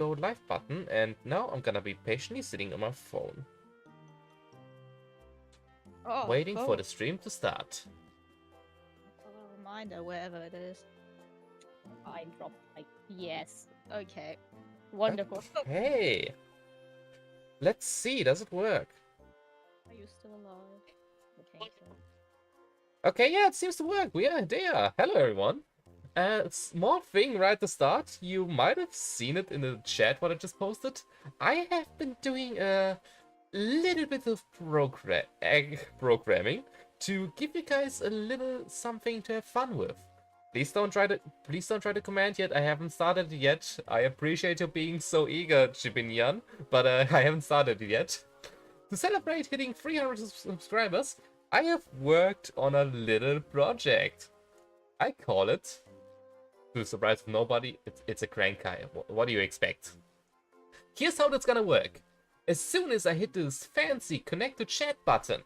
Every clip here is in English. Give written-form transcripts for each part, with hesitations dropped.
go live button, and now I'm gonna be patiently sitting on my phone, waiting for the stream to start. A little reminder wherever it is. I dropped like yes. Okay. Wonderful. Okay. Let's see, does it work? Are you still alive? I think so. Okay, yeah, it seems to work. We are there. Hello, everyone. Small thing right at the start. You might have seen it in the chat what I just posted. I have been doing a little bit of programming to give you guys a little something to have fun with. Please don't try to comment yet. I haven't started yet. I appreciate you being so eager, Chibinyan, but I haven't started yet. To celebrate hitting 300 subscribers, I have worked on a little project. I call it, to the surprise of nobody, it's a Crankai. What do you expect? Here's how that's gonna work. As soon as I hit this fancy connect to chat button,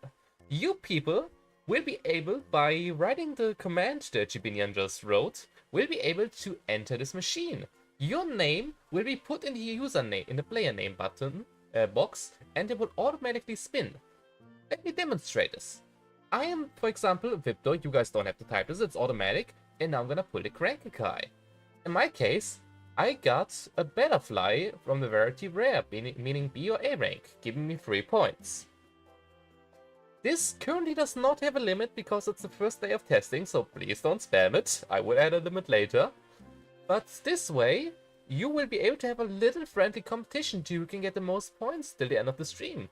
you people will be able, by writing the command that Chibinian just wrote, will be able to enter this machine. Your name will be put in the username, in the player name button box, and it will automatically spin. Let me demonstrate this. I am, for example, Vipto. You guys don't have to type this, it's automatic. And now I'm gonna pull the Crankai. In my case, I got a Butterfly from the variety rare, meaning B or A rank, giving me 3 points. This currently does not have a limit because it's the first day of testing, so please don't spam it. I will add a limit later. But this way, you will be able to have a little friendly competition to who can get the most points till the end of the stream.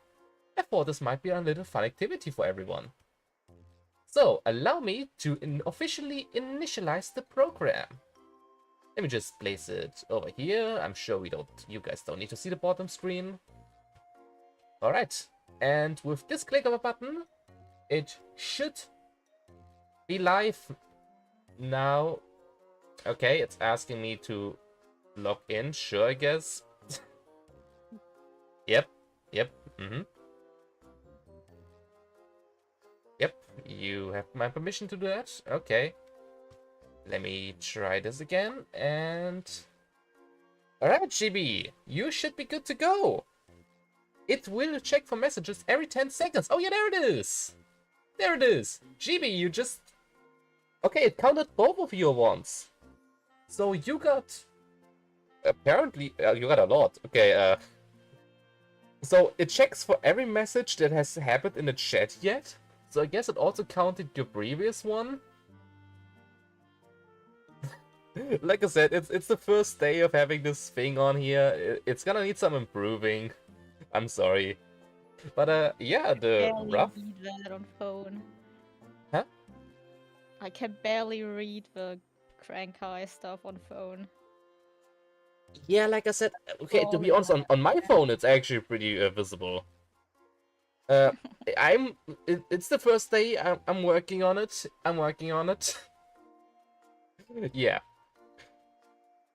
I thought this might be a little fun activity for everyone. So, allow me to officially initialize the program. Let me just place it over here. I'm sure you guys don't need to see the bottom screen. Alright, and with this click of a button, it should be live now. Okay, it's asking me to log in, sure, I guess. Yep. Yep, you have my permission to do that. Okay. Let me try this again, and... Alright, GB, you should be good to go. It will check for messages every 10 seconds. Oh yeah, there it is! There it is! GB, you just... Okay, it counted both of your ones. So you got... Apparently, you got a lot. Okay, so it checks for every message that has happened in the chat yet. So I guess it also counted your previous one. Like I said, it's the first day of having this thing on here. It's gonna need some improving. I'm sorry. But yeah, the rough... I can barely read that on phone. Huh? I can barely read the Crankai stuff on phone. Yeah, like I said, okay, to be honest, on my phone it's actually pretty visible. It's the first day I'm working on it. Yeah.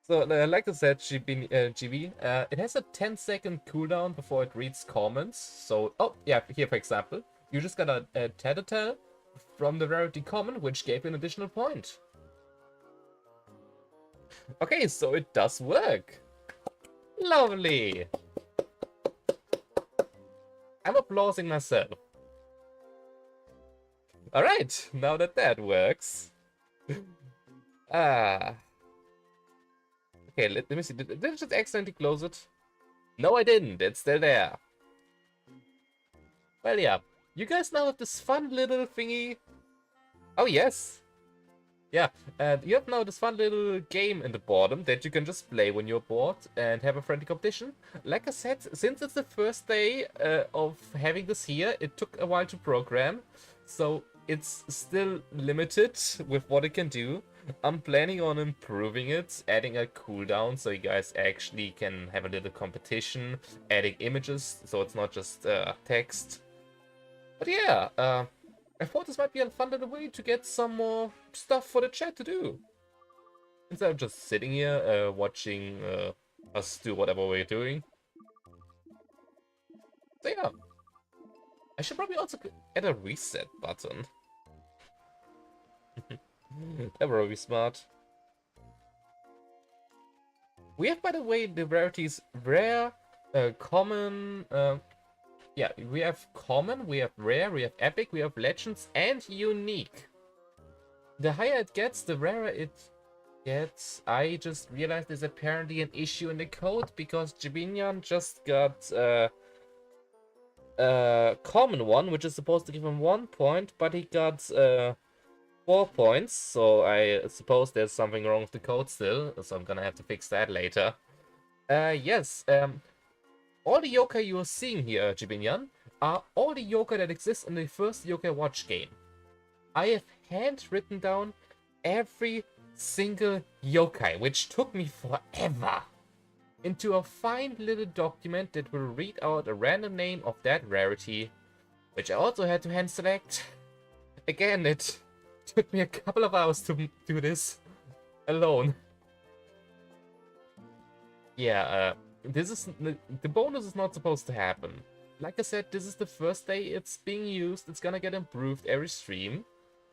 So, like I said, GB, it has a 10-second cooldown before it reads comments. So, oh, yeah, here, for example, you just got a Tattletale from the rarity common, which gave you an additional point. Okay, so it does work. Lovely. I'm applauding myself. Alright, now that that works. Okay, let me see. Did I just accidentally close it? No, I didn't. It's still there. Well, yeah. You guys now have this fun little thingy. Oh, yes. Yeah, and you have now this fun little game in the bottom that you can just play when you're bored and have a friendly competition. Like I said, since it's the first day of having this here, it took a while to program. So it's still limited with what it can do. I'm planning on improving it, adding a cooldown so you guys actually can have a little competition, adding images so it's not just text. But yeah, I thought this might be a fun little way to get some more stuff for the chat to do. Instead of just sitting here watching us do whatever we're doing. So yeah. I should probably also add a reset button. That would be smart. We have, by the way, the rarities rare, common, yeah, we have common, we have rare, we have epic, we have legends, and unique. The higher it gets, the rarer it gets. I just realized there's apparently an issue in the code because Jibinyan just got common one, which is supposed to give him 1 point, but he got 4 points. So I suppose there's something wrong with the code still. So I'm gonna have to fix that later. Yes. All the yokai you are seeing here, Jibinyan, are all the yokai that exist in the first Yokai Watch game. I have handwritten down every single yokai, which took me forever, into a fine little document that will read out a random name of that rarity, which I also had to hand select. Again, it took me a couple of hours to do this alone. Yeah, this is the bonus is not supposed to happen. Like I said, this is the first day it's being used. It's gonna get improved every stream.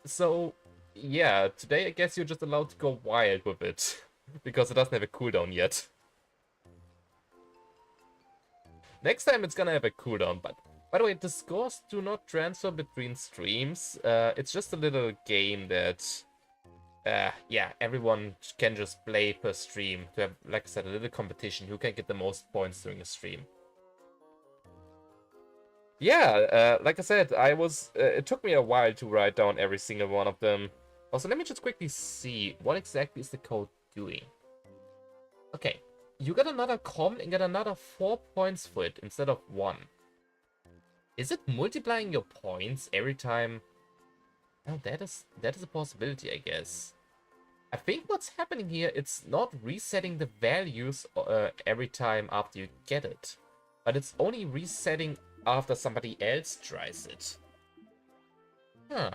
So yeah, today I guess you're just allowed to go wild with it because it doesn't have a cooldown yet. Next time it's gonna have a cooldown, but by the way, the scores do not transfer between streams. It's just a little game that yeah, everyone can just play per stream to have, like I said, a little competition. Who can get the most points during a stream? Yeah, like I said, it took me a while to write down every single one of them. Also, let me just quickly see what exactly is the code doing. Okay, you got another common and get another 4 points for it instead of 1. Is it multiplying your points every time? Oh, that is a possibility, I guess. I think what's happening here, it's not resetting the values every time after you get it, but it's only resetting after somebody else tries it. Huh.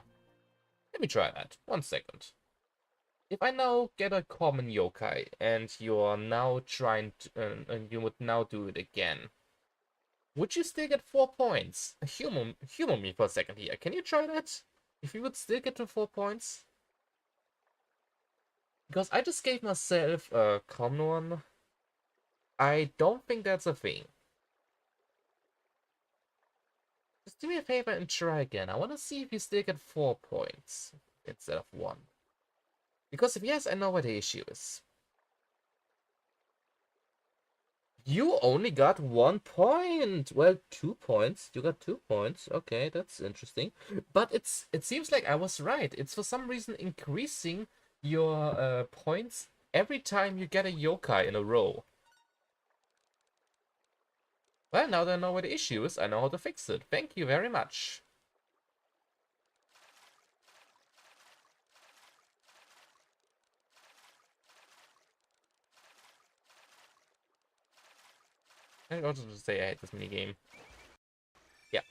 Let me try that. 1 second. If I now get a common yokai and you are now trying to, and you would now do it again, would you still get 4 points? Humor me for a second here. Can you try that? If you would still get to 4 points? Because I just gave myself a common one. I don't think that's a thing. Just do me a favor and try again. I want to see if you still get 4 points instead of 1. Because if yes, I know what the issue is. You only got 1 point. Well, 2 points. You got 2 points. Okay, that's interesting. But it seems like I was right. It's for some reason increasing your points every time you get a yokai in a row. Well, now that I know what the issue is, I know how to fix it. Thank you very much. I also just say I hate this minigame. Yeah.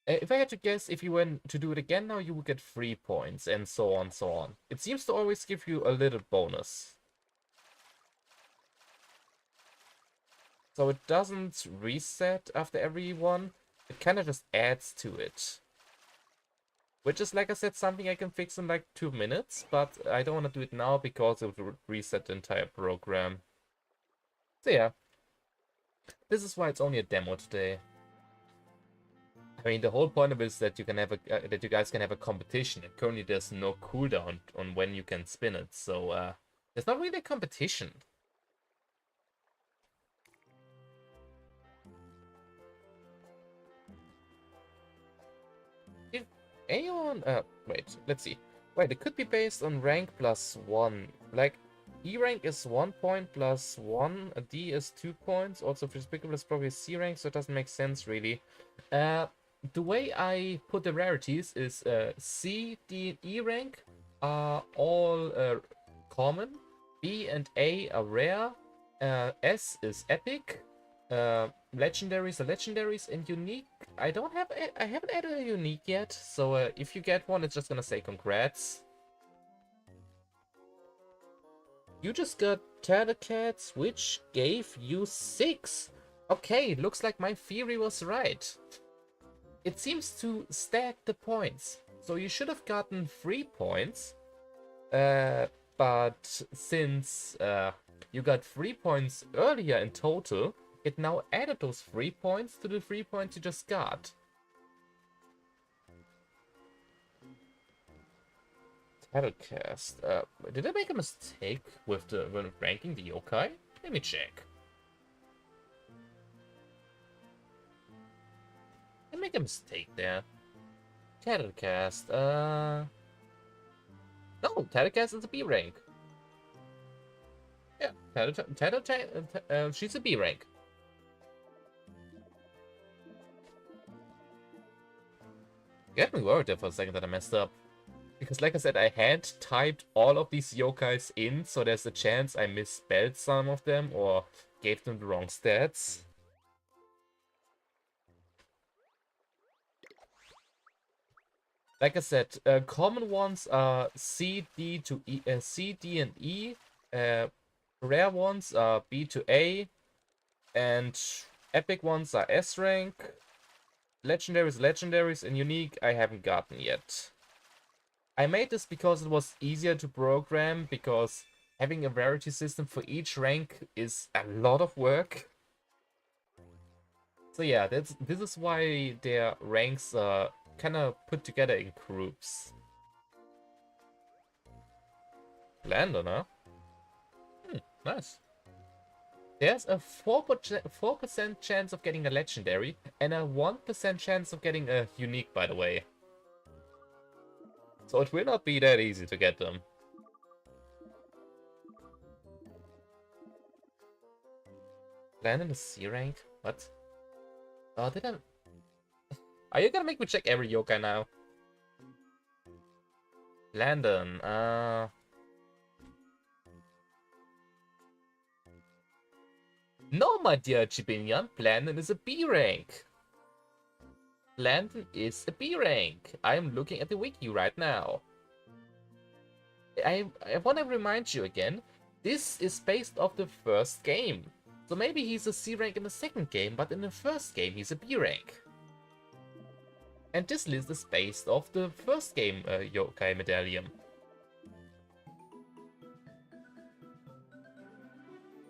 If I had to guess, if you went to do it again now, you would get 3 points, and so on, so on. It seems to always give you a little bonus. So it doesn't reset after every one, it kind of just adds to it. Which is, like I said, something I can fix in like 2 minutes, but I don't want to do it now because it would reset the entire program. So yeah. This is why it's only a demo today. I mean, the whole point of it is that you can have that you guys can have a competition. And currently, there's no cooldown on when you can spin it, so there's not really a competition. If anyone, wait, let's see. Wait, it could be based on rank plus 1. Like, E rank is 1 point plus 1, a D is 2 points. Also, Despicable is probably C rank, so it doesn't make sense really. The way I put the rarities is C, D, and E rank are all common. B and A are rare. S is epic. Legendaries are legendaries, and unique. I haven't added a unique yet. So if you get one, it's just gonna say congrats. You just got Cats, which gave you 6. Okay, looks like my theory was right. It seems to stack the points. So you should have gotten 3 points. But since you got 3 points earlier in total. It now added those 3 points to the 3 points you just got. Battlecast. Did I make a mistake with when ranking the yokai? Let me check. I make a mistake there. Tattlecast. No, Tattlecast is a B rank. Yeah, she's a B rank. Get me worried there for a second that I messed up. Because like I said, I had typed all of these yokais in, so there's a chance I misspelled some of them or gave them the wrong stats. Like I said, common ones are C, D to E, C, D, and E. Rare ones are B to A, and epic ones are S rank. Legendaries, and unique I haven't gotten yet. I made this because it was easier to program, because having a rarity system for each rank is a lot of work. So yeah, this is why their ranks are kind of put together in groups. Landon, huh? Nice. There's a 4% chance of getting a legendary and a 1% chance of getting a unique, by the way. So it will not be that easy to get them. Landon is C rank? What? Oh, did I... Are you gonna make me check every yokai now? Landon, No, my dear Chibinyan, Landon is a B rank. Landon is a B rank. I am looking at the wiki right now. I want to remind you again, this is based off the first game. So maybe he's a C rank in the second game, but in the first game he's a B rank. And this list is based off the first game yokai medallion.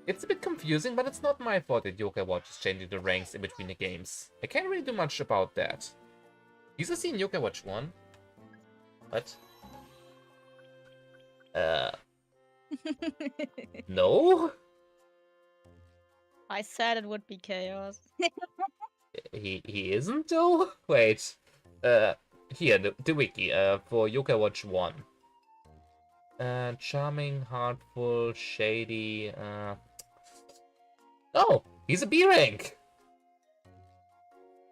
It's a bit confusing, but it's not my fault that Yokai Watch is changing the ranks in between the games. I can't really do much about that. He's a C in Yokai Watch 1. What? No? I said it would be chaos. He isn't though? Wait. Here, the wiki, for Yokai Watch 1. Charming, heartful, shady, Oh, he's a B rank.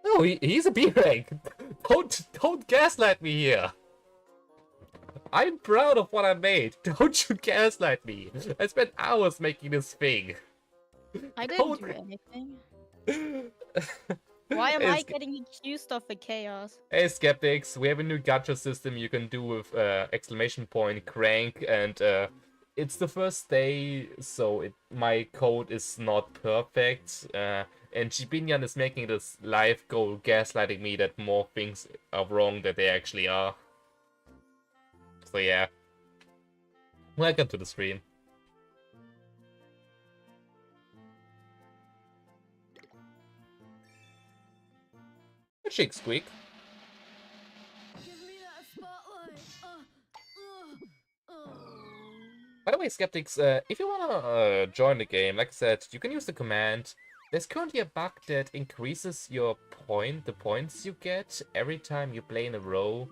No, he's a B rank. Don't gaslight me here. I'm proud of what I made. Don't you gaslight me. I spent hours making this thing. I didn't do anything. Why am I getting accused of the chaos? Hey skeptics, we have a new gacha system you can do with exclamation point, crank, and it's the first day, so my code is not perfect, and Jibinyan is making this live goal gaslighting me that more things are wrong than they actually are. So yeah. Welcome to the stream. A chick squeak. Give me that spotlight. By the way, skeptics, if you wanna join the game, like I said, you can use the command. There's currently a bug that increases the points you get every time you play in a row.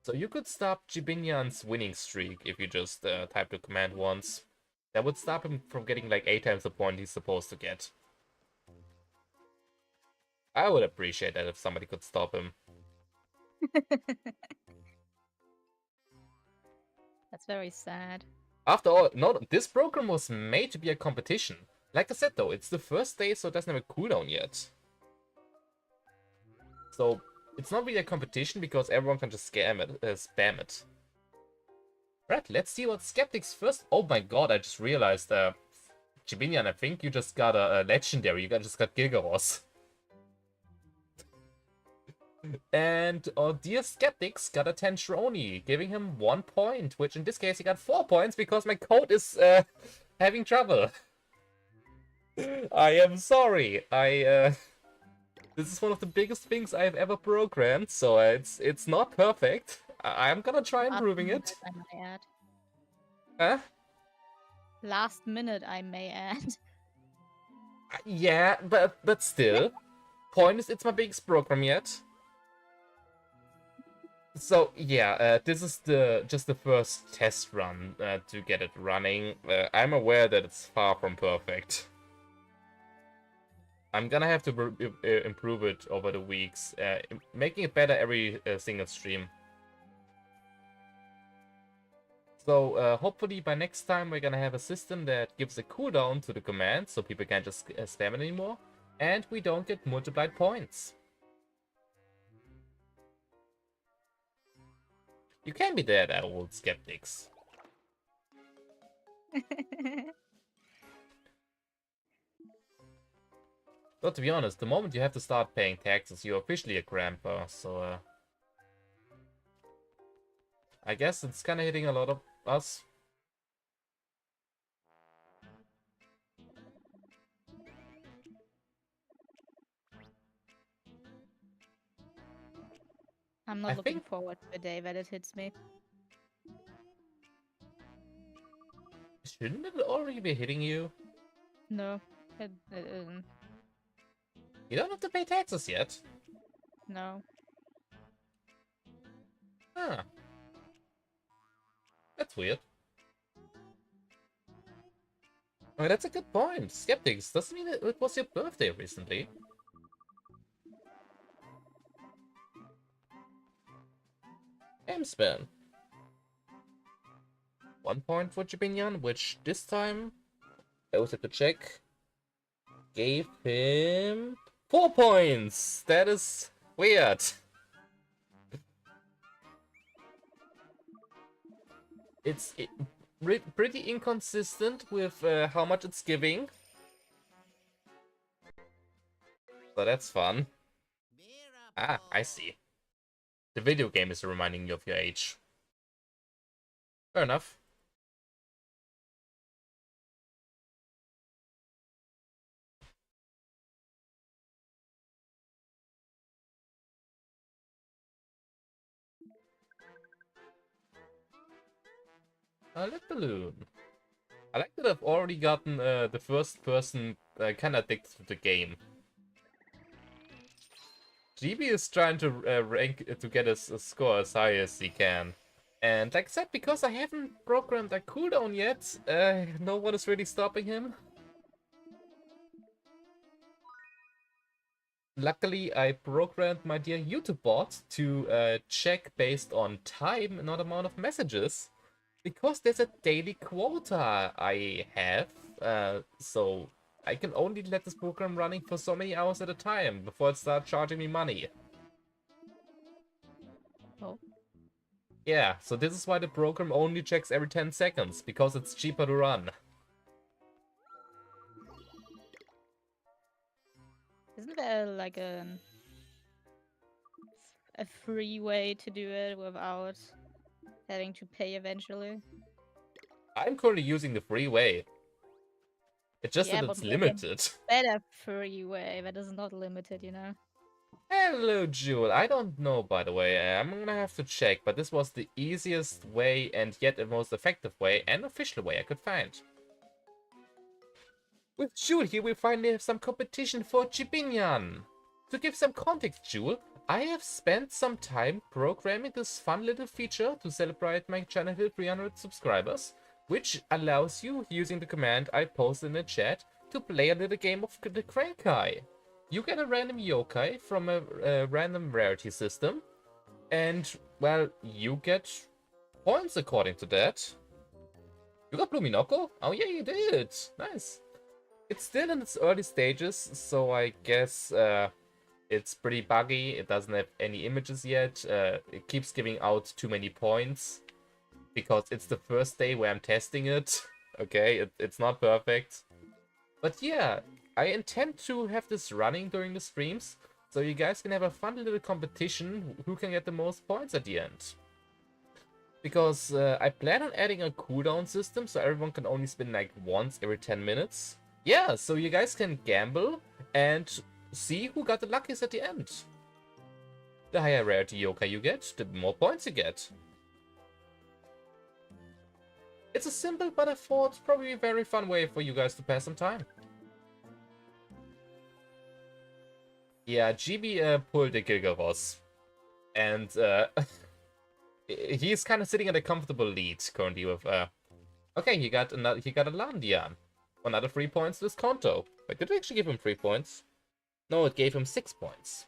So you could stop Jibinyan's winning streak if you just type the command once. That would stop him from getting like 8 times the point he's supposed to get. I would appreciate that if somebody could stop him. That's very sad. After all, no, this program was made to be a competition. Like I said though, it's the first day, so it doesn't have a cooldown yet. So, it's not really a competition because everyone can just spam it. Right, let's see what Skeptics first... Oh my god, I just realized, Jibinyan, I think you just got a legendary, you just got Gigaros. And dear Skeptics got a Tentroni, giving him 1 point, which in this case he got 4 points because my code is having trouble. I am sorry. This is one of the biggest things I've ever programmed, so it's not perfect. I'm gonna try improving it. I may add. Huh? Last minute, I may add. Yeah, but still. Point is, it's my biggest program yet. So yeah, this is just the first test run to get it running. I'm aware that it's far from perfect. I'm gonna have to improve it over the weeks, making it better every single stream. So hopefully by next time we're gonna have a system that gives a cooldown to the command, so people can't just spam it anymore, and we don't get multiplied points. You can be dead, old skeptics. But to be honest, the moment you have to start paying taxes, you're officially a grandpa, so I guess it's kinda hitting a lot of us. I'm not I looking think- forward to the day that it hits me. Shouldn't it already be hitting you? No, it isn't. You don't have to pay taxes yet. No. Huh. That's weird. Oh, that's a good point. Skeptics, doesn't mean it was your birthday recently. Game span. 1 point for Jibinyan, which this time, I always have to check, gave him 4 points! That is weird. It's pretty inconsistent with how much it's giving. So that's fun. Ah, I see. The video game is reminding you of your age. Fair enough. A lit balloon. I like that I've already gotten the first person kind of addicted to the game. GB is trying to rank to get a score as high as he can. And like I said, because I haven't programmed a cooldown yet, no one is really stopping him. Luckily, I programmed my dear YouTube bot to check based on time, not amount of messages. Because there's a daily quota I have, so I can only let this program running for so many hours at a time before it starts charging me money. Oh. Yeah, so this is why the program only checks every 10 seconds, because it's cheaper to run. Isn't there like a free way to do it without having to pay eventually? I'm currently using the free way. It's just Yeah, that but it's maybe a limited. better free way that is not limited, you know? Hello, Jewel. I don't know, by the way. I'm gonna have to check, but this was the easiest way and yet the most effective way and official way I could find. With Jewel here, we finally have some competition for Chibinyan. To give some context, Jewel, I have spent some time programming this fun little feature to celebrate my channel hit 300 subscribers, which allows you, using the command I posted in the chat, to play a little game of the Yokai. You get a random yokai from a random rarity system, and, well, you get points according to that. You got Bluminoko? Oh yeah, you did! Nice! It's still in its early stages, so I guess it's pretty buggy. It doesn't have any images yet. It keeps giving out too many points, because it's the first day where I'm testing it. Okay, it's not perfect. But yeah, I intend to have this running during the streams, so you guys can have a fun little competition who can get the most points at the end. Because I plan on adding a cooldown system so everyone can only spin like once every 10 minutes. Yeah, so you guys can gamble and see who got the luckiest at the end. The higher rarity yokai you get, the more points you get. It's a simple but I thought probably a very fun way for you guys to pass some time. Yeah, GB pulled the Gilgaross. And he's kind of sitting at a comfortable lead currently with okay, he got a Landian. Another 3 points to his Konto. Wait, did it actually give him 3 points? No, it gave him 6 points.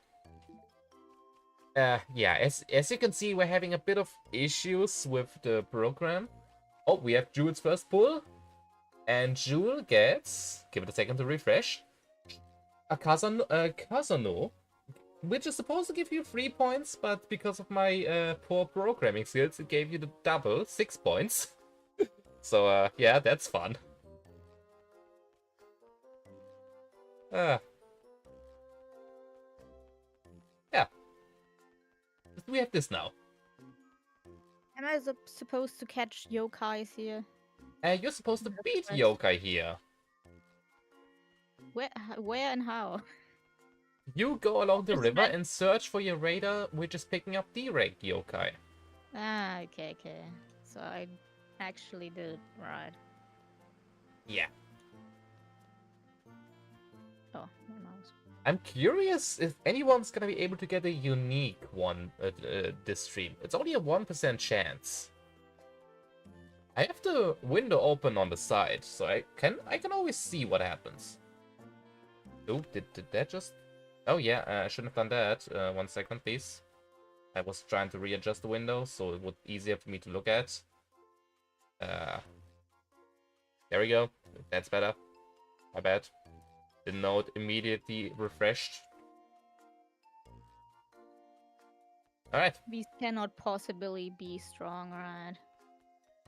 Yeah, as you can see, we're having a bit of issues with the program. Oh, we have Jules' first pull. And Jewel gets, give it a second to refresh, a Kazano, which is supposed to give you 3 points, but because of my poor programming skills, it gave you the double, 6 points. So, yeah, that's fun. Yeah. We have this now. Am I supposed to catch yokais here? You're supposed to beat Yokai here. Where and how? You go along the Is river that- and search for your radar, which is picking up D-ranked Yokai. Ah, okay. So I actually did right. Yeah. Oh, who knows? I'm curious if anyone's gonna be able to get a unique one this stream. It's only a 1% chance. I have the window open on the side, so I can always see what happens. Oh, did that just... Oh yeah, I shouldn't have done that. 1 second, please. I was trying to readjust the window, so it would be easier for me to look at. There we go. That's better. My bad. The node immediately refreshed. Alright. These cannot possibly be strong, right?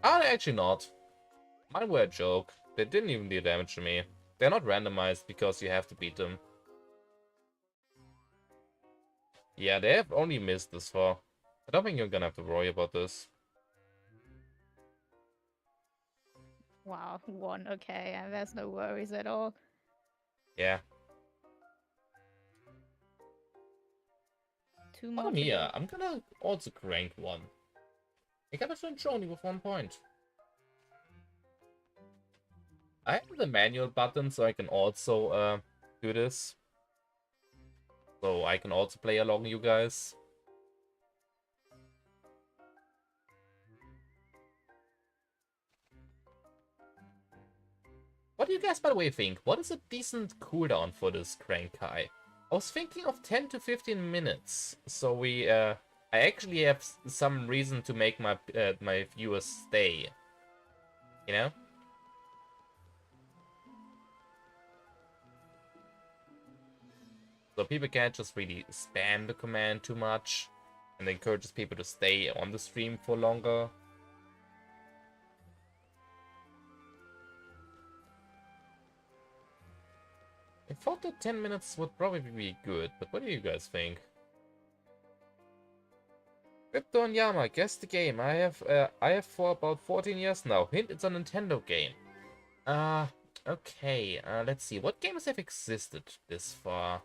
Actually not. Mine were a joke. They didn't even do damage to me. They're not randomized because you have to beat them. Yeah, they have only missed this far. I don't think you're gonna have to worry about this. Wow, 1, okay, and there's no worries at all. Yeah. 2 more Oh, to go. Mia, I'm gonna also crank 1. I got a Shonchoni with 1 point. I have the manual button, so I can also do this. So I can also play along you guys. What do you guys, by the way, think? What is a decent cooldown for this Crankai? I was thinking of 10 to 15 minutes. So I actually have some reason to make my my viewers stay. You know? So people can't just really spam the command too much. And encourages people to stay on the stream for longer. I thought that 10 minutes would probably be good, but what do you guys think? Krypton Yama, guess the game. I have for about 14 years now. Hint, it's a Nintendo game. Okay. Let's see. What games have existed this far?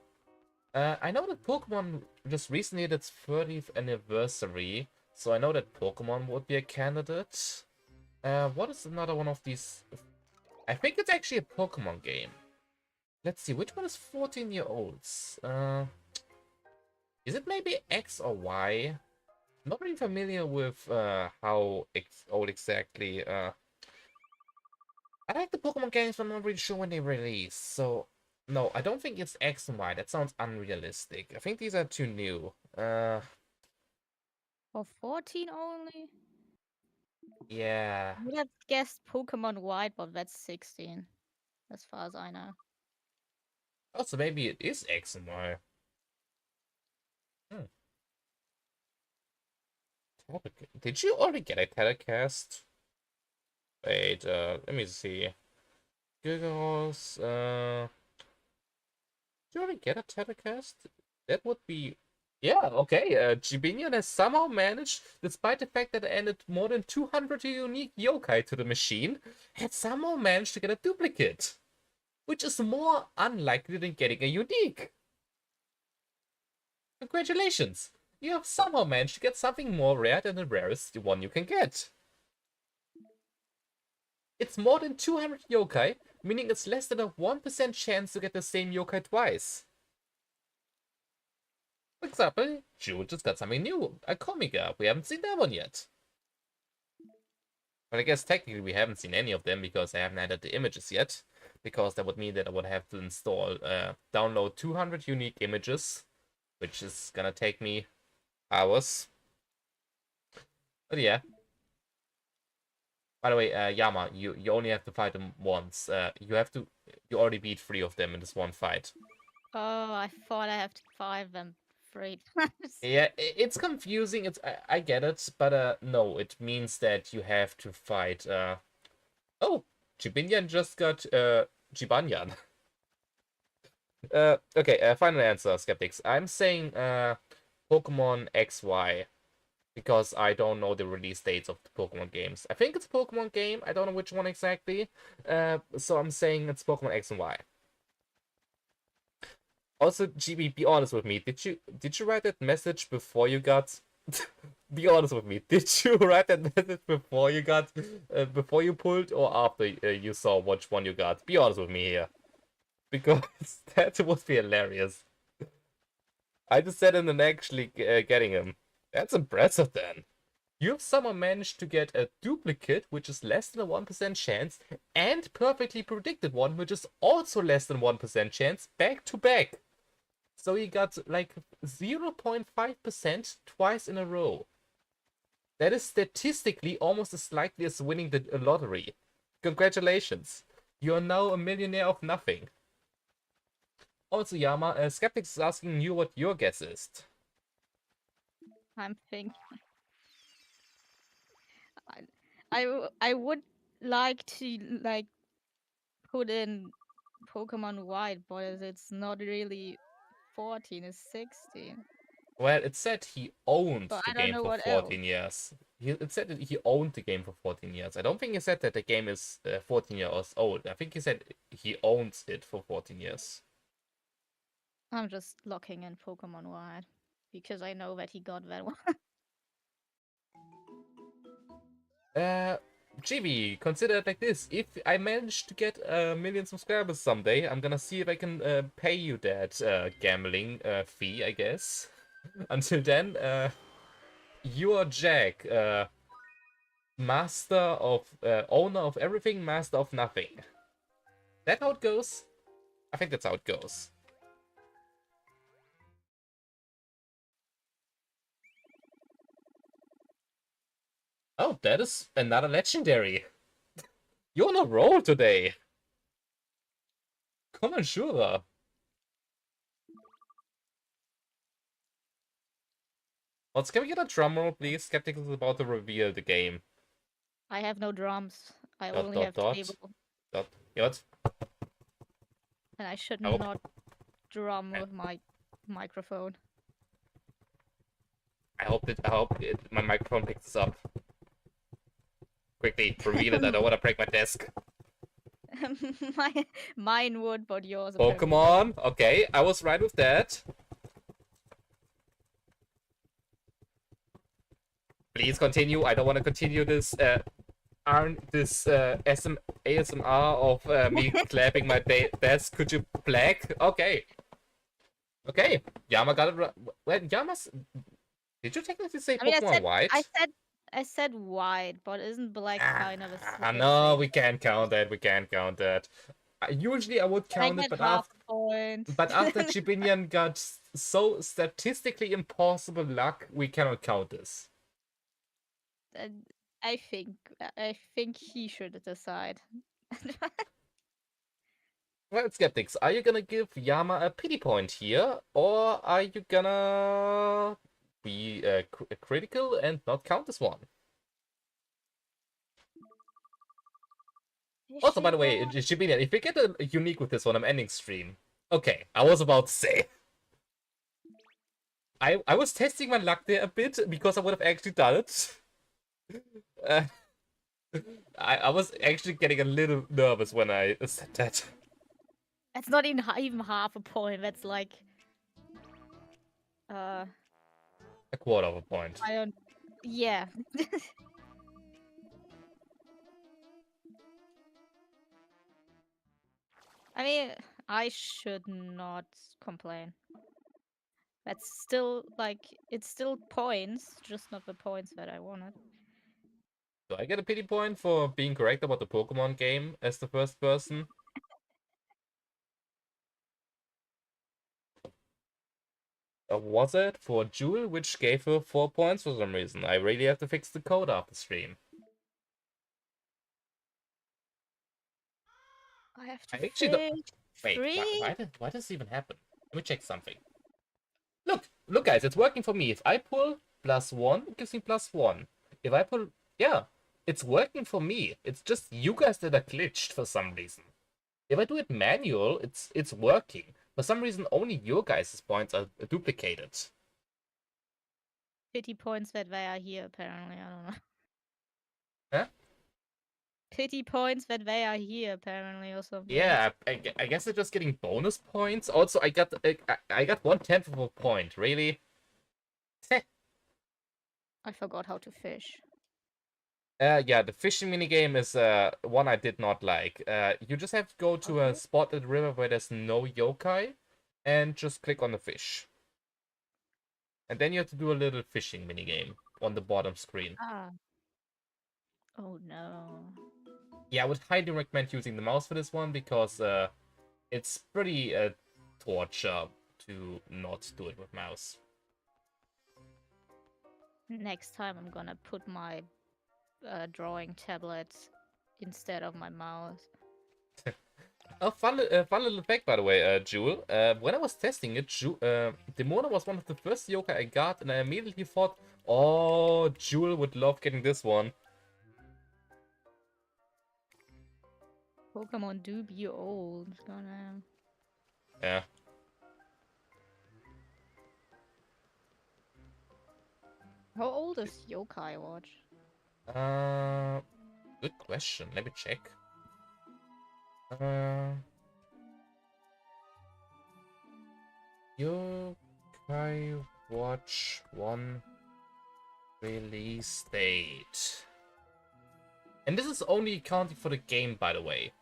I know that Pokemon just recently had its 30th anniversary, so I know that Pokemon would be a candidate. What is another one of these? I think it's actually a Pokemon game. Let's see, which one is 14-year-olds? Is it maybe X or Y? Not really familiar with how old exactly. I like the Pokemon games, but I'm not really sure when they release. So, no, I don't think it's X and Y. That sounds unrealistic. I think these are too new. For 14 only? Yeah. I would have guessed Pokemon White, but that's 16, as far as I know. Oh, so maybe it is X and Y. Did you already get a telecast? Wait, let me see. Gigaros, did you already get a telecast? That would be Yeah, okay, Gibinian has somehow managed, despite the fact that I added more than 200 unique yokai to the machine, had somehow managed to get a duplicate, which is more unlikely than getting a unique. Congratulations! You have somehow managed to get something more rare than the rarest one you can get. It's more than 200 yokai, meaning it's less than a 1% chance to get the same yokai twice. For example, June just got something new, a Comica. We haven't seen that one yet. But I guess technically we haven't seen any of them because I haven't added the images yet. Because that would mean that I would have to install, download 200 unique images, which is gonna take me hours. But yeah. By the way, Yama, you only have to fight them once. You already beat 3 of them in this one fight. Oh, I thought I have to fight them 3 times. Yeah, it's confusing. I get it, but no, it means that you have to fight. Oh, Jibinyan just got Jibanyan. Okay. Final answer, skeptics. I'm saying Pokemon XY because I don't know the release dates of the Pokemon games. I think it's a Pokemon game. I don't know which one exactly. So I'm saying it's Pokemon X and Y. Also, GB, be honest with me. Did you write that message before you got? Be honest with me. Did you write that message before you got, before you pulled, or after you saw which one you got? Be honest with me here, because that would be hilarious. I just said it and actually getting him. That's impressive then. You have somehow managed to get a duplicate, which is less than a 1% chance, and perfectly predicted one, which is also less than 1% chance, back to back. So you got like 0.5% twice in a row. That is statistically almost as likely as winning the lottery. Congratulations. You are now a millionaire of nothing. Also, Yama, Skeptics is asking you what your guess is. I'm thinking. I would like to like put in Pokemon White, but it's not really 14, it's 16. Well, it said he owned But the I don't game know for what 14 else. years. It said that he owned the game for 14 years. I don't think he said that the game is 14 years old. I think he said he owns it for 14 years. I'm just locking in Pokemon White because I know that he got that one. Uh, GB, consider it like this. If I manage to get a million subscribers someday, I'm gonna see if I can pay you that gambling fee, I guess. Until then, you are Jack, master of, owner of everything, master of nothing. That how it goes? I think that's how it goes. Oh, that is another legendary. You're on a roll today. Come on, Shura. Let's can we get a drum roll, please? Skeptic is about to reveal the game. I have no drums. I Dot only dot have dot. table, Dot. What? and I should I hope. not drum with my microphone. My microphone picks this up. Quickly, reveal it. I don't want to break my desk. Mine would, but yours apparently Pokemon. Okay, I was right with that. Please continue. I don't want to continue this ASMR of me clapping my desk. Could you black? Okay. Okay. Yama got it right. Well, Yama's. Did you technically say I mean, Pokemon White? I said white, but isn't black kind of a No, thing? we can't count that. We can't count that. Usually I would Can I count it, get but half after a point? Chibinian got so statistically impossible luck, we cannot count this. And I think he should decide. Well, skeptics, are you gonna give Yama a pity point here, or are you gonna be critical and not count this one? Also, by the way, Shibinian, if we get a unique with this one, I'm ending stream. Okay, I was about to say. I was testing my luck there a bit because I would have actually done it. Uh, I was actually getting a little nervous when I said that. That's not even half a point. That's like, A quarter of a point. I don't. Yeah. I mean, I should not complain. That's still like it's still points, just not the points that I wanted. Do I get a pity point for being correct about the Pokemon game as the first person? Was it for Jewel, which gave her 4 points for some reason? I really have to fix the code after stream. I have I to actually don't... fix Wait, 3. why does this even happen? Let me check something. Look guys, it's working for me. If I pull +1, it gives me +1. If I pull... Yeah, it's working for me. It's just you guys that are glitched for some reason. If I do it manual, it's working. For some reason, only your guys' points are duplicated. Pity points that they are here, apparently. I don't know. Huh? Pity points that they are here, apparently, or something. Yeah, I guess they're just getting bonus points. Also, I got 1/10 of a point. Really? I forgot how to fish. Yeah, the fishing minigame is one I did not like. You just have to go to a Okay. spot at the river where there's no yokai, and just click on the fish. And then you have to do a little fishing minigame on the bottom screen. Ah. Oh no. Yeah, I would highly recommend using the mouse for this one because it's pretty torture to not do it with mouse. Next time I'm gonna put my drawing tablet instead of my mouse. Oh, fun little fact, by the way, Jewel. When I was testing it, Demona was one of the first yokai I got, and I immediately thought, oh, Jewel would love getting this one. Pokemon do be old. Gonna... Yeah. How old is Yokai Watch? Good question. Let me check. Yokai Watch 1 release date. And this is only accounting for the game, by the way.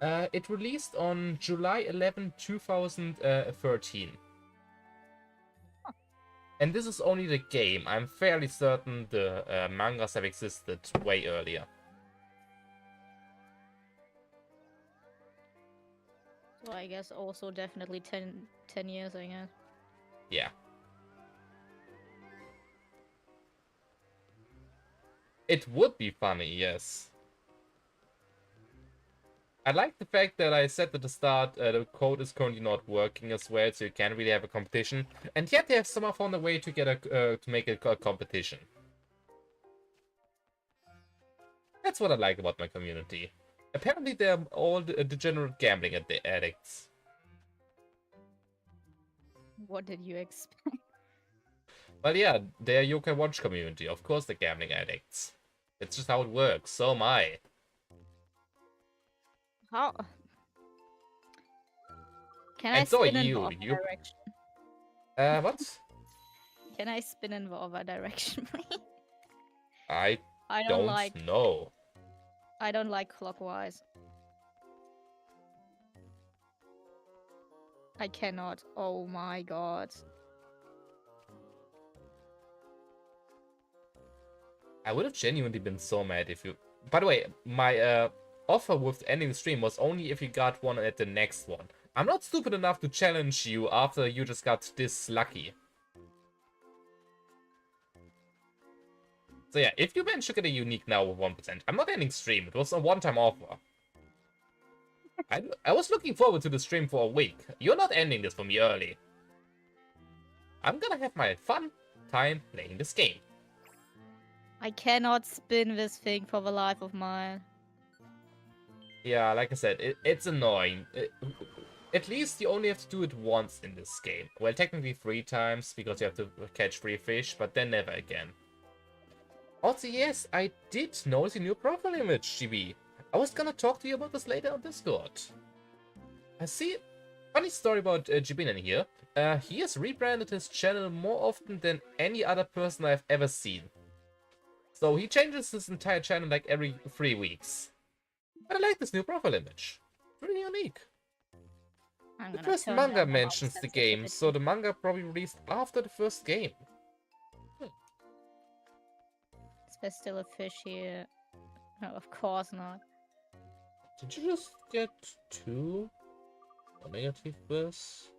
It released on July 11, 2013. And this is only the game. I'm fairly certain the mangas have existed way earlier. So I guess also definitely 10 years, I guess. Yeah. It would be funny, yes. I like the fact that I said at the start the code is currently not working as well, so you can't really have a competition. And yet they have somehow found a way to get to make it a competition. That's what I like about my community. Apparently they're all degenerate gambling addicts. What did you expect? Well, yeah, they're Yokai Watch community. Of course they're gambling addicts. It's just how it works. So am I. How? Can And I so are spin in the you. other direction? What? Can I spin in the other direction, please? I I don't like. know. I don't like clockwise. I cannot. Oh my god. I would have genuinely been so mad if you... By the way, my offer with ending the stream was only if you got one at the next one. I'm not stupid enough to challenge you after you just got this lucky. So yeah, if you manage to get a unique now with 1%, I'm not ending stream. It was a one-time offer. I was looking forward to the stream for a week. You're not ending this for me early. I'm gonna have my fun time playing this game. I cannot spin this thing for the life of mine. Yeah, like I said, it's annoying. at least you only have to do it once in this game. Well, technically 3 times, because you have to catch 3 fish, but then never again. Also, yes, I did notice your new profile image, GB. I was gonna talk to you about this later on Discord. I see. Funny story about Jibin here. He has rebranded his channel more often than any other person I've ever seen. So he changes his entire channel like every 3 weeks. But I like this new profile image. It's really unique. The first manga mentions the game, so the manga probably released after the first game. Is there still a fish here? No, of course not. Did you just get 2 negative bus?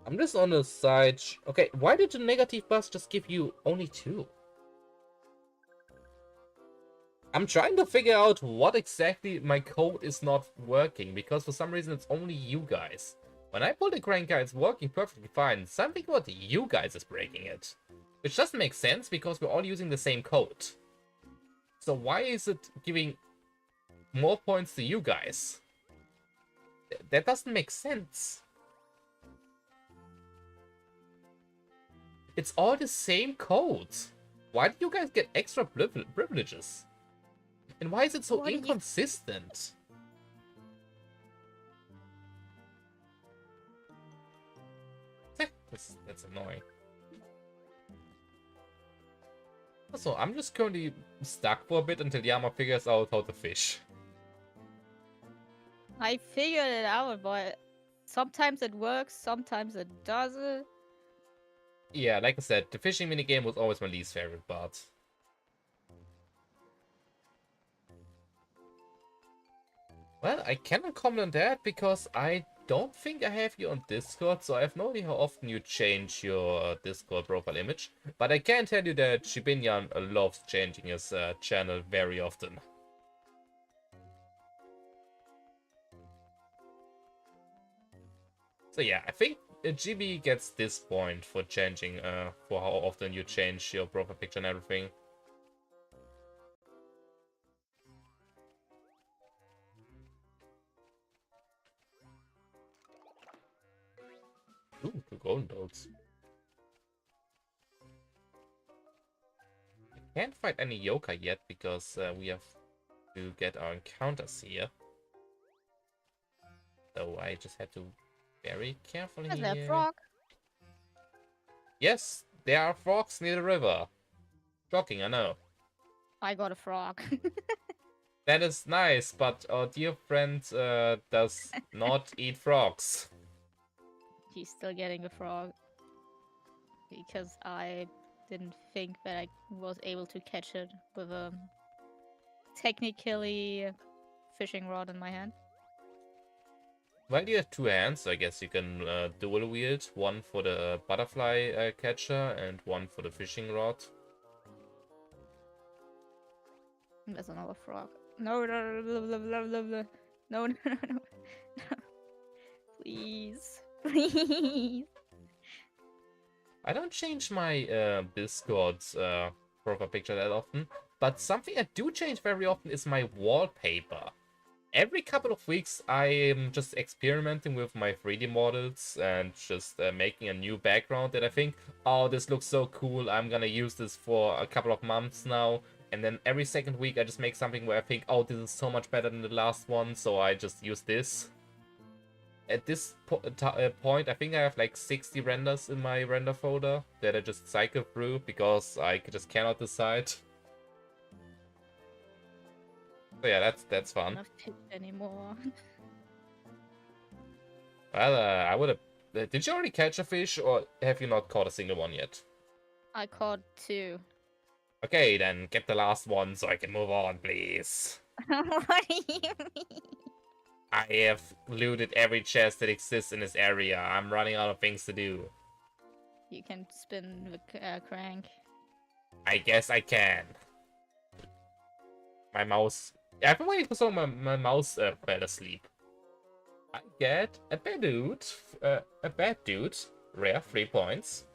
I'm just on the side. Okay, why did the negative bus just give you only 2? I'm trying to figure out what exactly my code is not working, because for some reason it's only you guys. When I pull the cranker, it's working perfectly fine. Something about you guys is breaking it. Which doesn't make sense, because we're all using the same code. So why is it giving more points to you guys? That doesn't make sense. It's all the same code. Why do you guys get extra privileges? And why is it so inconsistent? That's annoying. Also, I'm just currently stuck for a bit until Yama figures out how to fish. I figured it out, but sometimes it works, sometimes it doesn't. Yeah, like I said, the fishing minigame was always my least favorite part. Well, I cannot comment on that because I don't think I have you on Discord, so I have no idea how often you change your Discord profile image. But I can tell you that Shibinyan loves changing his channel very often. So yeah, I think GB gets this point for changing, for how often you change your profile picture and everything. Ooh, 2 golden dogs. I can't fight any Yokai yet because we have to get our encounters here. So I just have to very carefully Is here. there a frog? Yes, there are frogs near the river. Shocking, I know. I got a frog. That is nice, but our dear friend does not eat frogs. He's still getting a frog. Because I didn't think that I was able to catch it with a technically fishing rod in my hand. Well, you have 2 hands, so I guess you can dual wield. One for the butterfly catcher and one for the fishing rod. There's another frog. No, no, no, no, no, no, no, no, no, no, no. Please, please. I don't change my Discord's profile picture that often, but something I do change very often is my wallpaper. Every couple of weeks, I am just experimenting with my 3D models and just making a new background that I think, oh, this looks so cool, I'm gonna use this for a couple of months now. And then every second week, I just make something where I think, oh, this is so much better than the last one, so I just use this. At this point, I think I have like 60 renders in my render folder that I just cycle through because I just cannot decide. So yeah, that's fun. Not picked anymore. Well, I would have... did you already catch a fish, or have you not caught a single one yet? I caught 2. Okay, then get the last one so I can move on, please. What do you mean? I have looted every chest that exists in this area. I'm running out of things to do. You can spin the crank. I guess I can. My mouse... I've been waiting for so my mouse fell asleep. I get a bad dude, rare 3 points.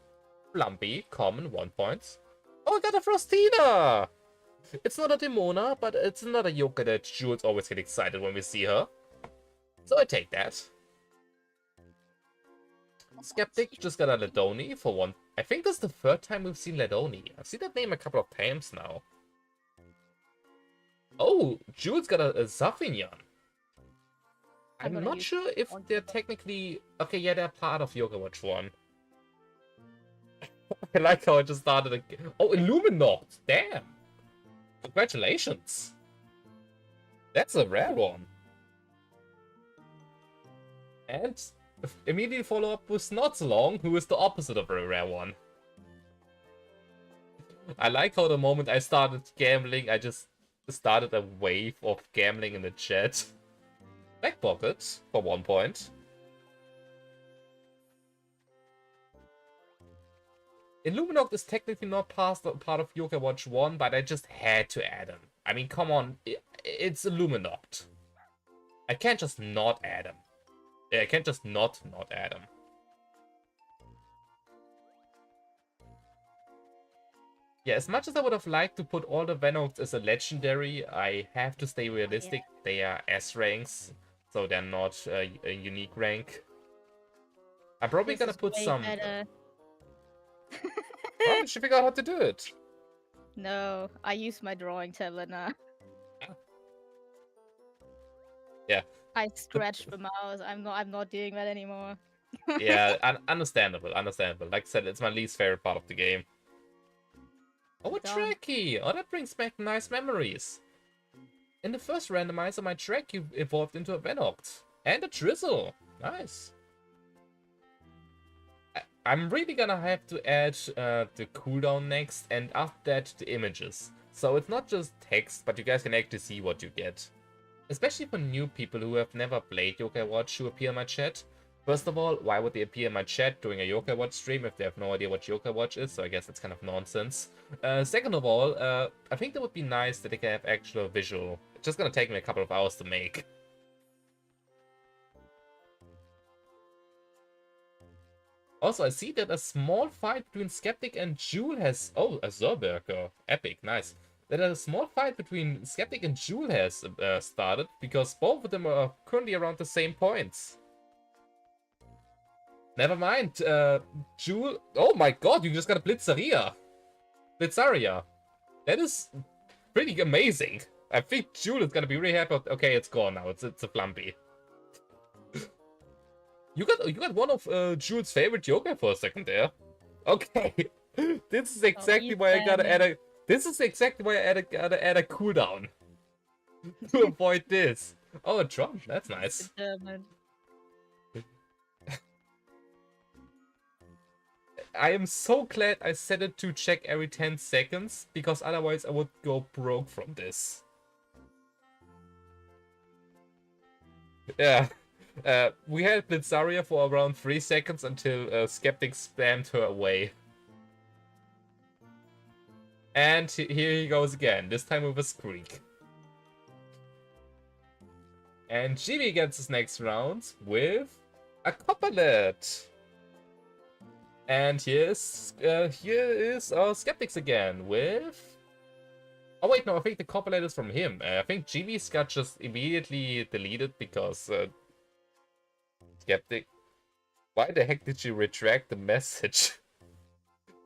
Lumpy, common 1 point. Oh, I got a Frostina! It's not a Demona, but it's another Yokai that Jules always get excited when we see her. So I take that. Skeptic just got a Ledoni for one. I think this is the third time we've seen Ledoni. I've seen that name a couple of times now. Oh, Jules got a Zafignon. I'm gonna not use sure if one. they're technically... Okay, yeah, they're part of Yokai Watch 1. I like how I just started again. Oh, Illuminoct! Damn! Congratulations! That's a rare one. And immediately follow up with Snotzalong, who is the opposite of a rare one. I like how the moment I started gambling, I just started a wave of gambling in the chat. Back pocket, for 1 point. Illuminoct is technically not part of Yokai Watch 1, but I just had to add him. I mean, come on, it's Illuminoct. I can't just not add him. Yeah, I can't just not add him. Yeah, as much as I would have liked to put all the Venoms as a legendary, I have to stay realistic. Yeah. They are S ranks, so they're not a unique rank. I'm probably gonna put some... Oh, did she figure out how to do it? No, I use my drawing tablet now. Yeah. I stretch the mouse. I'm not doing that anymore. Yeah, understandable. Like I said, it's my least favorite part of the game. Oh, a Trekkie! Oh, that brings back nice memories. In the first randomizer, my Trekkie evolved into a Venoct. And a Drizzle. Nice. I'm really gonna have to add the cooldown next, and after that, the images. So it's not just text, but you guys can actually see what you get. Especially for new people who have never played Yokai Watch who appear in my chat. First of all, why would they appear in my chat during a Yokai Watch stream if they have no idea what Yokai Watch is? So I guess it's kind of nonsense. Second of all, I think that would be nice that they can have actual visual. It's just gonna take me a couple of hours to make. Also, I see that a small fight between Skeptic and Jewel has... Oh, a Zerberker. Epic, nice. That a small fight between Skeptic and Jewel has started, because both of them are currently around the same points. Never mind, Jewel... Oh my god, you just got a Blitzaria. That is pretty amazing. I think Jewel is gonna be really happy. Okay, it's gone now. It's a Flumpy. You got one of Jewel's favorite yokai for a second there. Okay. This is exactly why I gotta add a... This is exactly why I gotta add a cooldown. To avoid this. Oh, a drum. That's nice. I am so glad I set it to check every 10 seconds, because otherwise I would go broke from this. Yeah. We had Blitzaria for around 3 seconds until Skeptic spammed her away. And here he goes again, this time with a Squeak. And GB gets his next round with a Copperlet. And here is our Skeptics again with... Oh wait, no, I think the Copperlet is from him. I think GB's got just immediately deleted because... Skeptic. Why the heck did you retract the message?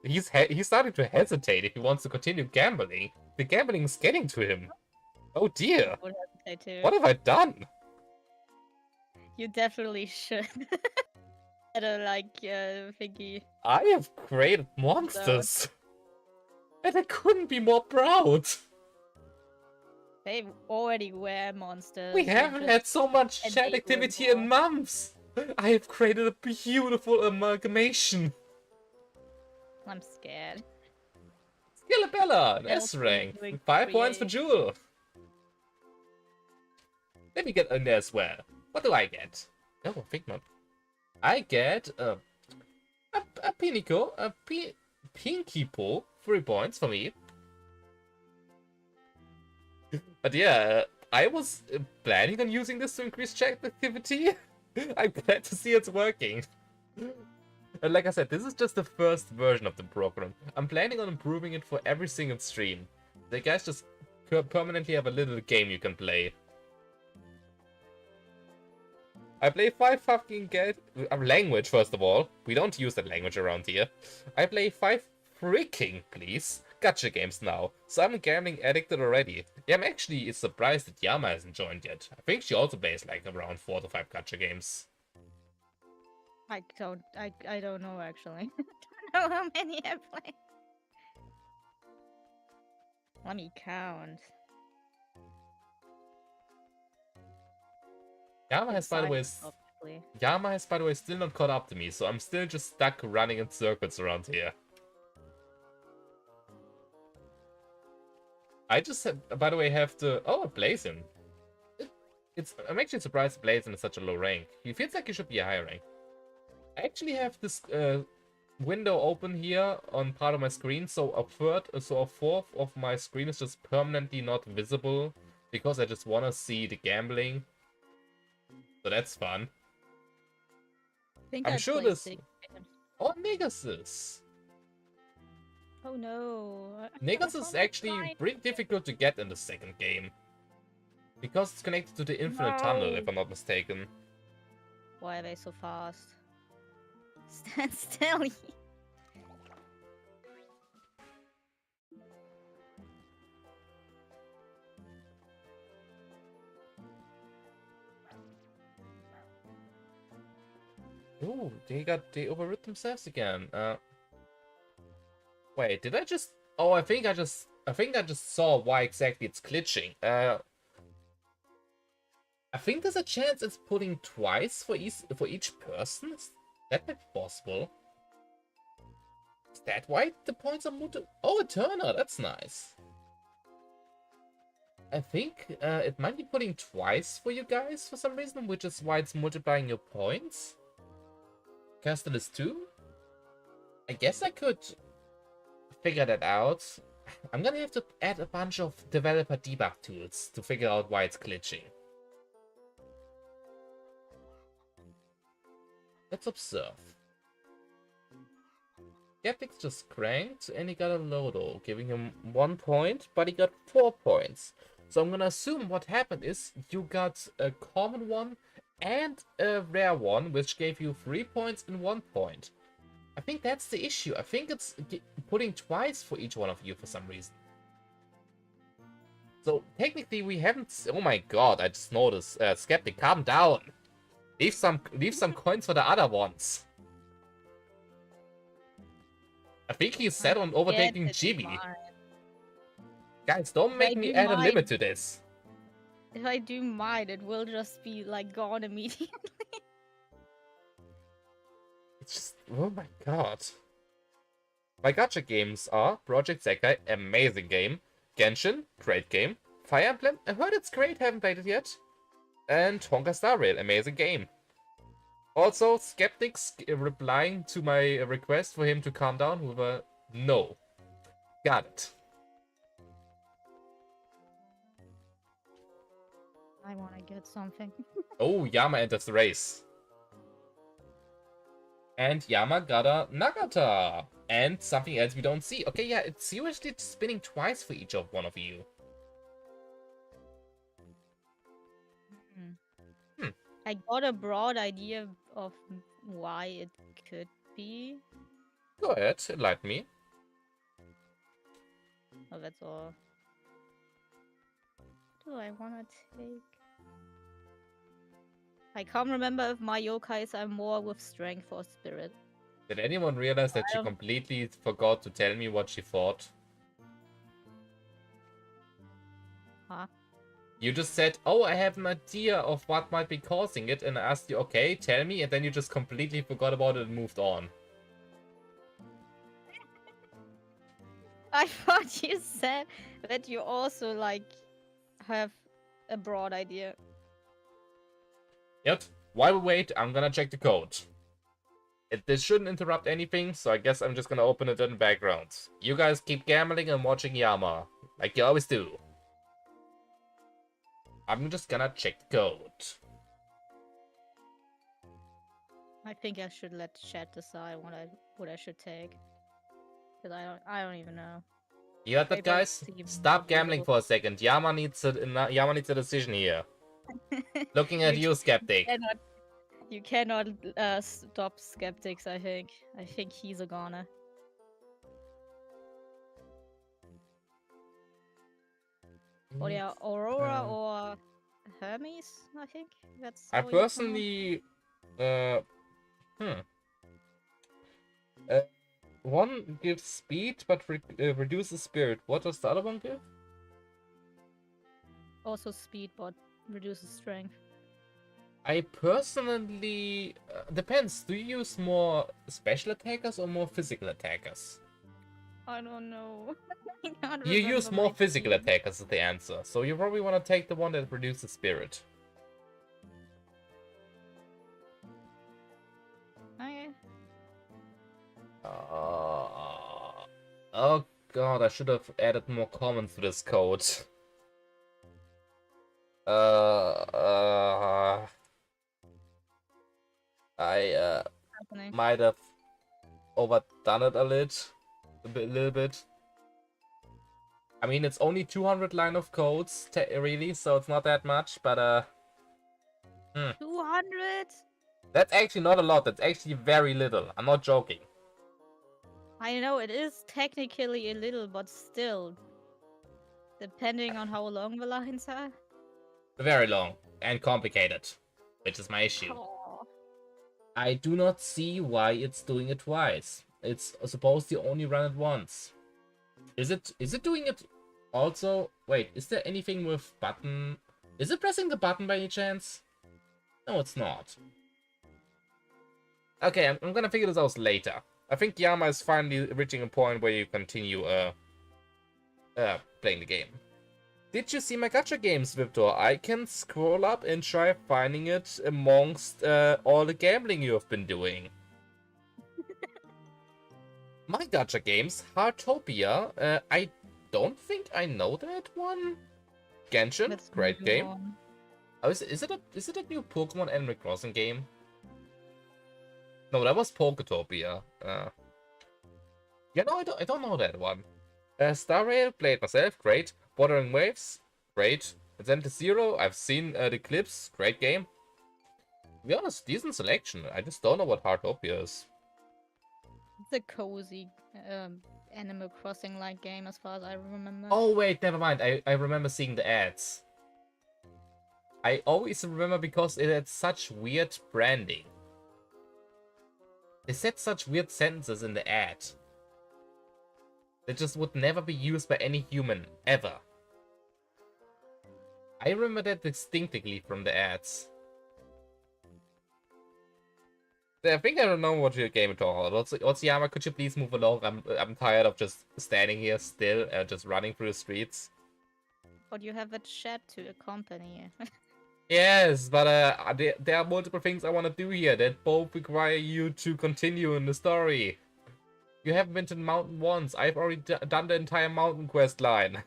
He's starting to hesitate if he wants to continue gambling. The gambling is getting to him. Oh dear. I would hesitate too. What have I done? You definitely should. Thingy. I have created monsters. And I couldn't be more proud. They already were monsters. We haven't had so much chat activity in months. I have created a beautiful amalgamation. I'm scared. Skillabella, an S rank. 5 points for Jewel. Let me get in there as well. What do I get? Oh, a Figment. I get a Pinico, a Pinky Po, 3 points for me. But yeah, I was planning on using this to increase chat activity. I'm glad to see it's working. And like I said, this is just the first version of the program. I'm planning on improving it for every single stream. The guys just permanently have a little game you can play. I play 5 fucking language, first of all. We don't use that language around here. I play 5 freaking, please, gacha games now. So I'm gambling addicted already. Yeah, I'm actually surprised that Yama hasn't joined yet. I think she also plays like around 4 to 5 gacha games. I don't know actually. I don't know how many I play. Let me count. Yama has, by the way, Obviously. Yama has, by the way, still not caught up to me, so I'm still just stuck running in circles around here. I just, by the way, have to... Oh, Blazin. I'm actually surprised Blazin is such a low rank. He feels like he should be a higher rank. I actually have this window open here on part of my screen, so a fourth of my screen is just permanently not visible because I just want to see the gambling. So that's fun. I'm sure this... Oh, Negasus! Oh no. Negas is actually pretty difficult to get in the second game. Because it's connected to the Infinite Tunnel, if I'm not mistaken. Why are they so fast? Stand still. Ooh, they overrid themselves again. Wait, did I just... Oh, I think I just saw why exactly it's glitching. I think there's a chance it's pulling twice for each person. Is that might be possible? Is that why the points are multi... Oh, a turner, that's nice. I think it might be pulling twice for you guys for some reason, which is why it's multiplying your points. Castle is 2? I guess I could figure that out. I'm gonna have to add a bunch of developer debug tools to figure out why it's glitching. Let's observe. Skeptic's just cranked and he got a Lodo, giving him 1 point, but he got 4 points. So I'm gonna assume what happened is you got a common one and a rare one, which gave you 3 points and 1 point. I think that's the issue. I think it's putting twice for each one of you for some reason. So technically we haven't... Oh my god, I just noticed. Skeptic, calm down. Leave some coins for the other ones. I think he's set on overtaking Chibi. Guys, don't make me add a limit to this. If I do mine, it will just be like gone immediately. It's just... Oh my god. My gacha games are Project Sekai, amazing game. Genshin, great game. Fire Emblem, I heard it's great, haven't played it yet. And Honka Star Rail, amazing game. Also, Skeptics replying to my request for him to calm down with a no. Got it. I want to get something. Oh, Yama enters the race. And Yama got a Nagata. And something else we don't see. Okay, yeah, it's seriously spinning twice for each of one of you. I got a broad idea of why it could be. Go ahead, enlighten me. Oh, that's all. What do I want to take? I can't remember if my yokais are more with strength or spirit. Did anyone realize that she completely forgot to tell me what she thought? Huh? You just said, oh, I have an idea of what might be causing it, and I asked you, okay, tell me, and then you just completely forgot about it and moved on. I thought you said that you also, like, have a broad idea. Yep. While we wait, I'm gonna check the code. This shouldn't interrupt anything, so I guess I'm just gonna open it in the background. You guys keep gambling and watching Yama, like you always do. I'm just gonna check the code. I think I should let chat decide what I should take. Cause I don't even know. You heard that, guys? Stop gambling for a second. Yama needs a decision here. Looking at you, Skeptic. You cannot stop skeptics, I think. I think he's a goner. Or yeah, Aurora or Hermes, I think. That's I how you pronounce personally, uh, hmm. Uh, one gives speed but reduces spirit. What does the other one give? Also speed, but reduces strength. I personally depends. Do you use more special attackers or more physical attackers? I don't know. I can't You use remember more my physical team. attackers is the answer. So you probably want to take the one that reduces spirit. Okay. Oh god, I should have added more comments to this code. I Happening. might have overdone it little bit. I mean, it's only 200 line of codes, really, so it's not that much, but 200? that's actually not a lot. That's actually very little. I'm not joking. I know it is technically a little, but still. Depending on how long the lines are. Very long and complicated, which is my issue. Oh. I do not see why it's doing it twice. It's supposed to only run it once. Is it doing it also? Wait, is there anything with button? Is it pressing the button by any chance? No, it's not. Okay, I'm gonna figure this out later. I think Yama is finally reaching a point where you continue playing the game. Did you see my gacha games, Victor? I can scroll up and try finding it amongst all the gambling you have been doing. My gacha games, Heartopia, I don't think I know that one. Genshin, That's a great new game. one. Oh, is it a new Pokemon Animal Crossing game? No, that was Poketopia. Yeah, no, I don't know that one. Star Rail, played myself, great. Bordering Waves, great. Then to Zero, I've seen the clips, great game. To be honest, decent selection. I just don't know what Heartopia is. It's a cozy Animal Crossing-like game as far as I remember. Oh wait, never mind. I remember seeing the ads. I always remember because it had such weird branding. They said such weird sentences in the ad. That just would never be used by any human, ever. I remember that distinctly from the ads. I think I don't know what your game is talking about. Otsuyama, could you please move along? I'm tired of just standing here still, just running through the streets. But you have a chat to accompany you. Yes, but there are multiple things I want to do here that both require you to continue in the story. You haven't been to the mountain once. I've already done the entire mountain quest line.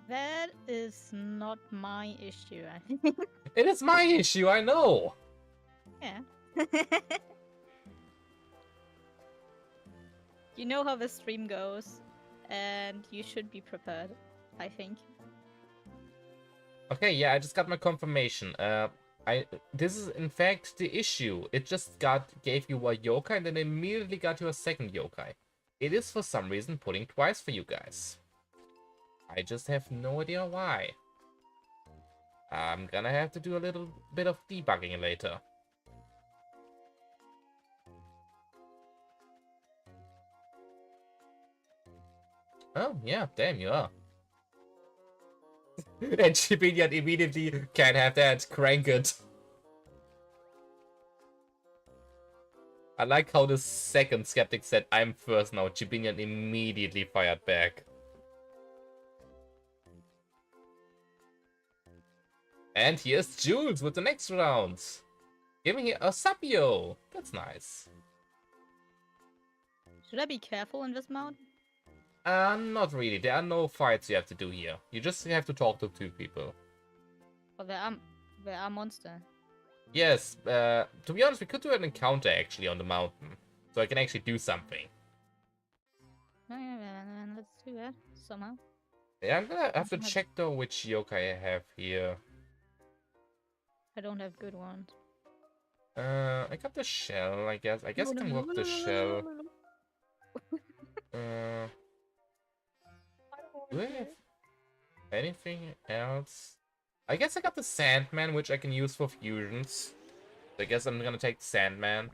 That is not my issue, I think. It is my issue, I know. Yeah. You know how the stream goes, and you should be prepared, I think. Okay, yeah, I just got my confirmation. This is in fact the issue. It just gave you a yokai and then immediately got you a second yokai. It is for some reason putting twice for you guys. I just have no idea why. I'm gonna have to do a little bit of debugging later. Oh, yeah, damn, you are. And Shibinian immediately can't have that, crank it. I like how the second skeptic said I'm first now. Shibinian immediately fired back. And here's Jules with the next round. Giving here a Sapio. That's nice. Should I be careful in this mode? Not really. There are no fights you have to do here. You just have to talk to two people. Oh, there are monsters. Yes, to be honest, we could do an encounter actually on the mountain. So I can actually do something. Oh, yeah, let's do that somehow. Yeah, I'm gonna have to check though which yokai I have here. I don't have good ones. I got the shell, I guess. I guess I can work the shell. Do I have anything else? I guess I got the Sandman, which I can use for fusions. So I guess I'm gonna take the Sandman.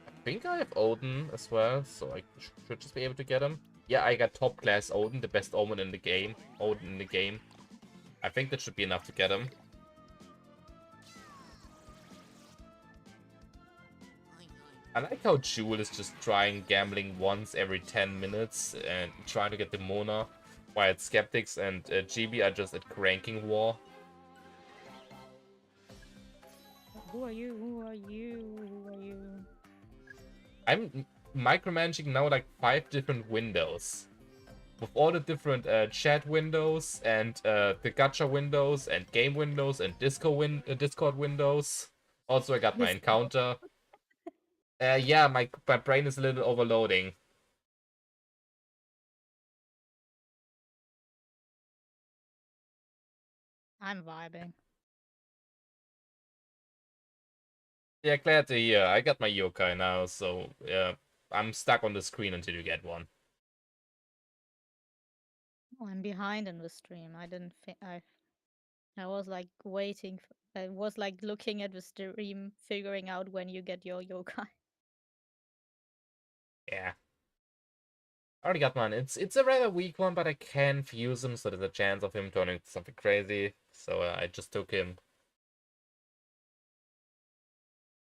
I think I have Odin as well, so I should just be able to get him. Yeah, I got top class Odin, the best Omen in the game. Odin in the game. I think that should be enough to get him. I like how Jewel is just trying gambling once every 10 minutes and trying to get the Mona, while Skeptics and GB are just at cranking war. Who are you? Who are you? Who are you? I'm micromanaging now like 5 different windows. With all the different chat windows and the gacha windows and game windows and Discord windows. Also, I got my encounter. Yeah, my brain is a little overloading. I'm vibing. Yeah, glad to hear. I got my yokai now, so I'm stuck on the screen until you get one. Oh, I'm behind in the stream. I didn't. I was like waiting. I was like looking at the stream, figuring out when you get your yokai. Yeah. I already got one. It's a rather weak one, but I can fuse him, so there's a chance of him turning into something crazy. So I just took him.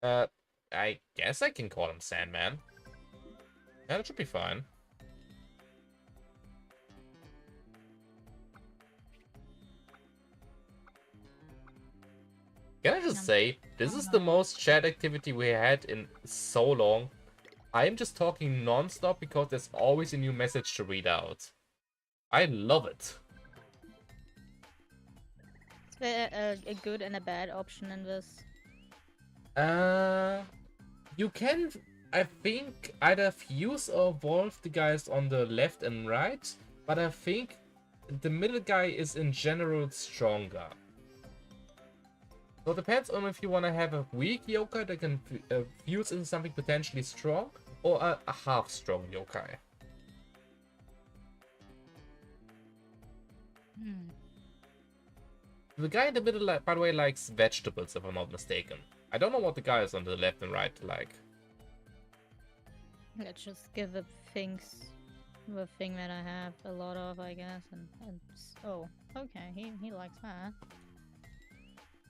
I guess I can call him Sandman. Yeah, that should be fine. Can I just say, this is the most chat activity we had in so long. I am just talking non-stop because there's always a new message to read out. I love it. Is there a good and a bad option in this? You can, I think, either fuse or evolve the guys on the left and right, but I think the middle guy is in general stronger. So it depends on if you want to have a weak yokai that can fuse into something potentially strong, or a half-strong yokai. The guy in the middle, by the way, likes vegetables, if I'm not mistaken. I don't know what the guys on the left and right like. Let's just give the thing that I have a lot of, I guess, and oh, okay, he likes that.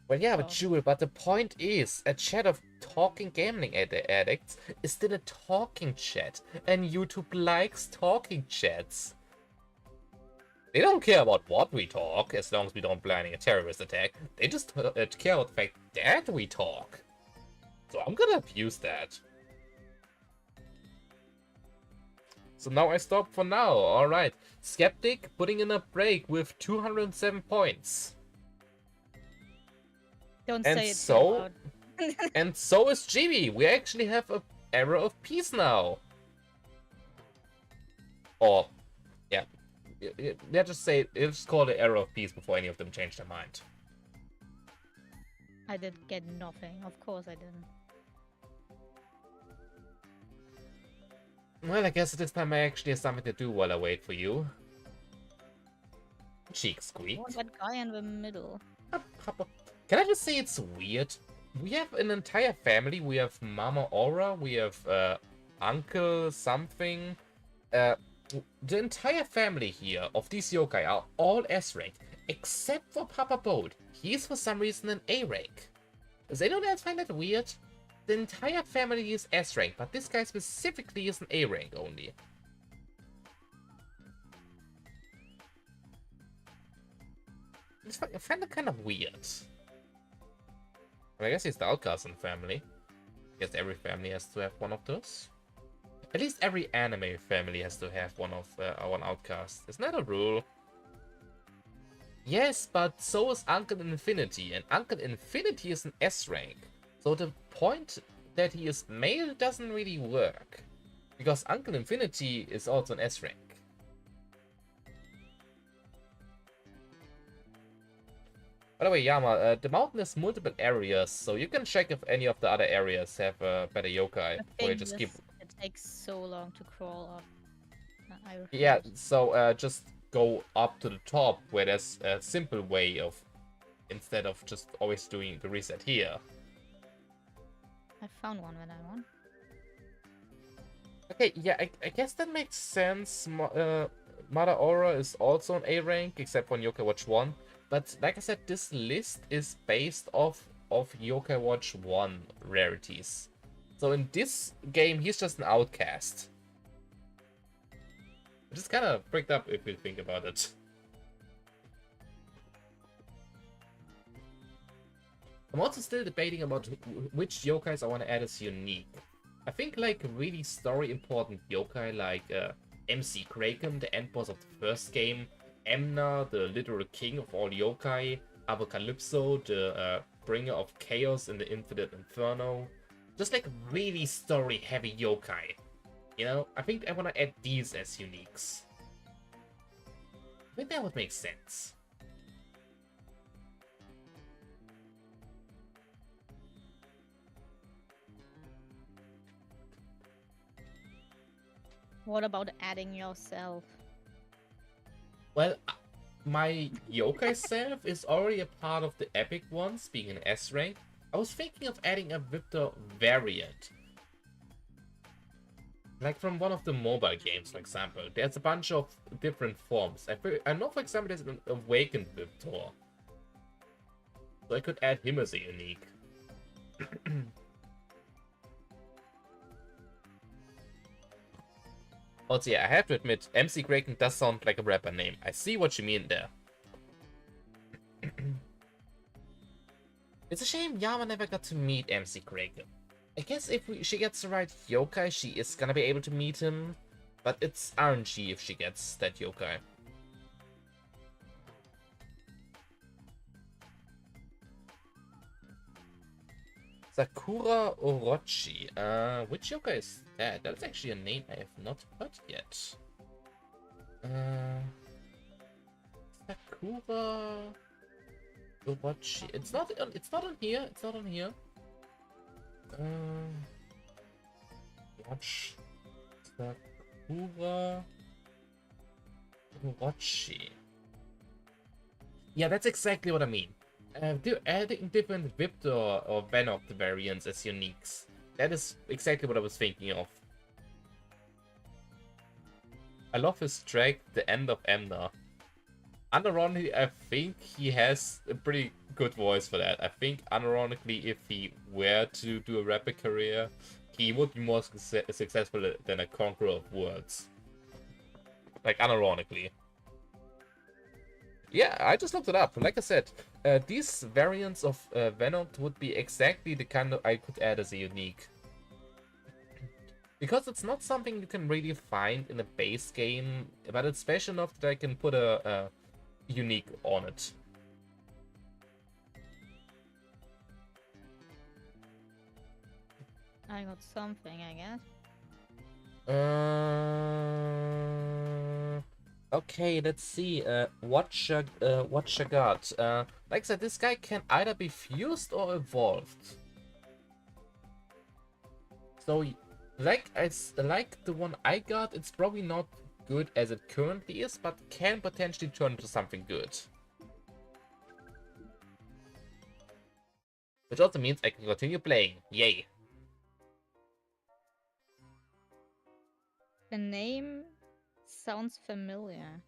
Well, yeah, but Jewel, but the point is, a chat of talking gambling addicts is still a talking chat, and YouTube likes talking chats. They don't care about what we talk, as long as we don't plan a terrorist attack. They just care about the fact that we talk. So I'm gonna abuse that. So now I stop for now, alright. Skeptic putting in a break with 207 points. Don't And say it so- too loud. And so is GB. We actually have a era of peace now. Or, yeah. Let's just call it era of peace before any of them change their mind. I did get nothing. Of course I didn't. Well, I guess this time I actually have something to do while I wait for you. Cheek squeak. What that guy in the middle? Can I just say it's weird? We have an entire family. We have Mama Aura. We have Uncle something. The entire family here of these yokai are all S-rank, except for Papa Boat. He's for some reason an A-rank. Does anyone else find that weird? The entire family is S-rank, but this guy specifically is an A-rank only. I find it kind of weird. I guess he's the outcast family. I guess every family has to have one of those. At least every anime family has to have one outcast. Isn't that a rule? Yes, but so is Uncle Infinity, and Uncle Infinity is an S rank. So the point that he is male doesn't really work. Because Uncle Infinity is also an S rank. By the way, Yama, the mountain has multiple areas, so you can check if any of the other areas have better yokai I before you think just keep... it takes so long to crawl up. I Yeah, refuse. so just go up to the top where there's a simple way of, instead of just always doing the reset here. I found one when I won. Okay, yeah, I guess that makes sense. Mother Aura is also an A rank, except for Yokai Watch 1. But like I said, this list is based off of Yokai Watch 1 rarities. So in this game, he's just an outcast. Which is kind of freaked up if you think about it. I'm also still debating about which yokais I want to add as unique. I think like really story important yokai like MC Kraken, the end boss of the first game, Emna, the literal king of all yokai, Apocalypso, the bringer of chaos in the Infinite Inferno. Just like really story heavy yokai. You know, I think I want to add these as uniques. I think that would make sense. What about adding yourself? Well, my yokai self is already a part of the epic ones, being an S rank. I was thinking of adding a Victor variant. Like from one of the mobile games, for example. There's a bunch of different forms. I know, for example, there's an Awakened Victor. So I could add him as a unique. Also, yeah, I have to admit, MC Kraken does sound like a rapper name. I see what you mean there. It's a shame Yama never got to meet MC Kraken. I guess if she gets the right yokai, she is gonna be able to meet him. But it's RNG if she gets that yokai. Sakura Orochi. Which yokai is that? That's actually a name I have not heard yet. Sakura Orochi. It's not on here. It's not on here. Watch Sakura Orochi. Yeah, that's exactly what I mean. Adding different Viptor or Venoct variants as uniques. That is exactly what I was thinking of. I love his track, The End of Emna. Unironically, I think he has a pretty good voice for that. I think, unironically, if he were to do a rapper career, he would be more successful than a conqueror of worlds. Like, unironically. Yeah, I just looked it up. Like I said, these variants of Venom would be exactly the kind of I could add as a unique. Because it's not something you can really find in a base game, but it's special enough that I can put a unique on it. I got something, I guess. Okay, let's see. What got? Like I said, this guy can either be fused or evolved. So, like the one I got, it's probably not good as it currently is, but can potentially turn into something good. Which also means I can continue playing. Yay! The name sounds familiar.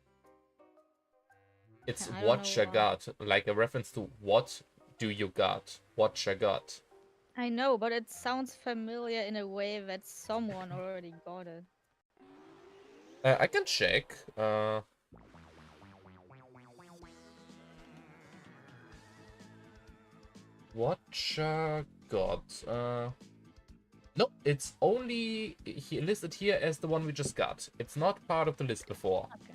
It's I don't what know you why. got, like a reference to what do you got? What you got? I know, but it sounds familiar in a way that someone already got it. I can check. What you got? Nope, it's only listed here as the one we just got. It's not part of the list before. Okay.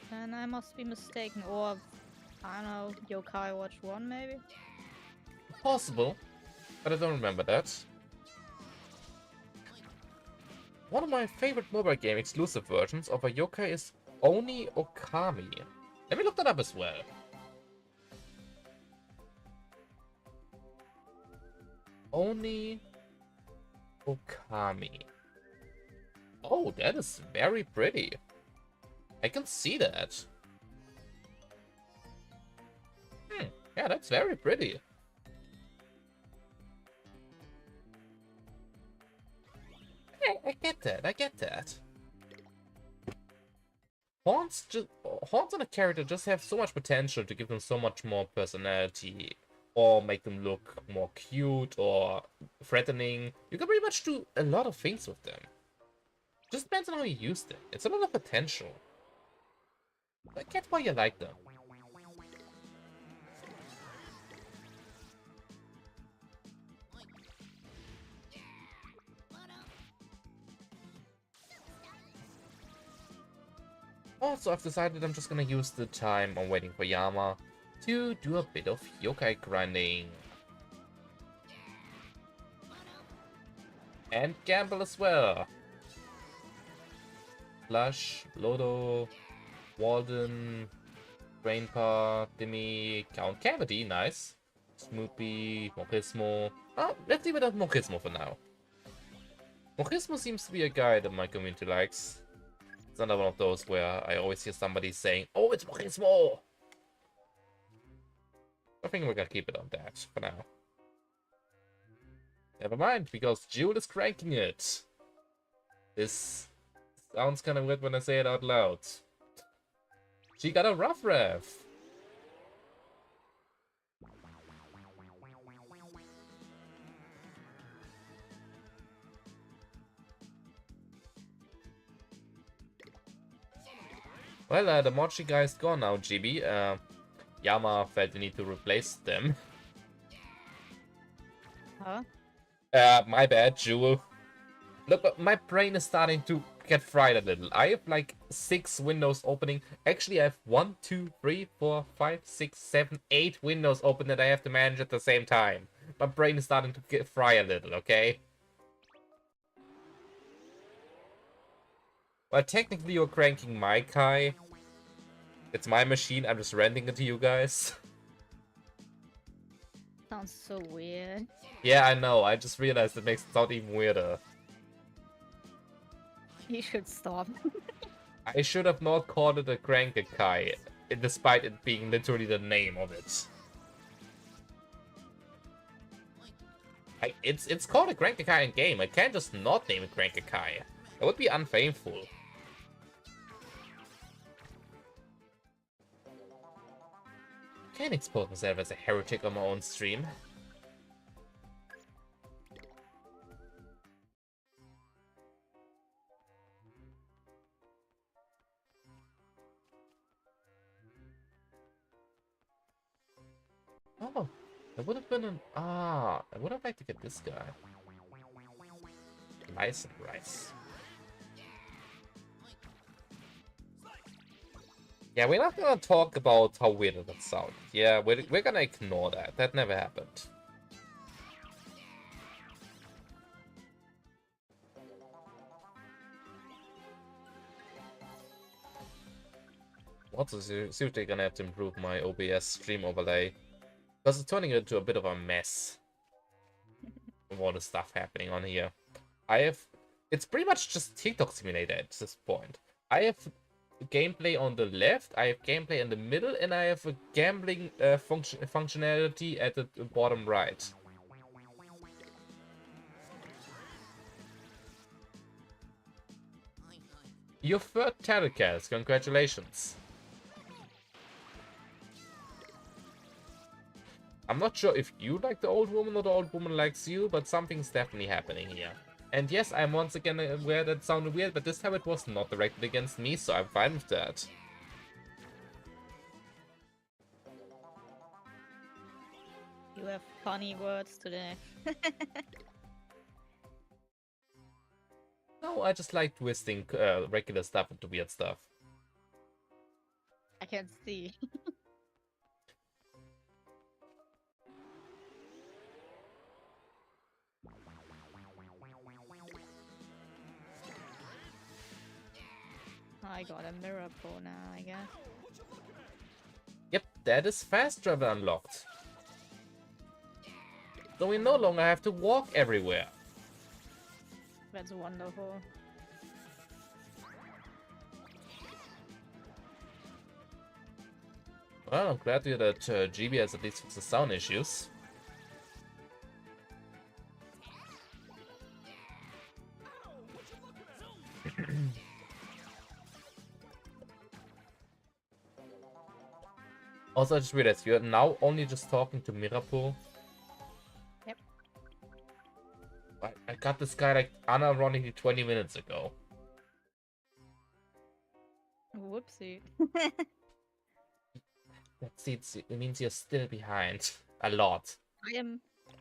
Then I must be mistaken, or I don't know, Yokai Watch 1 maybe? Possible, but I don't remember that. One of my favorite mobile game exclusive versions of a yokai is Oni Okami. Let me look that up as well. Oni Okami. Oh, that is very pretty. I can see that. Yeah, that's very pretty. I get that, I get that. Horns on a character just have so much potential to give them so much more personality, or make them look more cute or threatening. You can pretty much do a lot of things with them. Just depends on how you use them. It's a lot of potential. I get why you like them. Also, I've decided I'm just gonna use the time I'm waiting for Yama to do a bit of yokai grinding. And gamble as well. Flush, Lodo, Walden, Brainpa, Dimmy, Count Cavity, nice. Smoopy, Mochismo. Oh, let's leave it at Mochismo for now. Mochismo seems to be a guy that my community likes. It's another one of those where I always hear somebody saying, "Oh, it's Mochismo!" I think we're gonna keep it on that for now. Never mind, because Jewel is cranking it. This sounds kind of weird when I say it out loud. She got a rough ref. Well, the Mochi guy is gone now, GB. Yama felt the need to replace them. Huh? My bad, Jewel. Look, but my brain is starting to get fried a little. I have like 6 windows opening. Actually, I have 1, 2, 3, 4, 5, 6, 7, 8 windows open that I have to manage at the same time. My brain is starting to get fry a little, okay? Well, technically you're cranking my Kai. It's my machine, I'm just renting it to you guys. Sounds so weird. Yeah, I know, I just realized it makes it sound even weirder. You should stop. I should have not called it a cranked Kai, despite it being literally the name of it. It's called a cranked Kai in game, I can't just not name it cranked Kai. That would be unfaithful. Can't expose myself as a heretic on my own stream. Oh, it would have been an... I would have liked to get this guy. Nice and rice. Yeah, we're not gonna talk about how weird that sounded. Yeah, we're gonna ignore that. That never happened. Also, seriously gonna have to improve my OBS stream overlay. Because it's turning into a bit of a mess. With all the stuff happening on here. It's pretty much just TikTok simulator at this point. I have gameplay on the left, I have gameplay in the middle, and I have a gambling functionality at the bottom right. Your third telecast, congratulations. I'm not sure if you like the old woman or the old woman likes you, but something's definitely happening here. And yes, I'm once again aware that sounded weird, but this time it was not directed against me, so I'm fine with that. You have funny words today. No, I just like twisting regular stuff into weird stuff. I can see. I got a mirror pro now, I guess. Yep, that is fast travel unlocked. so we no longer have to walk everywhere. That's wonderful. Well, I'm glad to hear that GB has at least fixed the sound issues. Also, I just realized you're now only just talking to Mirapool. Yep. I got this guy like unironically 20 minutes ago. Whoopsie. It means you're still behind. A lot.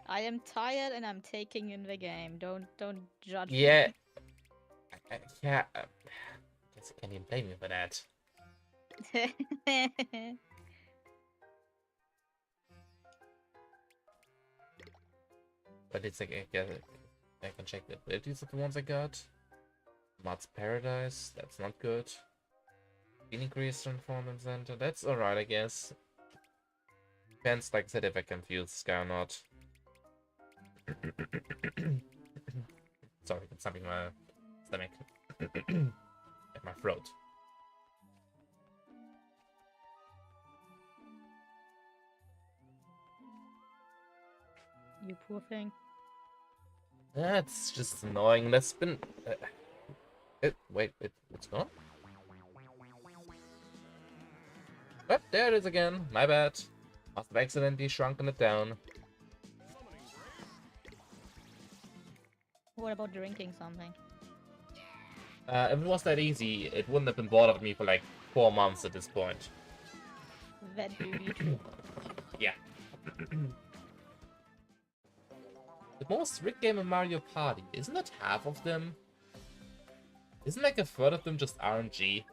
I am tired and I'm taking in the game. Don't judge Yeah. Yeah. Guess I can't even blame you for that. me. But it's like, I can check the abilities of the ones I got. Mud's Paradise, that's not good. Increase Transforming Center, that's alright, I guess. Depends, like I said, if I can feel this guy or not. Sorry, it's something in my stomach. At my throat. You poor thing. That's just annoying. That's been... wait, it's gone? But there it is again. My bad. Must have accidentally shrunken it down. What about drinking something? If it was that easy, it wouldn't have been bothered me for like 4 months at this point. That do be true. Yeah. The most rigged game in Mario Party, isn't it half of them? Isn't like a third of them just RNG?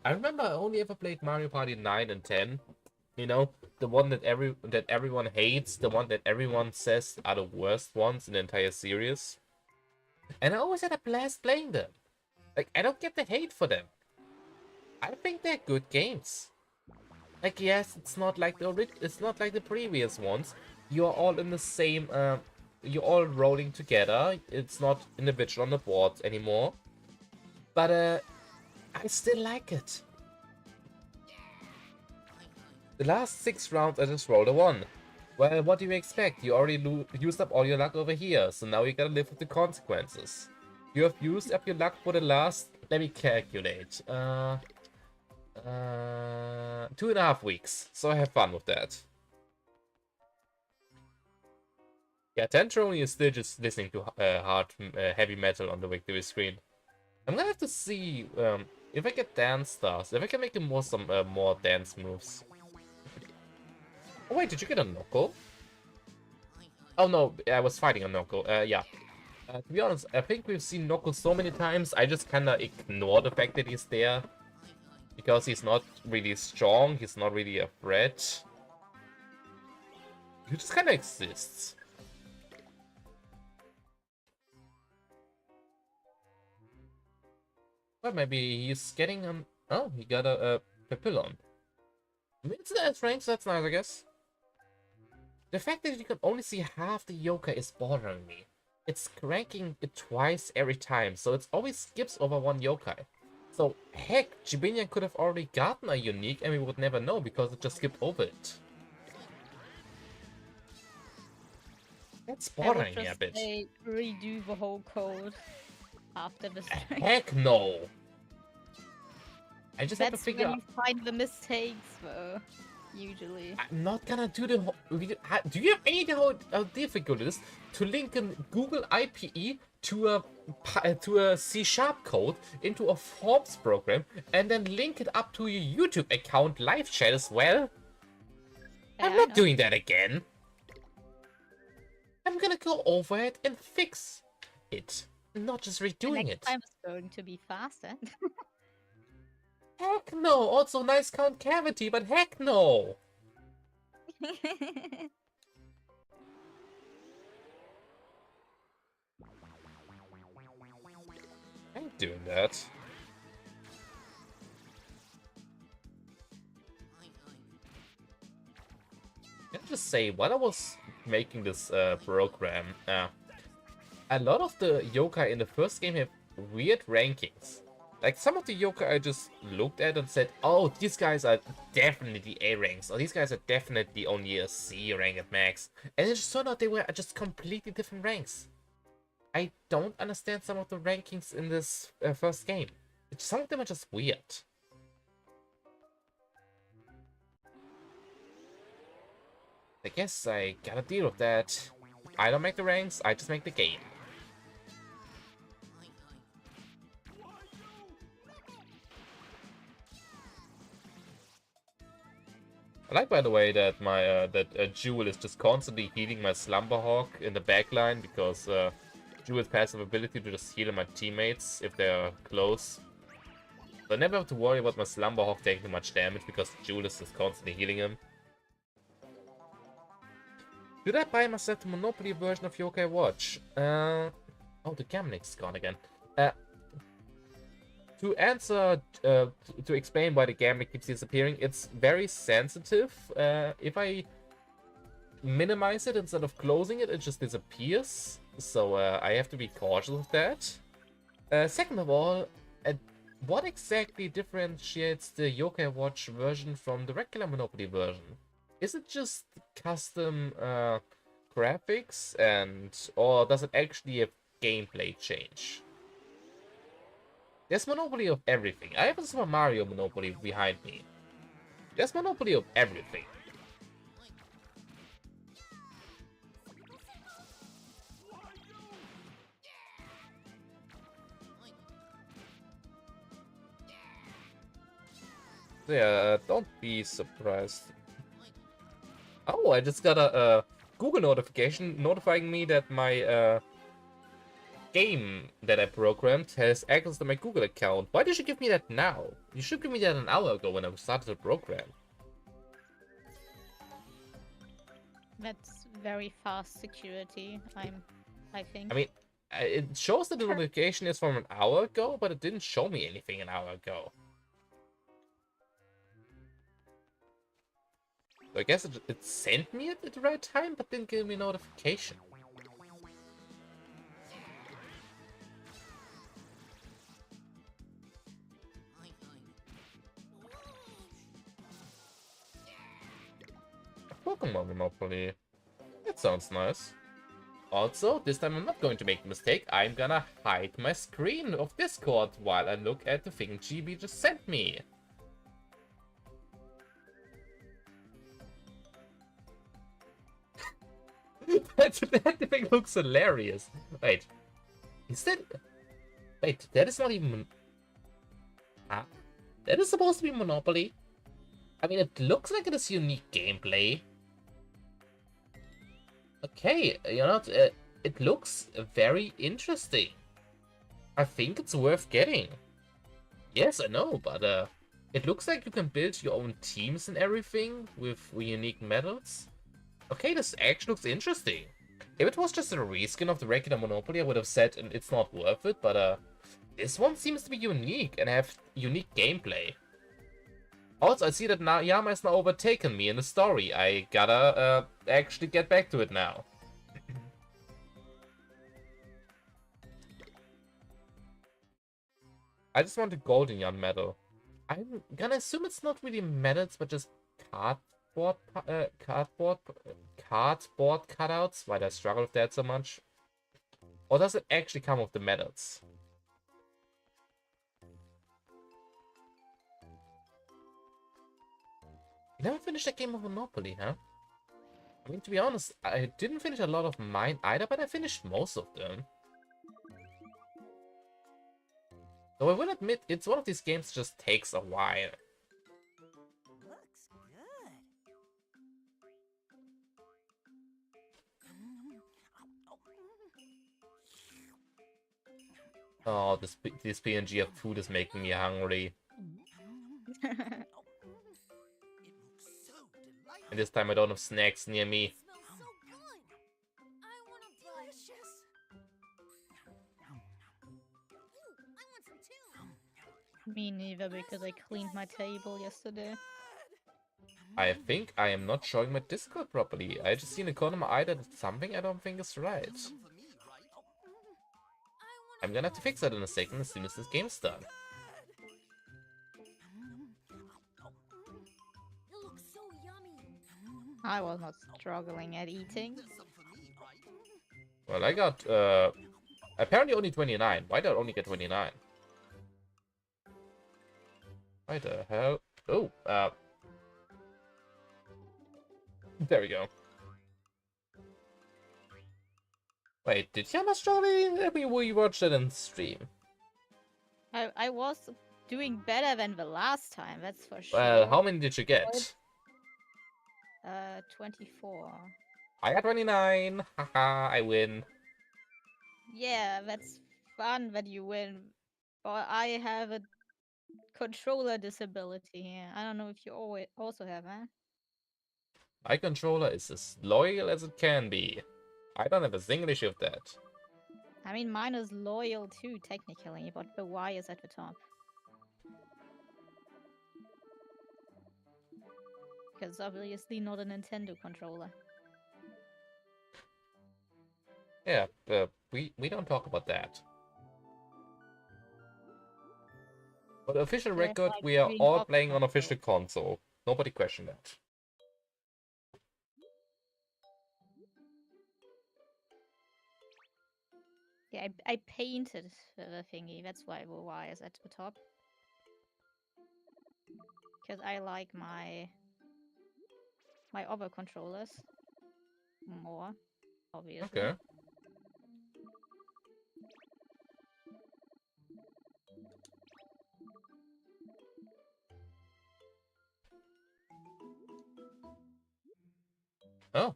I remember I only ever played Mario Party 9 and 10. You know, the one that everyone hates, the one that everyone says are the worst ones in the entire series. And I always had a blast playing them. Like, I don't get the hate for them. I think they're good games. Like, yes, it's not like the previous ones. You're all in the same you're all rolling together. It's not individual on the board anymore. But I still like it. The last 6 rounds I just rolled a 1. Well, what do you expect? You already used up all your luck over here, so now you gotta live with the consequences. You have used up your luck for the last... Let me calculate. 2.5 weeks. So have fun with that. Yeah, Tentroni is still just listening to heavy metal on the victory screen. I'm gonna have to see if I get dance stars, if I can make him more dance moves. Oh wait, did you get a knuckle? Oh no, I was fighting a knuckle. Yeah. To be honest, I think we've seen Knuckle so many times, I just kinda ignore the fact that he's there. Because he's not really strong, he's not really a threat. He just kinda exists. Well, maybe he's getting oh, he got a papillon. I mean, it's nice range, that's nice, I guess. The fact that you can only see half the Yokai is bothering me. It's cranking it twice every time, so it always skips over one Yokai. So, heck, Jibinian could have already gotten a unique and we would never know because it just skipped over it. That's bothering me a bit. Say, redo the whole code after the stream. Heck no! I just have to That's figure when out... you find the mistakes, though. Usually. I'm not gonna do the whole... Do you have any idea how difficult it is to link a Google IPE to a C# code into a Forms program and then link it up to your YouTube account live chat as well? I'm not doing that again. I'm gonna go over it and fix it, not just redoing it. Next time it's going to be faster. Heck no! Also nice concavity, but heck no! doing that. Can I just say, while I was making this program, a lot of the yokai in the first game have weird rankings. Like, some of the yokai I just looked at and said, oh, these guys are definitely A ranks, or these guys are definitely only a C rank at max. And it just turned out they were just completely different ranks. I don't understand some of the rankings in this first game. Some of them are just weird. I guess I gotta deal with that. I don't make the ranks, I just make the game. I like, by the way, that my Jewel is just constantly healing my Slumberhawk in the backline, because Jewel's passive ability to just heal my teammates if they're close. So I never have to worry about my Slumberhawk taking much damage, because Jewel is just constantly healing him. Should I buy myself the Monopoly version of Yokai Watch? Oh, the Gamnik's gone again. To answer, to explain why the Gambit keeps disappearing, it's very sensitive. If I minimize it instead of closing it, it just disappears. So I have to be cautious of that. Second of all, what exactly differentiates the Yokai Watch version from the regular Monopoly version? Is it just custom graphics, or does it actually have gameplay change? There's Monopoly of everything. I have a Super Mario Monopoly behind me. There's Monopoly of everything. So yeah, don't be surprised. Oh, I just got a Google notification notifying me that my game that I programmed has access to my Google account. Why did you give me that now? You should give me that an hour ago when I started the program. That's very fast security, I think. I mean, it shows that the notification is from an hour ago, but it didn't show me anything an hour ago. So I guess it sent me it at the right time, but didn't give me a notification. Pokemon Monopoly. That sounds nice. Also, this time I'm not going to make the mistake. I'm gonna hide my screen of Discord while I look at the thing GB just sent me. that thing looks hilarious. Wait. Is that... Wait, that is not even... Huh? That is supposed to be Monopoly? I mean, it looks like it is unique gameplay. Okay, you know, it looks very interesting. I think it's worth getting. Yes, I know, but it looks like you can build your own teams and everything with unique metals. Okay, this actually looks interesting. If it was just a reskin of the regular Monopoly, I would have said it's not worth it, but this one seems to be unique and have unique gameplay. Also, I see that now Yama has now overtaken me in the story. I gotta actually get back to it now. I just want a golden yarn medal. I'm gonna assume it's not really medals, but just cardboard cutouts. Why do I struggle with that so much? Or does it actually come with the medals? You never finished a game of Monopoly, huh? I mean, to be honest, I didn't finish a lot of mine either, but I finished most of them. Though I will admit, it's one of these games that just takes a while. Looks good. Oh, this PNG of food is making me hungry. And this time I don't have snacks near me. Smells so good. I want a delicious. Ooh, I want some Me neither, because I cleaned my table yesterday. I think I am not showing my Discord properly. I just see in the corner of my eye that it's something I don't think is right. I'm gonna have to fix that in a second as soon as this game's done. It looks so yummy. I was not struggling at eating. Well, I got, apparently only 29. Why did I only get 29? Why the hell? Oh, there we go. Wait, did Yama struggle? We watched it in stream. I was doing better than the last time, that's for sure. Well, how many did you get? 24. I got 29. Haha, I win. Yeah, that's fun that you win. But I have a controller disability here. I don't know if you also have, huh? My controller is as loyal as it can be. I don't have a single issue with that. I mean, mine is loyal too, technically, but the Y is at the top. Because obviously not a Nintendo controller. Yeah, we don't talk about that. For the official Yeah, record, like we are being all off playing on console. official console. Nobody questioned that. Yeah, I painted the thingy, that's why the Y is at the top. Because I like my other controllers more, obviously. Okay. Oh,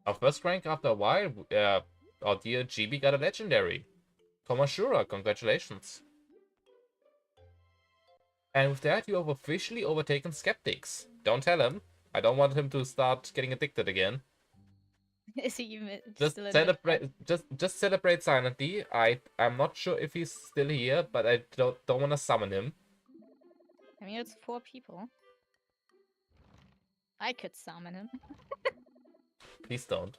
our first rank after a while. Our dear GB got a legendary. Komashura, congratulations. And with that, you have officially overtaken Skeptics. Don't tell him. I don't want him to start getting addicted again. Is he even Just still in celebrate. Just celebrate silently. I'm not sure if he's still here, but I don't want to summon him. I mean, it's 4 people. I could summon him. Please don't.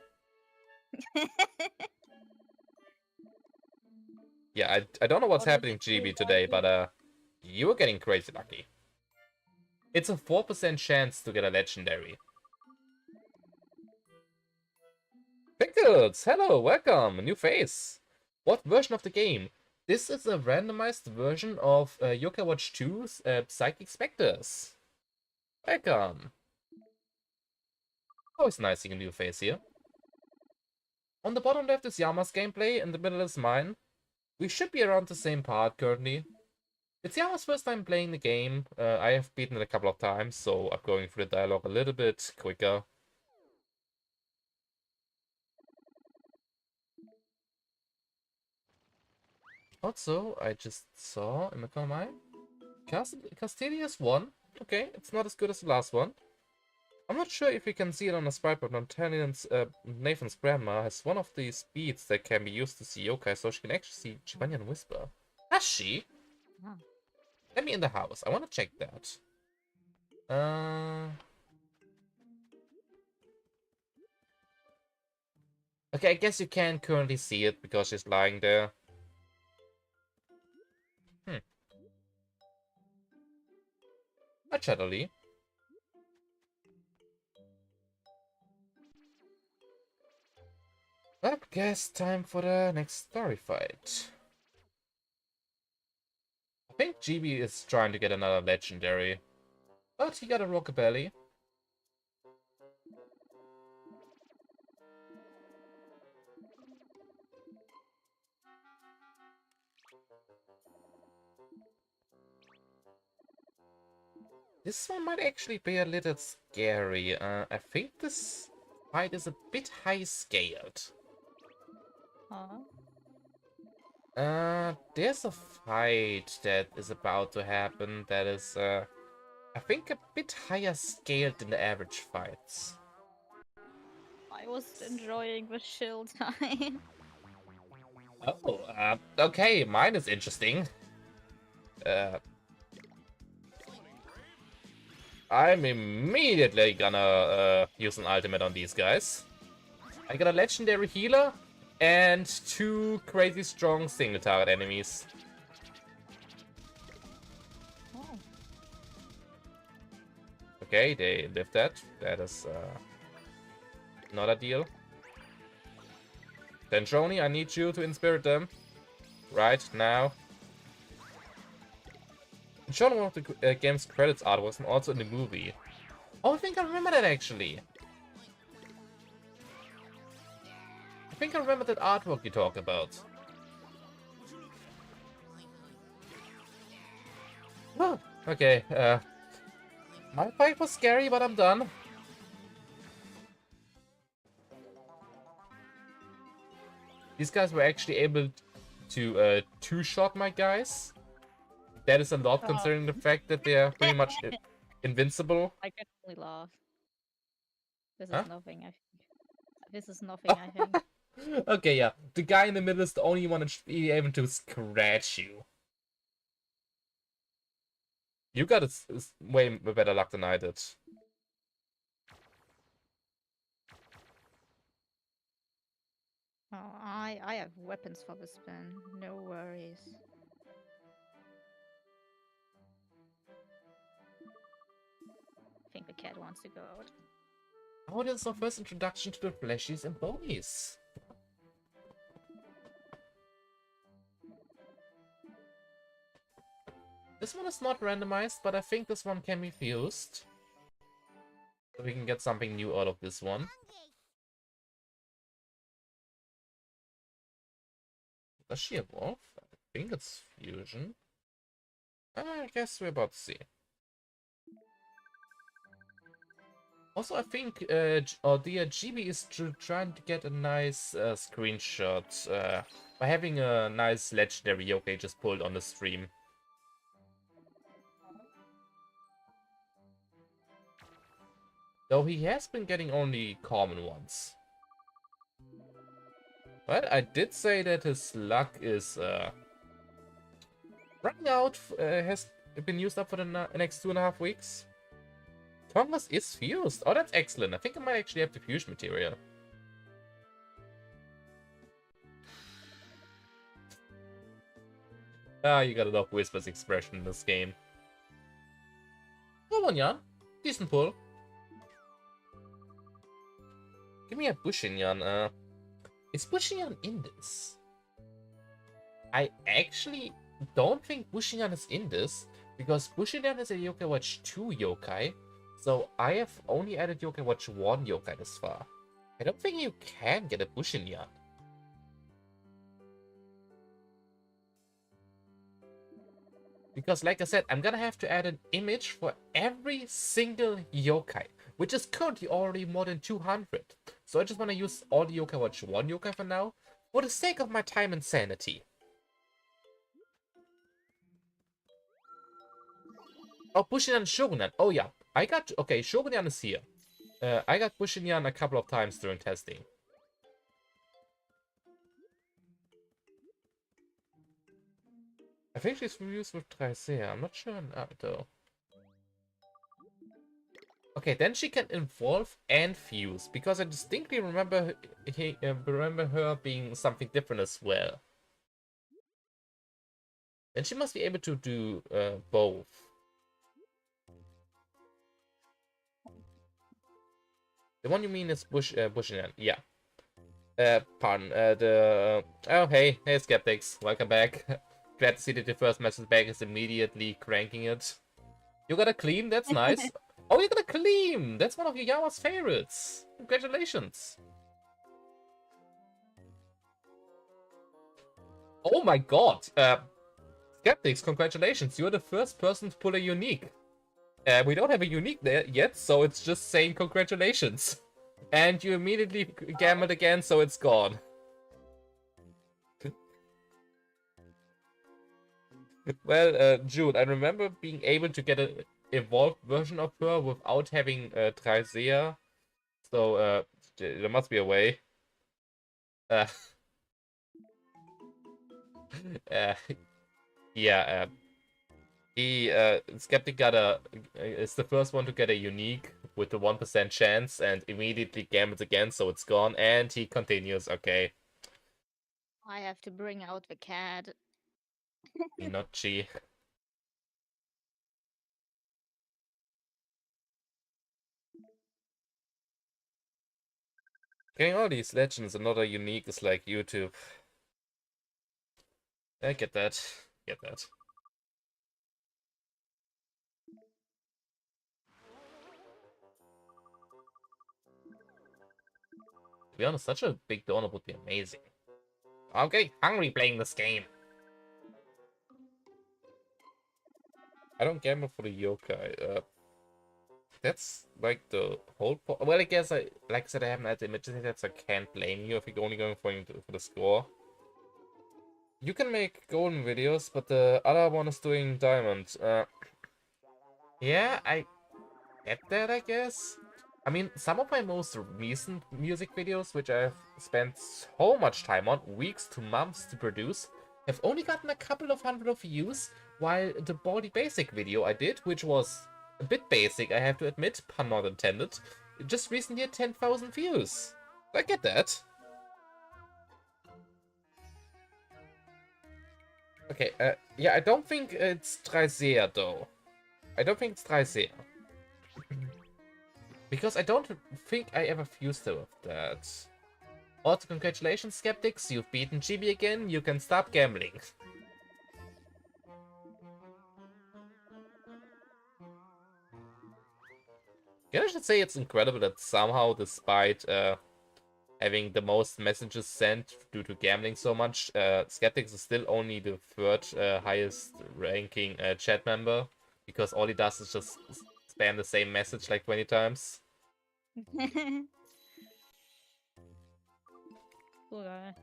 Yeah, I don't know what's happening, GB, today, but you were getting crazy lucky. It's a 4% chance to get a legendary. Pickles! Hello, welcome! A new face! What version of the game? This is a randomized version of Yokai Watch 2's Psychic Spectres. Welcome! Always nice seeing a new face here. On the bottom left is Yama's gameplay, in the middle is mine. We should be around the same part currently. It's Yama's first time playing the game. I have beaten it a couple of times, so I'm going through the dialogue a little bit quicker. Also, I just saw in the corner Castilia's won. Okay, it's not as good as the last one. I'm not sure if you can see it on the sprite, but Nathan's grandma has one of these beads that can be used to see yokai, so she can actually see Jibanyan Whisper. Has she? Oh. Let me in the house. I want to check that. Okay, I guess you can't currently see it because she's lying there. Naturally. I guess time for the next story fight. I think GB is trying to get another legendary, but he got a rockabilly. This one might actually be a little scary. I think this fight is a bit high-scaled. Huh? There's a fight that is about to happen that is, I think a bit higher scaled than the average fights. I was enjoying the chill time. Oh, okay, mine is interesting. I'm immediately gonna use an ultimate on these guys. I got a legendary healer and 2 crazy strong single target enemies. Oh. Okay, they lived that. That is not a deal. Then Joni, I need you to inspirit them. Right now. Joni, one of the game's credits artworks and also in the movie. Oh, I think I remember that actually. I think I remember that artwork you talk about. Oh, okay, my fight was scary, but I'm done. These guys were actually able to two-shot my guys. That is a lot considering the fact that they are pretty much invincible. I can only laugh. This Huh? is nothing, I think. This is nothing, I think. Okay, yeah. The guy in the middle is the only one that should be able to scratch you. You got way better luck than I did. Oh, I have weapons for the spin. No worries. I think the cat wants to go out. Oh, this is our first introduction to the fleshies and bonies. This one is not randomized, but I think this one can be fused. So we can get something new out of this one. Does she evolve? I think it's fusion. I guess we're about to see. Also, I think dear GB is trying to get a nice screenshot by having a nice legendary Yokai just pulled on the stream. Though he has been getting only common ones. But I did say that his luck is running out, has been used up for the next 2.5 weeks. Tongas is fused. Oh, that's excellent. I think I might actually have the fusion material. Ah, you got enough Whisper's expression in this game. Come on, Jan. Decent pull. Give me a Bushinyan. Is Bushinyan in this? I actually don't think Bushinyan is in this, because Bushinyan is a Yokai Watch 2 yokai, so I have only added Yokai Watch 1 yokai this far. I don't think you can get a Bushinyan. Because like I said, I'm gonna have to add an image for every single yokai, which is currently already more than 200. So I just want to use all the Yokai Watch 1 yokai for now, for the sake of my time and sanity. Oh, Bushinyan and Shogunan. Oh yeah, I got... Okay, Shogunan is here. I got Bushinyan a couple of times during testing. I think she's fused with Tricea. I'm not sure though. Okay, then she can evolve and fuse, because I distinctly remember her being something different as well. And she must be able to do both. The one you mean is Bushinyan, yeah. Pardon, oh, hey, skeptics, welcome back. Glad to see that the first message back is immediately cranking it. You got a clean, that's nice. Oh, you got a clean! That's one of Yama's favorites. Congratulations. Oh my god! Skeptics, congratulations. You're the first person to pull a unique. We don't have a unique there yet, so it's just saying congratulations. And you immediately gambled again, so it's gone. Well, Jude, I remember being able to get an evolved version of her without having Tricea. So, there must be a way. Uh, uh, yeah, Skeptic is the first one to get a unique with the 1% chance and immediately gambles again, so it's gone, and he continues. Okay, I have to bring out the cat. not G. Getting all these legends and not a unique is like YouTube. I get that. Get that. To be honest, such a big donor would be amazing. I'm getting hungry playing this game. I don't gamble for the yokai. That's like the whole point. Well, I guess like I said, I haven't had the images yet, so I can't blame you if you're only going for the score. You can make golden videos, but the other one is doing diamond. Yeah, I get that, I guess. I mean, some of my most recent music videos, which I've spent so much time on, weeks to months to produce, have only gotten a couple of hundred of views, while the Baldi Basic video I did, which was a bit basic, I have to admit, pun not intended, just recently had 10,000 views. I get that. Okay, yeah, I don't think it's Dreisea, though. I don't think it's Dreisea. Because I don't think I ever fused her with that. Also, congratulations, Skeptics, you've beaten GB again, you can stop gambling. Yeah, I should say it's incredible that somehow, despite having the most messages sent due to gambling so much, Skeptics is still only the third highest ranking chat member, because all he does is just spam the same message like 20 times. Poor guy.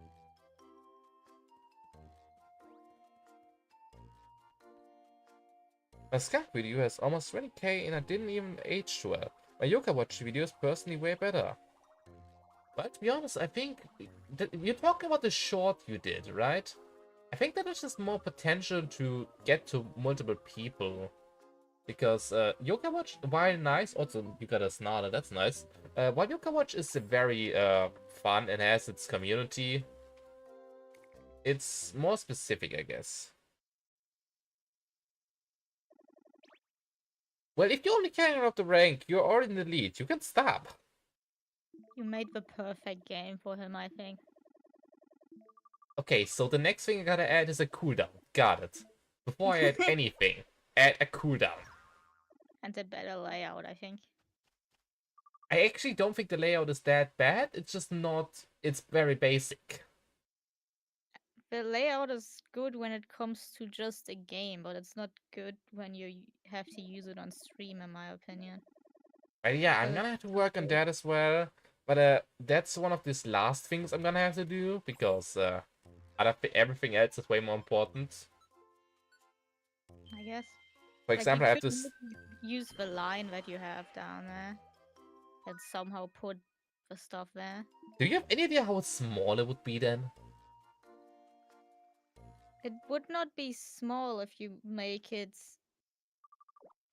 My skunk video has almost 20k and I didn't even age well. My Yokai Watch video is personally way better. But to be honest, I think you're talking about the short you did, right? I think that there's just more potential to get to multiple people. Because Yokai Watch, while nice, also you got a Snarler, that's nice. While Yokai Watch is very fun and has its community, it's more specific, I guess. Well, if you're only carrying up the rank, you're already in the lead. You can stop. You made the perfect game for him, I think. Okay, so the next thing I gotta add is a cooldown. Got it. Before I add anything, add a cooldown. And a better layout, I think. I actually don't think the layout is that bad. It's just not... It's very basic. The layout is good when it comes to just a game, but it's not good when you have to use it on stream, in my opinion. Yeah, I'm gonna have to work on that as well. But that's one of these last things I'm gonna have to do, because everything else is way more important. I guess. For Like, example, you I have could to... use the line that you have down there and somehow put the stuff there. Do you have any idea how small it would be then? It would not be small if you make it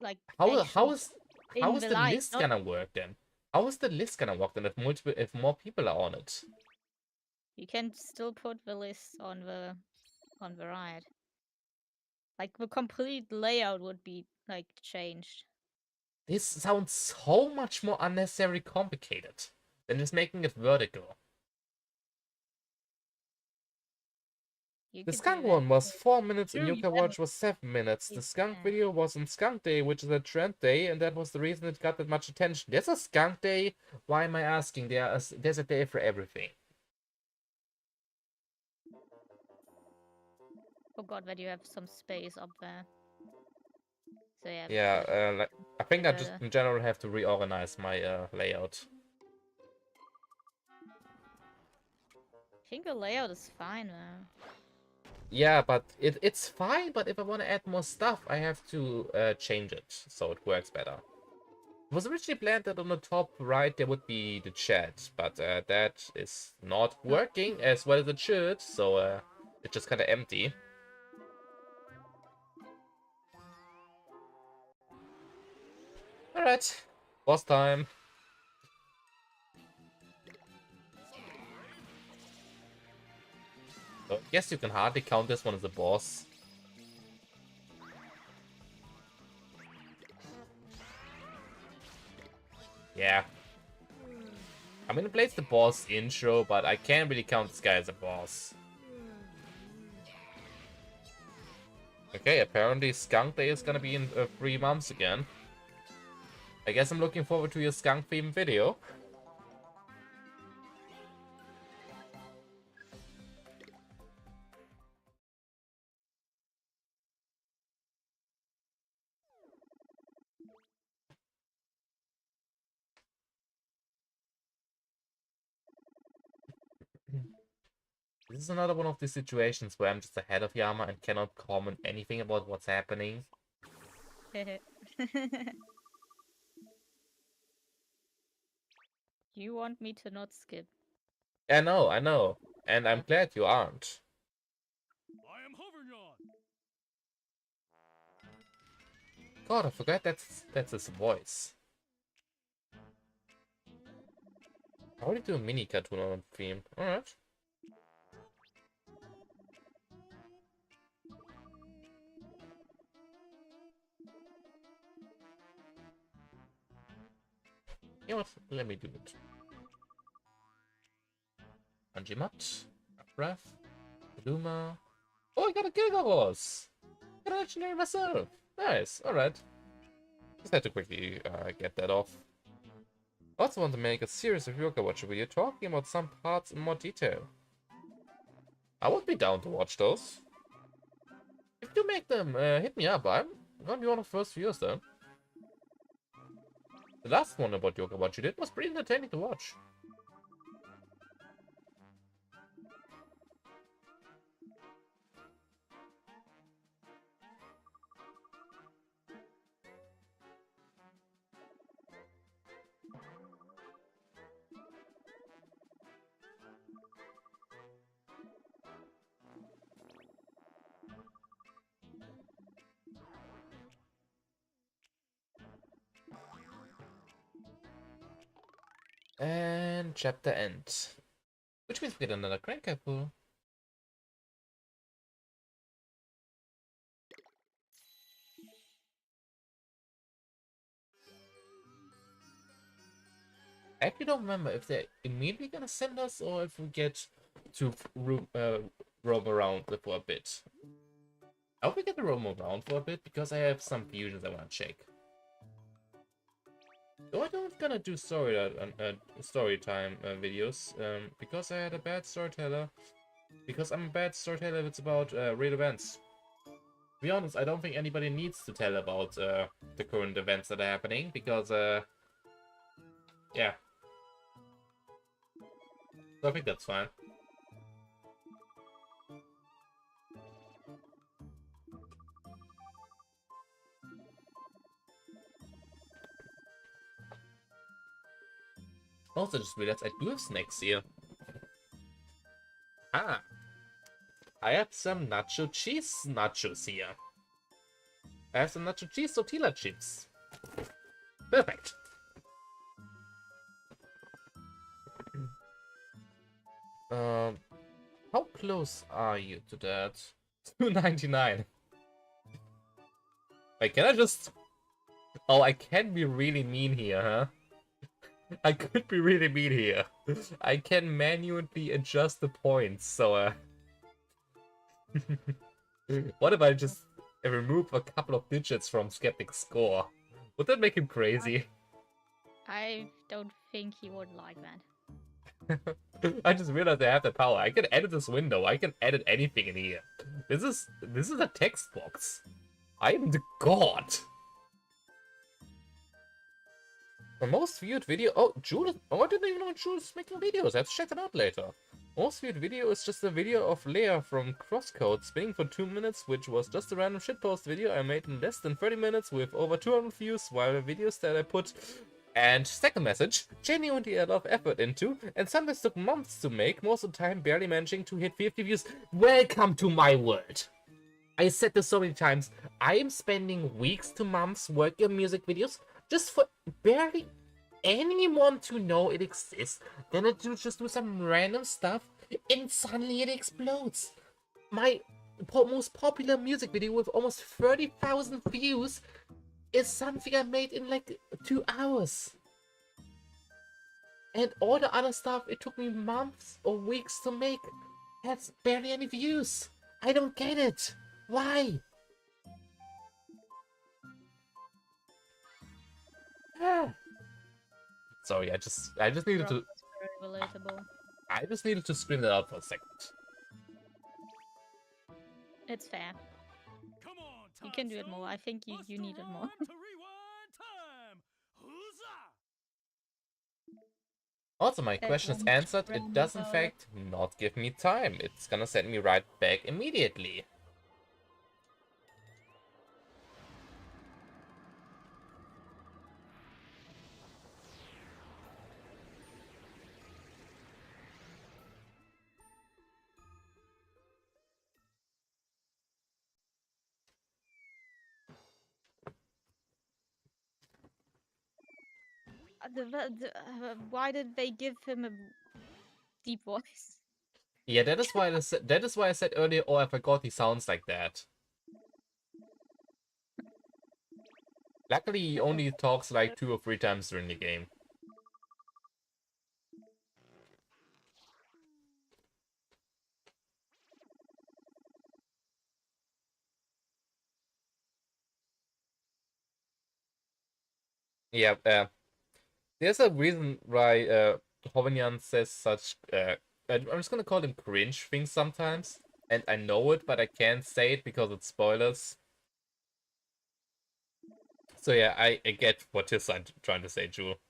like How actually is in the the line, list not gonna work then? How is the list gonna work then if more people are on it? you can still put the list on the right. Like the complete layout would be like changed. This sounds so much more unnecessarily complicated than just making it vertical. You The could skunk do that. one was 4 minutes and True, you Yokai have Watch was 7 minutes. The skunk yeah. video was on Skunk Day, which is a trend day, and that was the reason it got that much attention. There's a Skunk Day. Why am I asking? There's a day for everything. Forgot that you have some space up there. So yeah. Yeah, I think I just better. in general have to reorganize my layout. I think the layout is fine though. Yeah, but it's fine, but if I want to add more stuff, I have to change it so it works better. It was originally planned that on the top right there would be the chat, but that is not working as well as it should, so it's just kind of empty. Alright, boss time. So I guess you can hardly count this one as a boss. Yeah. I mean, it plays the boss intro, but I can't really count this guy as a boss. Okay, apparently Skunk Day is gonna be in 3 months again. I guess I'm looking forward to your skunk theme video. This is another one of these situations where I'm just ahead of Yama and cannot comment anything about what's happening. You want me to not skip? I know. And I'm glad you aren't. I am Hoveryawn. God, I forgot that's his voice. I already do a mini cartoon on theme. Alright. You know what? Let me do it. Anjimat, Breath, Duma. Oh, I got a Giga Horse! Got a legendary myself! Nice, alright. Just had to quickly get that off. I also want to make a series of Yokai Watcher video talking about some parts in more detail. I would be down to watch those. If you make them, hit me up. I'm gonna be one of the first viewers then. The last one about Yokai Watcher did was pretty entertaining to watch. And chapter end. Which means we get another crank apple. I actually don't remember if they're immediately gonna send us or if we get to roam around for a bit. I hope we get to roam around for a bit because I have some fusions I want to check. Though I don't gonna do story time videos because I had a bad storyteller. Because I'm a bad storyteller if it's about real events. To be honest, I don't think anybody needs to tell about the current events that are happening because yeah. So I think that's fine. Also just realized I do have snacks here. Ah. I have some nacho cheese nachos here. I have some nacho cheese tortilla chips. Perfect. How close are you to that? 2.99. Wait, can I just... Oh, I can be really mean here, huh? I could be really mean here. I can manually adjust the points, so what if I just remove a couple of digits from Skeptic's score? Would that make him crazy? I don't think he would like that. I just realized I have the power. I can edit this window. I can edit anything in here. This is a text box. I am the god. The most viewed video. Oh, Jules. Oh, I didn't even know Jules is making videos. I have to check it out later. Most viewed video is just a video of Leia from Crosscode spinning for 2 minutes, which was just a random shitpost video I made in less than 30 minutes with over 200 views, while the videos that I put. And second message, genuinely a lot of effort into, and sometimes took months to make, most of the time barely managing to hit 50 views. Welcome to my world! I said this so many times, I am spending weeks to months working on music videos, just for barely anyone to know it exists, then it will just do some random stuff and suddenly it explodes. My most popular music video with almost 30,000 views is something I made in like 2 hours. And all the other stuff it took me months or weeks to make has barely any views. I don't get it. Why? Sorry, I just needed to Very relatable. scream that out for a second. It's fair. Come on, You can do it more. I think you Buster need it more. Rhyme to rewind time. Huzzah! Also, my That question is one answered. It random does in about fact not give me time. It's gonna send me right back immediately. Why did they give him a deep voice? Yeah, that is why I said earlier, oh, I forgot he sounds like that. Luckily, he only talks like 2 or 3 times during the game. Yeah, there's a reason why Hovenian says such, I'm just gonna call him cringe things sometimes. And I know it, but I can't say it because it's spoilers. So yeah, I get what you're trying to say, Jewel.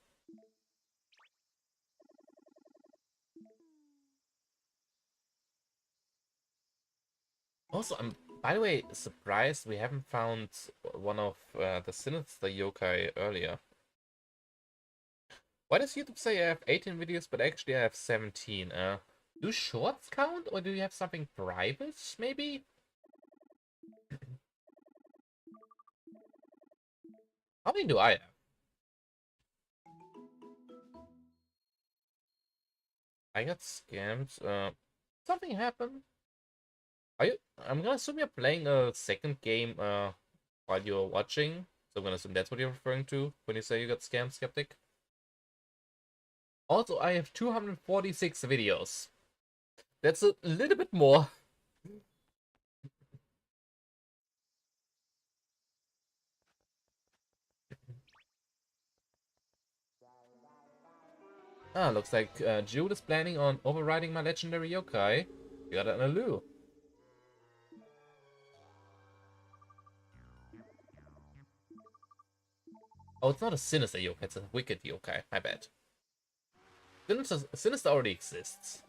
Also, I'm, by the way, surprised we haven't found one of the Sinister Yokai earlier. Why does YouTube say I have 18 videos, but actually I have 17? Do shorts count, or do you have something private, maybe? How many do I have? I got scammed. Something happened. Are you? I'm gonna assume you're playing a second game while you're watching. So I'm gonna assume that's what you're referring to when you say you got scammed, Skeptic. Also, I have 246 videos. That's a little bit more. Ah, looks like Jude is planning on overriding my legendary yokai. You got an Alu. Oh, it's not a Sinister yokai, it's a Wicked yokai. My bad. Sinister already exists.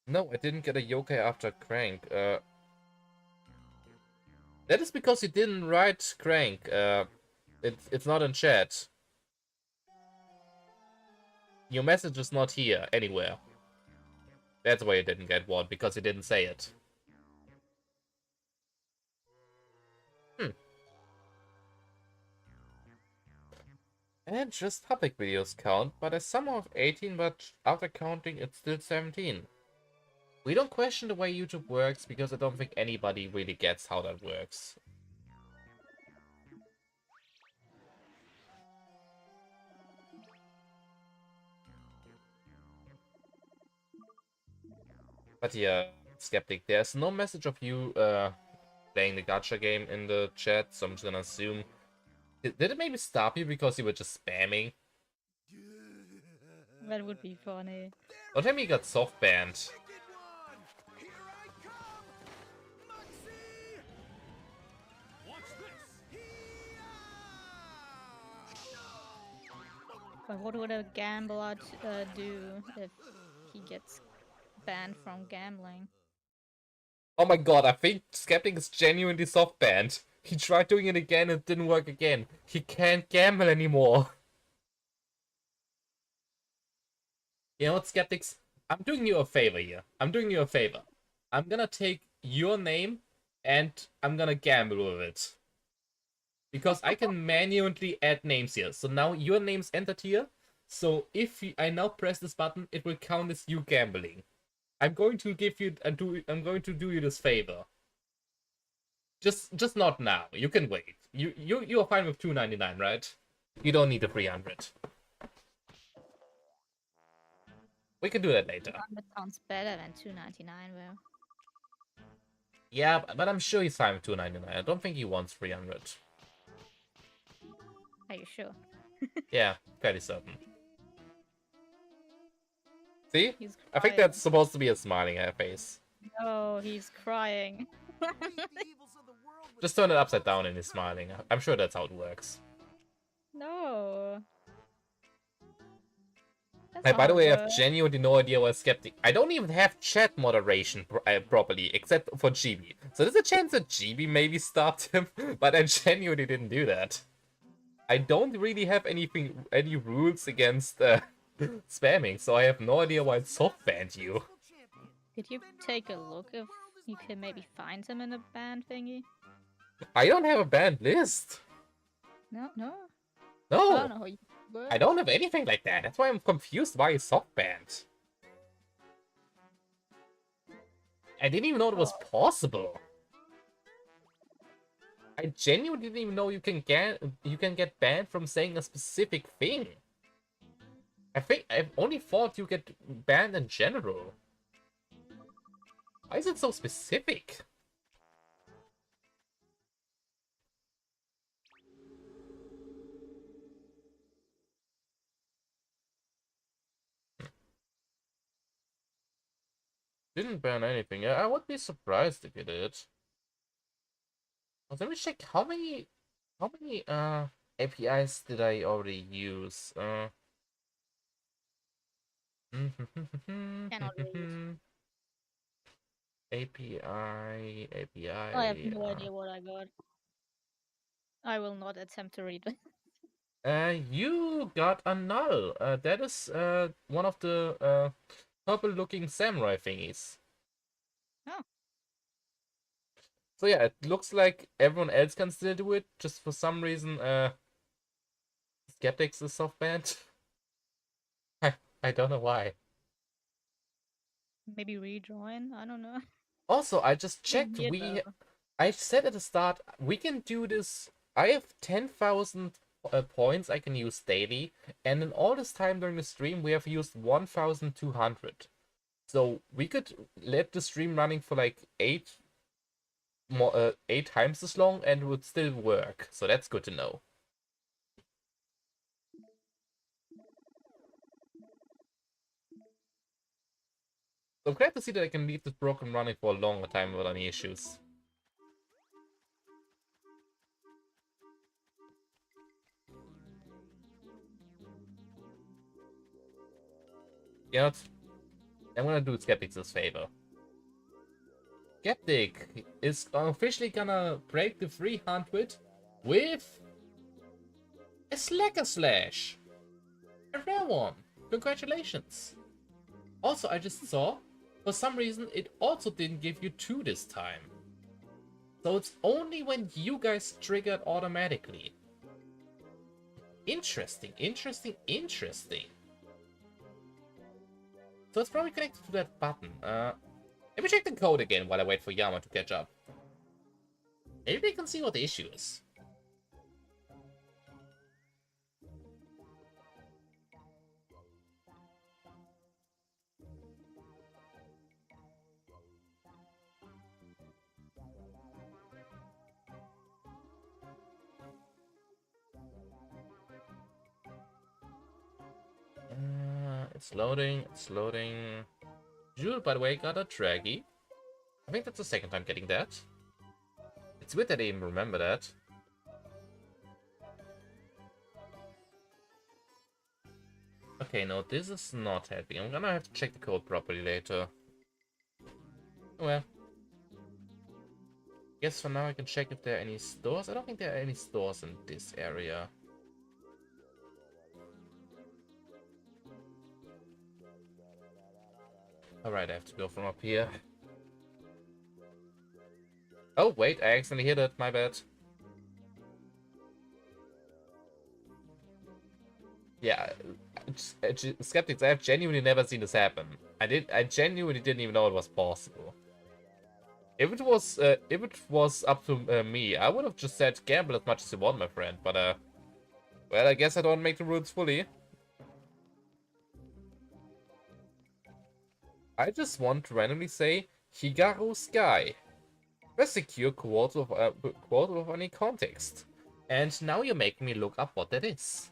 No, I didn't get a yokai after Crank. That is because you didn't write Crank. It's not in chat. Your message is not here, anywhere. That's why you didn't get one, because you didn't say it. And just public videos count, but I somehow have 18, but after counting, it's still 17. We don't question the way YouTube works, because I don't think anybody really gets how that works. But yeah, Skeptic, there's no message of you playing the gacha game in the chat, so I'm just gonna assume... Did it maybe stop you because you were just spamming? That would be funny. Don't tell me you got soft banned. Watch this. But what would a gambler do if he gets banned from gambling? Oh my god, I think Skeptic is genuinely soft banned. He tried doing it again and it didn't work again. He can't gamble anymore. You know what, Skeptics? I'm doing you a favor here. I'm doing you a favor. I'm gonna take your name and I'm gonna gamble with it. Because I can manually add names here. So now your name's entered here. So if I now press this button, it will count as you gambling. I'm going to give you I'm going to do you this favor. Just not now. You can wait. You are fine with $2.99, right? You don't need the 300. We can do that later. That sounds better than $2.99, well. Yeah, but I'm sure he's fine with $2.99. I don't think he wants 300. Are you sure? Yeah, fairly certain. See? He's I think crying. that's supposed to be a smiling face. No, he's crying. Just turn it upside down and he's smiling. I'm sure that's how it works. No. That's Hey, not by the how way, it I have works. genuinely no idea why Skeptic. I don't even have chat moderation properly, except for GB. So there's a chance that GB maybe stopped him, but I genuinely didn't do that. I don't really have any rules against spamming, so I have no idea why it soft banned you. Did you take a look if you can maybe find him in a band thingy? I don't have a banned list. No, no. I No, don't know how you work. I don't have anything like that. That's why I'm confused why it's soft banned. I didn't even know it was possible. I genuinely didn't even know you can get banned from saying a specific thing. I've only thought you get banned in general. Why is it so specific? Didn't ban anything. I would be surprised if it did. Let me check how many APIs did I already use? Cannot read. API. I have no idea what I got. I will not attempt to read it. You got a null. That is one of the purple-looking samurai thingies. Oh. So yeah, it looks like everyone else can still do it. Just for some reason, Skeptics is soft banned. I don't know why. Maybe rejoin? I don't know. Also, I just Pretty checked. weird, though. I said at the start we can do this. I have 10,000 points I can use daily, and in all this time during the stream we have used 1,200. So we could let the stream running for like 8 times as long, and it would still work. So that's good to know. So I'm glad to see that I can leave this program running for a longer time without any issues. You know what? I'm gonna do Skeptics this favor. Skeptic is officially gonna break the 300 with a Slacker Slash. A rare one. Congratulations. Also, I just saw, for some reason, it also didn't give you 2 this time. So it's only when you guys triggered automatically. Interesting. So it's probably connected to that button. Let me check the code again while I wait for Yama to catch up. Maybe we can see what the issue is. It's loading. Jewel, by the way, got a draggy. I think that's the second time getting that. It's weird that I even remember that. Okay, no, this is not helping. I'm gonna have to check the code properly later. Well. Guess for now I can check if there are any stores. I don't think there are any stores in this area. Alright, I have to go from up here. Oh, wait, I accidentally hit it. My bad. Yeah, skeptics, I have genuinely never seen this happen. I genuinely didn't even know it was possible. If it was up to me, I would have just said gamble as much as you want, my friend. But well, I guess I don't make the rules fully. I just want to randomly say Higaru Sky. A secure quote of any context. And now you're making me look up what that is.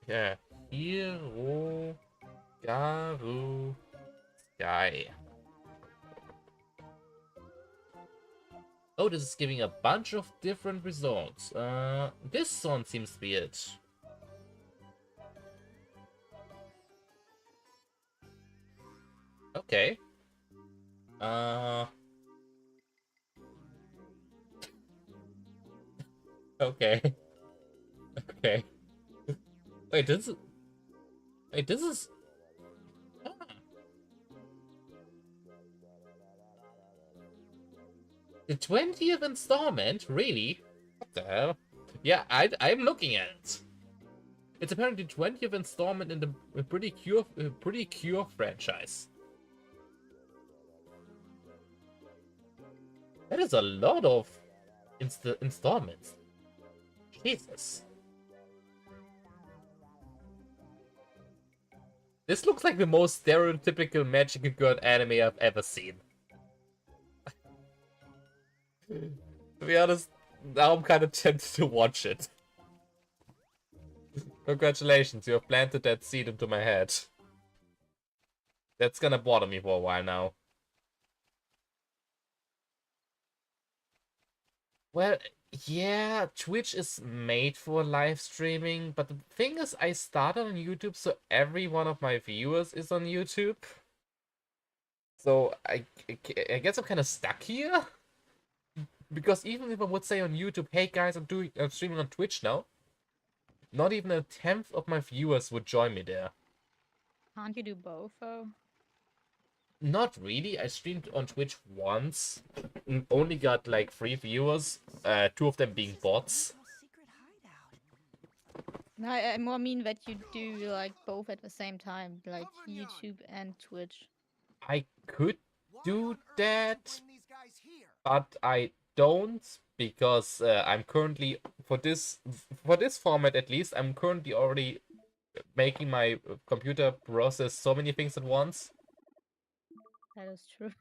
Yeah, Hiro Garu Sky. Oh, this is giving a bunch of different results. This one seems to be it. Okay. Okay. Okay. Wait, this is... Wait, this is... Ah. The 20th installment? Really? What the hell? Yeah, I'm looking at it. It's apparently the 20th installment in the Pretty Cure franchise. That is a lot of installments. Jesus. This looks like the most stereotypical Magical Girl anime I've ever seen. To be honest, now I'm kind of tempted to watch it. Congratulations, you have planted that seed into my head. That's gonna bother me for a while now. Well, yeah, Twitch is made for live streaming, but the thing is, I started on YouTube, so every one of my viewers is on YouTube. So I guess I'm kind of stuck here. Because even if I would say on YouTube, hey guys, I'm streaming on Twitch now, not even 1/10 of my viewers would join me there. Can't you do both though? Not really. I streamed on Twitch once. Only got like 3 viewers, 2 of them being bots. No, I more mean that you do like both at the same time, like YouTube and Twitch. I could do that, but I don't, because I'm currently for this format at least, I'm currently already making my computer process so many things at once. That is true.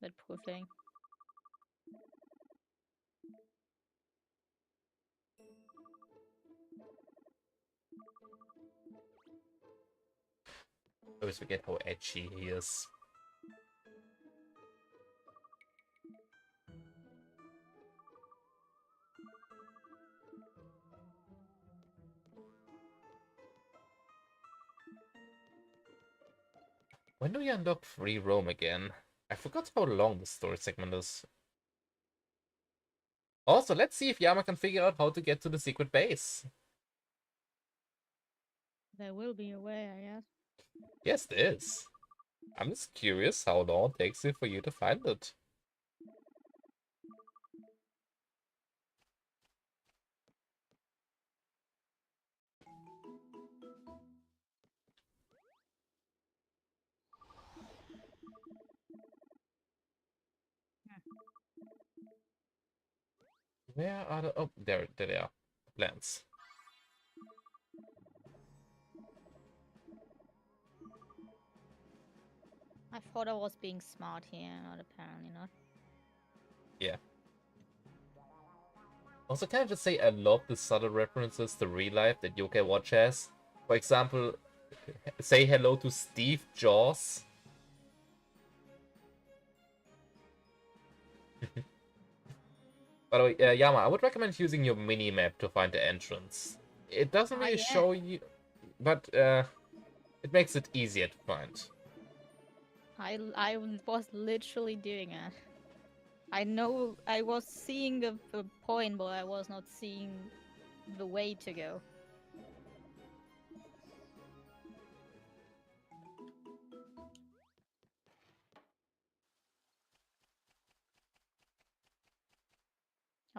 That poor thing. I always forget how edgy he is. When do we unlock free roam again? I forgot how long the story segment is. Also, let's see if Yama can figure out how to get to the secret base. There will be a way, I guess. Yes, there is. I'm just curious how long it takes for you to find it. Where are the... Oh, there they are. Plants. I thought I was being smart here, not apparently not. Yeah. Also, can I just say I love the subtle references to real life that Yokai Watch has? For example, say hello to Steve Jaws. By the way, Yama, I would recommend using your mini-map to find the entrance. It doesn't really yeah. show you, but it makes it easier to find. I was literally doing it. I know I was seeing the point, but I was not seeing the way to go.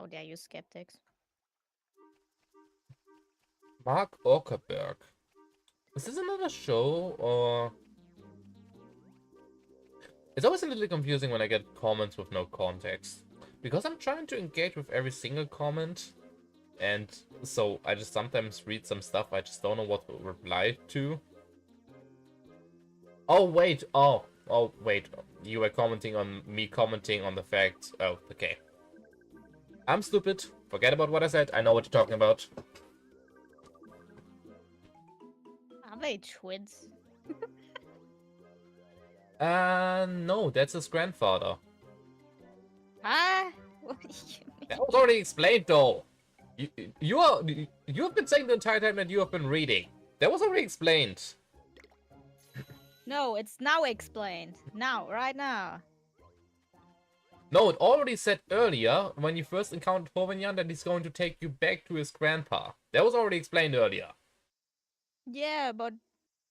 How dare you, skeptics? Mark Zuckerberg. Is this another show, or... It's always a little confusing when I get comments with no context. Because I'm trying to engage with every single comment, and so I just sometimes read some stuff I just don't know what to reply to. Oh, wait. Oh, wait. You were commenting on me commenting on the fact... Oh, okay. I'm stupid. Forget about what I said. I know what you're talking about. Are they twins? No, that's his grandfather. Ah, what do you mean? That was already explained, though. You have been saying the entire time that you have been reading. That was already explained. No, it's now explained. Now, right now. No, it already said earlier, when you first encountered Hovenyan, that he's going to take you back to his grandpa. That was already explained earlier. Yeah, but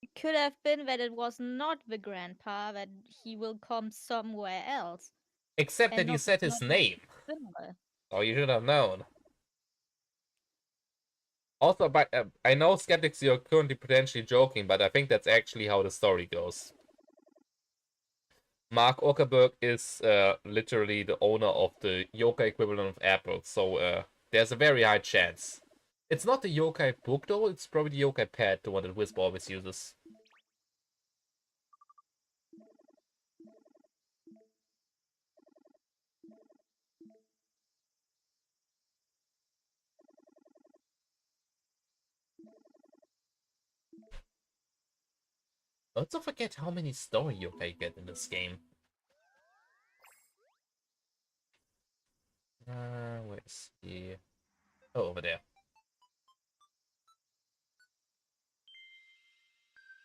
it could have been that it was not the grandpa, that he will come somewhere else. Except And that he not, said his not name. similar. Oh, you should have known. Also, I know, skeptics, you're currently potentially joking, but I think that's actually how the story goes. Mark Zuckerberg is literally the owner of the Yokai equivalent of Apple, so there's a very high chance. It's not the Yokai book, though, it's probably the Yokai pad, the one that Wisp always uses. Also forget how many story Yokai get in this game. Where's he? Oh, over there.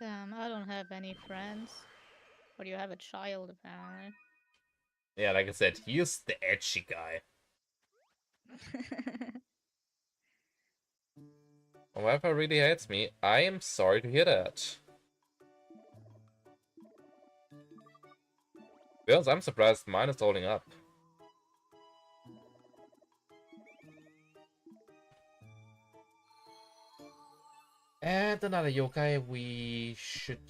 Damn, I don't have any friends. But you have a child, apparently. Yeah, like I said, he's the edgy guy. Wi-Fi really hates me. I am sorry to hear that. Because I'm surprised mine is holding up. And another yokai we should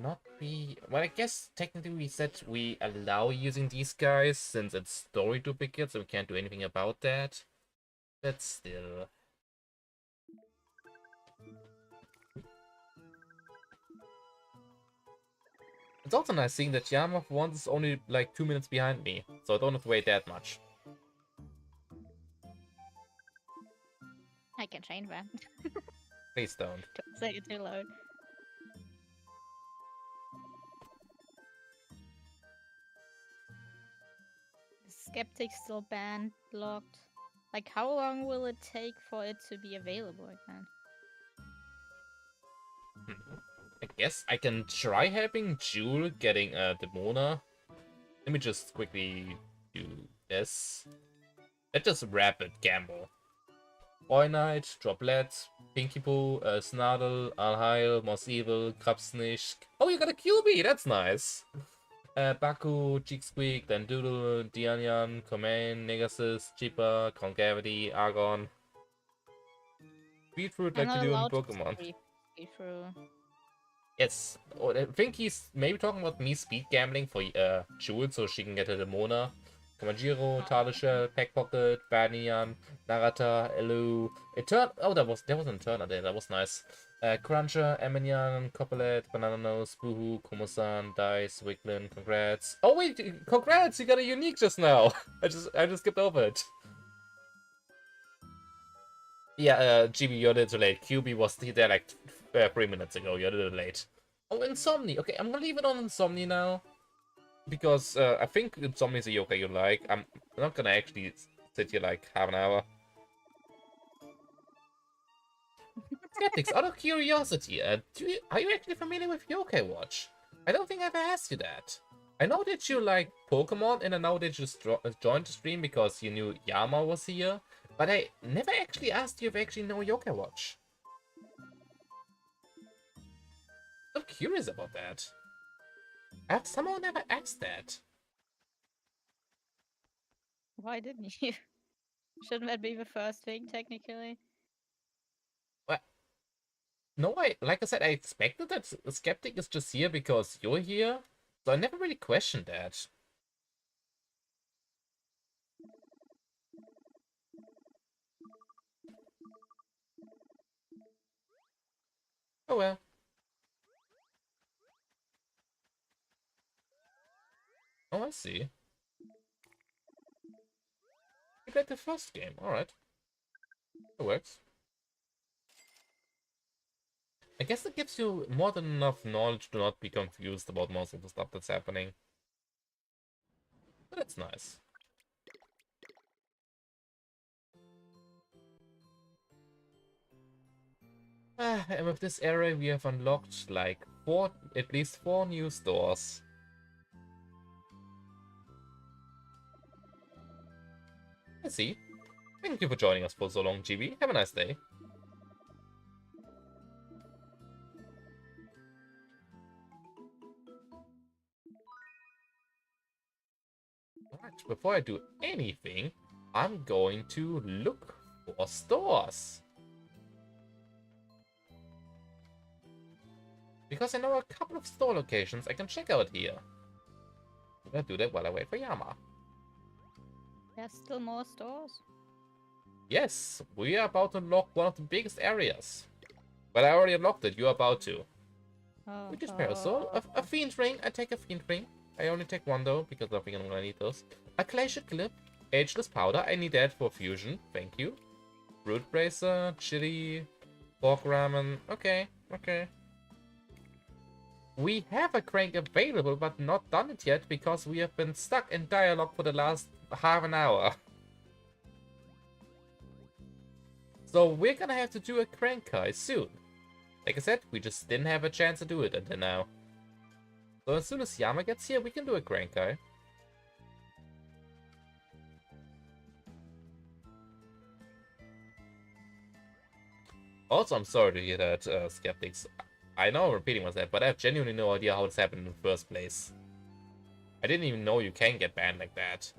not be... Well, I guess technically we said we allow using these guys since it's story duplicates, so we can't do anything about that. But still... It's also nice seeing that Yama for once is only like 2 minutes behind me, so I don't have to wait that much. I can change that. Please don't. Don't say it too loud. Skeptics still banned, locked. Like, how long will it take for it to be available again? I guess I can try helping Jewel getting Demona. Let me just quickly do this. Let's just rapid gamble. Boy Knight, Droplet, Pinky Poo, Snarl, Alheil, Moss Evil, Krabsnish. Oh, you got a QB, that's nice. Baku, Cheek Squeak, then Doodle, Dianyan, Command, Negasis, Cheaper, Concavity, Argon. Beetroot I'm like to not do in allowed to Pokemon. speed through. Yes, oh, I think he's maybe talking about me speed gambling for Jewel so she can get a Demona. Kamajiro, Talishell, Packpocket, Banian, Narata, Elu, Etern. Oh, that wasn't Eterna there. That was nice. Cruncher, Eminian, Copelet, Banana Nose, Boohoo, Kumosan, Dice, Wiglin. Congrats. Oh wait, congrats! You got a unique just now. I just skipped over it. Yeah, GB, you're a little late. QB was there like 3 minutes ago. You're a little late. Oh, Insomni. Okay, I'm gonna leave it on Insomni now. Because I think Insomni is a yokai you like. I'm not gonna actually sit here like half an hour. Skeptics, out of curiosity, are you actually familiar with Yokai Watch? I don't think I've asked you that. I know that you like Pokemon, and I know that you joined the stream because you knew Yama was here, but I never actually asked you if you actually know Yokai Watch. I'm curious about that. I've somehow never asked that. Why didn't you? Shouldn't that be the first thing, technically? No, like I said, I expected that Skeptic is just here because you're here, so I never really questioned that. Oh well. Oh, I see. You played the first game, alright. It works. I guess that gives you more than enough knowledge to not be confused about most of the stuff that's happening. But that's nice. And with this area we have unlocked like at least 4 new stores. I see. Thank you for joining us for so long, GB. Have a nice day. Alright, before I do anything, I'm going to look for stores. Because I know a couple of store locations I can check out here. I'm gonna do that while I wait for Yama. There's still more stores. Yes, we are about to unlock one of the biggest areas. Well, I already unlocked it, you're about to. Oh, Which is Parasol. A Fiend Ring, I take a Fiend Ring. I only take one though, because I think I'm gonna need those. A Glacier Clip, Ageless Powder, I need that for fusion, thank you. Root Bracer, Chili, Pork Ramen, okay. We have a crank available, but not done it yet, because we have been stuck in dialogue for the last half an hour. So we're gonna have to do a crank Kai soon. Like I said, we just didn't have a chance to do it until now. So as soon as Yama gets here, we can do a crank Kai. Also, I'm sorry to hear that, Skeptics. I know I'm repeating myself, but I have genuinely no idea how this happened in the first place. I didn't even know you can get banned like that.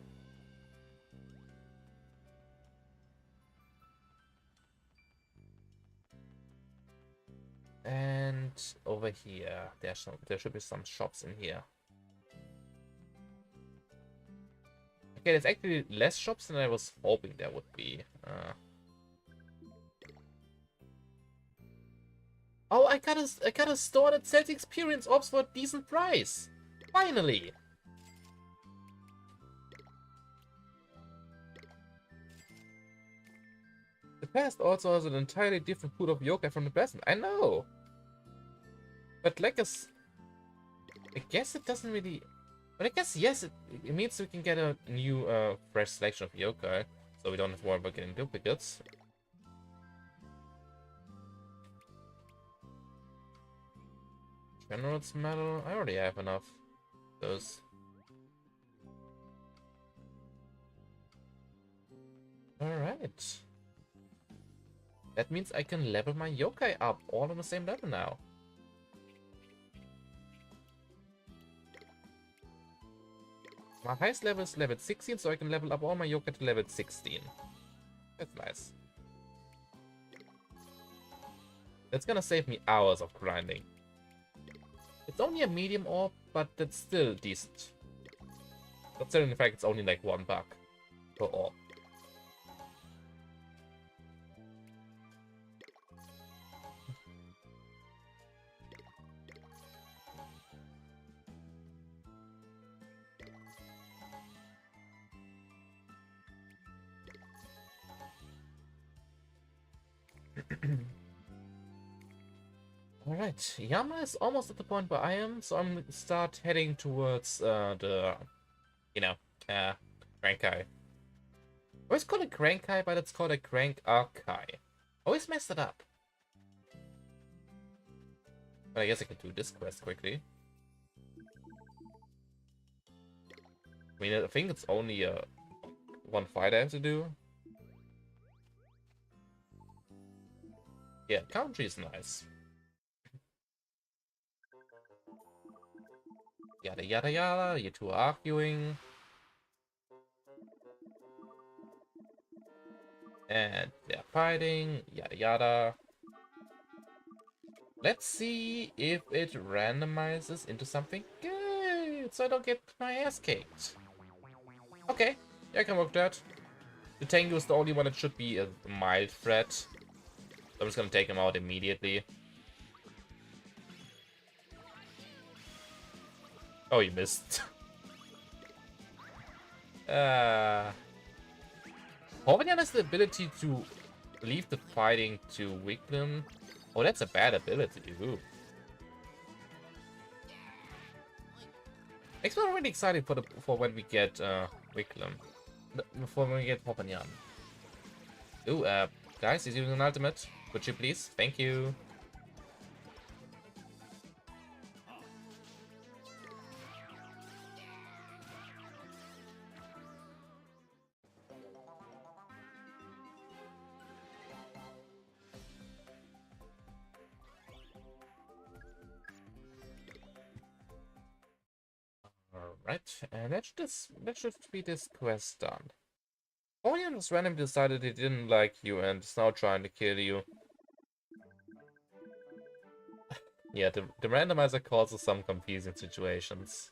And over here, there should be some shops in here. Okay, there's actually less shops than I was hoping there would be. Oh, I got a store that sells experience orbs for a decent price. Finally. The past also has an entirely different pool of yokai from the present. I know. But like I guess it doesn't really. But I guess yes, it means we can get a new fresh selection of yokai, so we don't have to worry about getting duplicates. General's medal. I already have enough. Those. Alright. That means I can level my yokai up all on the same level now. My highest level is level 16, so I can level up all my yokai to level 16. That's nice. That's gonna save me hours of grinding. It's only a medium orb, but that's still decent. Considering the fact it's only like $1 per orb. Alright, Yama is almost at the point where I am, so I'm gonna start heading towards the, Crank Kai. I always call it Crank Kai, but it's called a Crank Arkai. Always messed it up. But I guess I could do this quest quickly. I mean, I think it's only one fight I have to do. Yeah, country is nice. Yada yada yada, you two are arguing. And they're fighting, yada yada. Let's see if it randomizes into something good, so I don't get my ass kicked. Okay, yeah, I can work that. The Tengu is the only one that should be a mild threat. I'm just gonna take him out immediately. Oh, you missed. Hovenyan has the ability to leave the fighting to Wiglum. Oh, that's a bad ability. Ooh. Makes me really excited for when we get Wiglum. For when we get Hovenyan. Ooh, guys, he's using an ultimate. Would you please? Thank you. Alright, and that should be this quest done. Orion just randomly decided he didn't like you and is now trying to kill you. Yeah, the randomizer causes some confusing situations.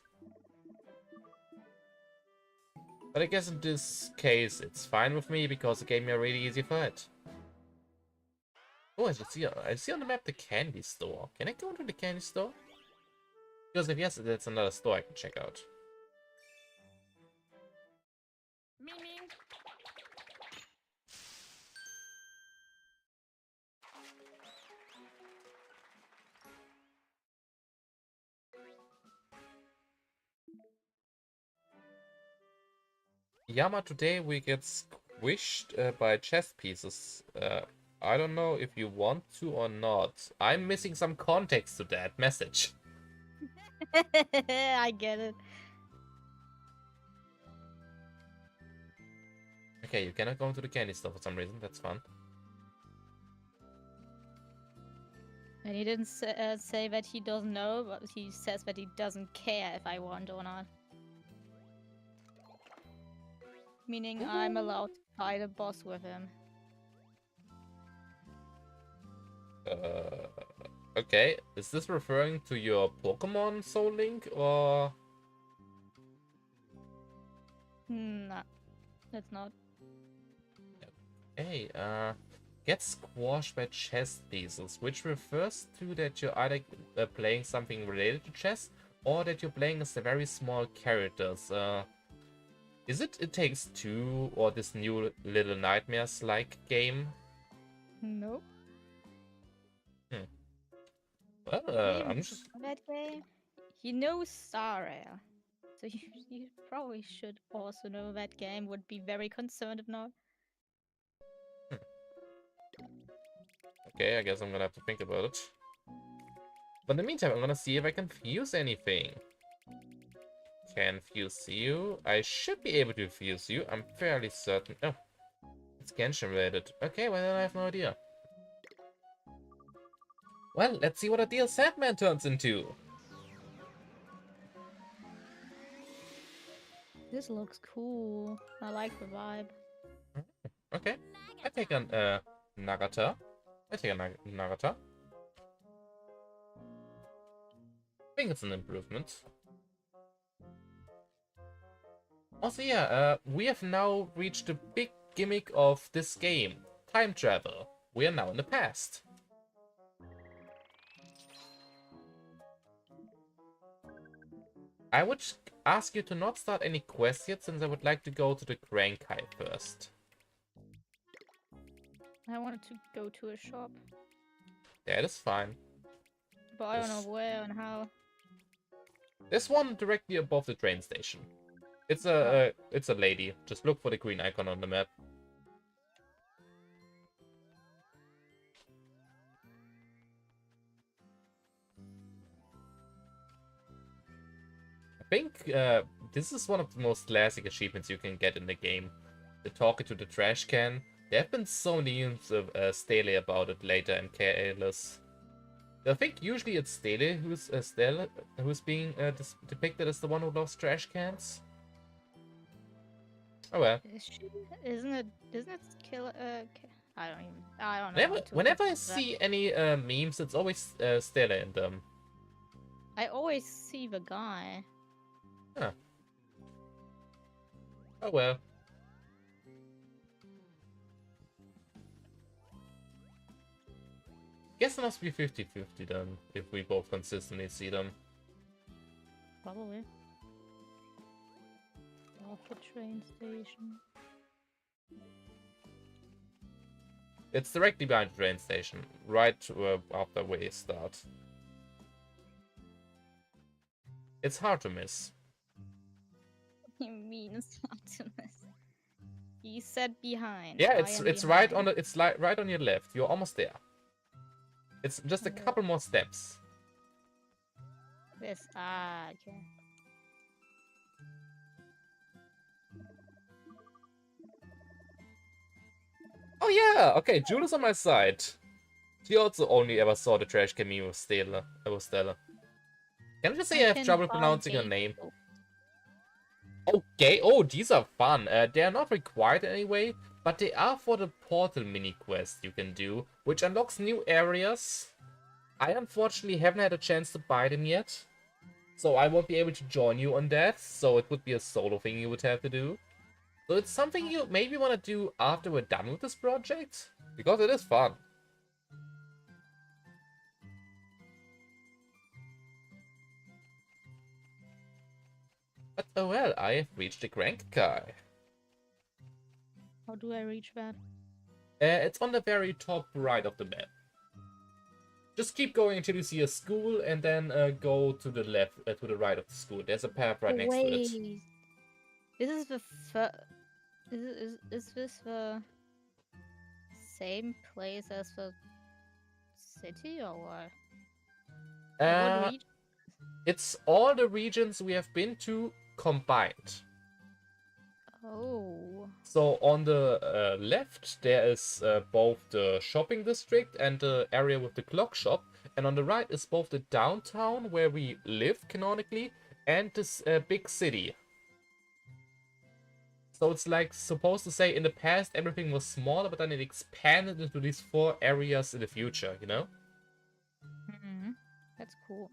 But I guess in this case it's fine with me because it gave me a really easy fight. Oh, I see on the map the candy store. Can I go into the candy store? Because if yes, that's another store I can check out. Meaning. Yama, today we get squished by chess pieces. I don't know if you want to or not. I'm missing some context to that message. I get it. Okay, you cannot go into the candy store for some reason. That's fun. And he didn't say that he doesn't know, but he says that he doesn't care if I want or not. Meaning I'm allowed to fight a boss with him. Okay. Is this referring to your Pokemon Soullink or? Nah, that's not. Hey, get squashed by chess pieces, which refers to that you're either playing something related to chess or that you're playing as a very small characters. Is it It Takes Two or this new Little Nightmares-like game? Nope. Well, Maybe I'm just... that game. You know Sarah. So you probably should also know that game. Would be very concerned if not. Okay, I guess I'm gonna have to think about it. But in the meantime, I'm gonna see if I can fuse anything. Can fuse you? I should be able to fuse you. I'm fairly certain. Oh, it's Genshin related. Okay, well then I have no idea. Well, let's see what a deal Sandman turns into. This looks cool. I like the vibe. Okay, I take an Nagata. I take a Nagata. I think it's an improvement. Also, yeah, we have now reached the big gimmick of this game. Time travel. We are now in the past. I would ask you to not start any quests yet, since I would like to go to the Grankai first. I wanted to go to a shop, That is fine. but I don't know where and how. There's one directly above the train station. It's it's a lady. Just look for the green icon on the map. I think this is one of the most classic achievements you can get in the game. The talking to the trash can. There have been so many memes of Stele about it later in Careless. I think usually it's Stele who's being depicted as the one who loves trash cans. Oh well. Is she? Isn't it kill? I don't even. I don't know. Whenever, what to whenever I answer that. see any memes, it's always Stella in them. I always see the guy. Huh. Oh well. Guess it must be 50-50 then, if we both consistently see them. Probably. Off the train station. It's directly behind the train station, right after we start. It's hard to miss. You mean it's Optimus? He said behind. Yeah, I it's am right on behind. the it's like right on your left. You're almost there. It's just a couple more steps. This. Okay. Oh yeah, okay, Jules on my side. She also only ever saw the trash can meme with Stella. Can I just say I have can trouble buy pronouncing her gay name? people. Okay, oh, these are fun. They are not required in any way, but they are for the portal mini quest you can do, which unlocks new areas. I unfortunately haven't had a chance to buy them yet, so I won't be able to join you on that, so it would be a solo thing you would have to do. So it's something you maybe want to do after we're done with this project, because it is fun. But oh well, I have reached the Crank Guy. How do I reach that? It's on the very top right of the map. Just keep going until you see a school, and then go to the left, to the right of the school. There's a path right next to it. This is the is this the same place as the city or what? What region? It's all the regions we have been to combined. Oh. So on the left, there is both the shopping district and the area with the clock shop. And on the right is both the downtown, where we live canonically, and this big city. So it's like supposed to say in the past everything was smaller, but then it expanded into these 4 areas in the future, you know? That's cool.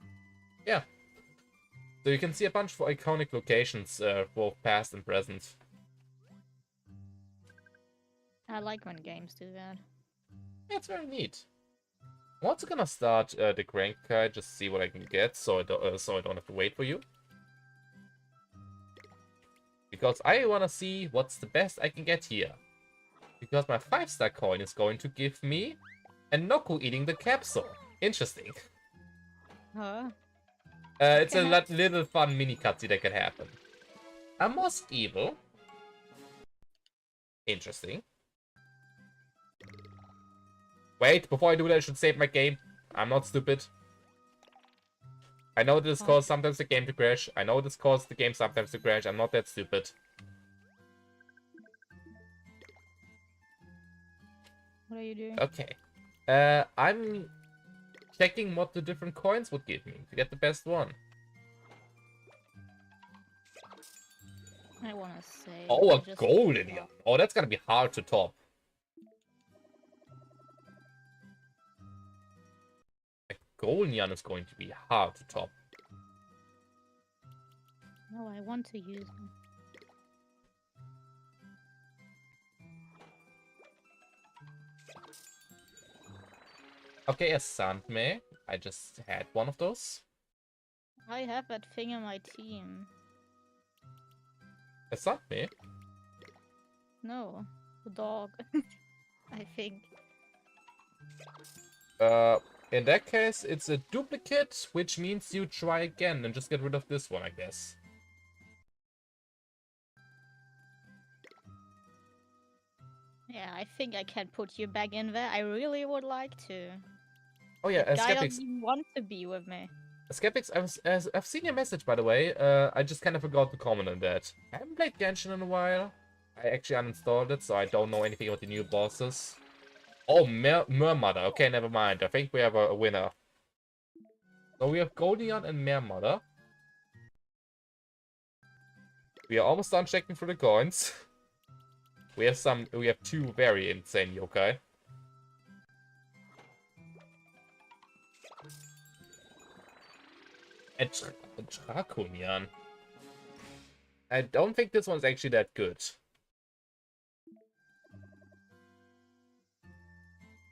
Yeah. So you can see a bunch of iconic locations, both past and present. I like when games do that. Yeah, it's very neat. I'm also gonna start the Crank Guy, just see what I can get, so I don't have to wait for you. Because I wanna see what's the best I can get here. Because my 5-star coin is going to give me a Noku eating the capsule. Interesting. Huh? It's a little fun mini cutscene that can happen. A Mosque Evil. Interesting. Wait, before I do that, I should save my game. I'm not stupid. I know this causes sometimes the game to crash. I know this causes the game sometimes to crash. I'm not that stupid. What are you doing? Okay. I'm checking what the different coins would give me to get the best one. I wanna say. Oh, a golden one. Oh, that's gonna be hard to top. A golden yen is going to be hard to top. No, I want to use them. Okay, a Sandme. I just had one of those. I have that thing in my team. A Sandme? No, the dog. I think. In that case, it's a duplicate, which means you try again and just get rid of this one, I guess. Yeah, I think I can put you back in there. I really would like to. Oh yeah, Guy Skeptics. doesn't even want to be with me. Skeptics, I've seen your message, by the way. I just kind of forgot to comment on that. I haven't played Genshin in a while. I actually uninstalled it, so I don't know anything about the new bosses. Oh, Mermother. Okay, never mind. I think we have a winner. So we have Goldion and Mermother. We are almost done checking for the coins. We have two very insane yokai. A Draconian. I don't think this one's actually that good.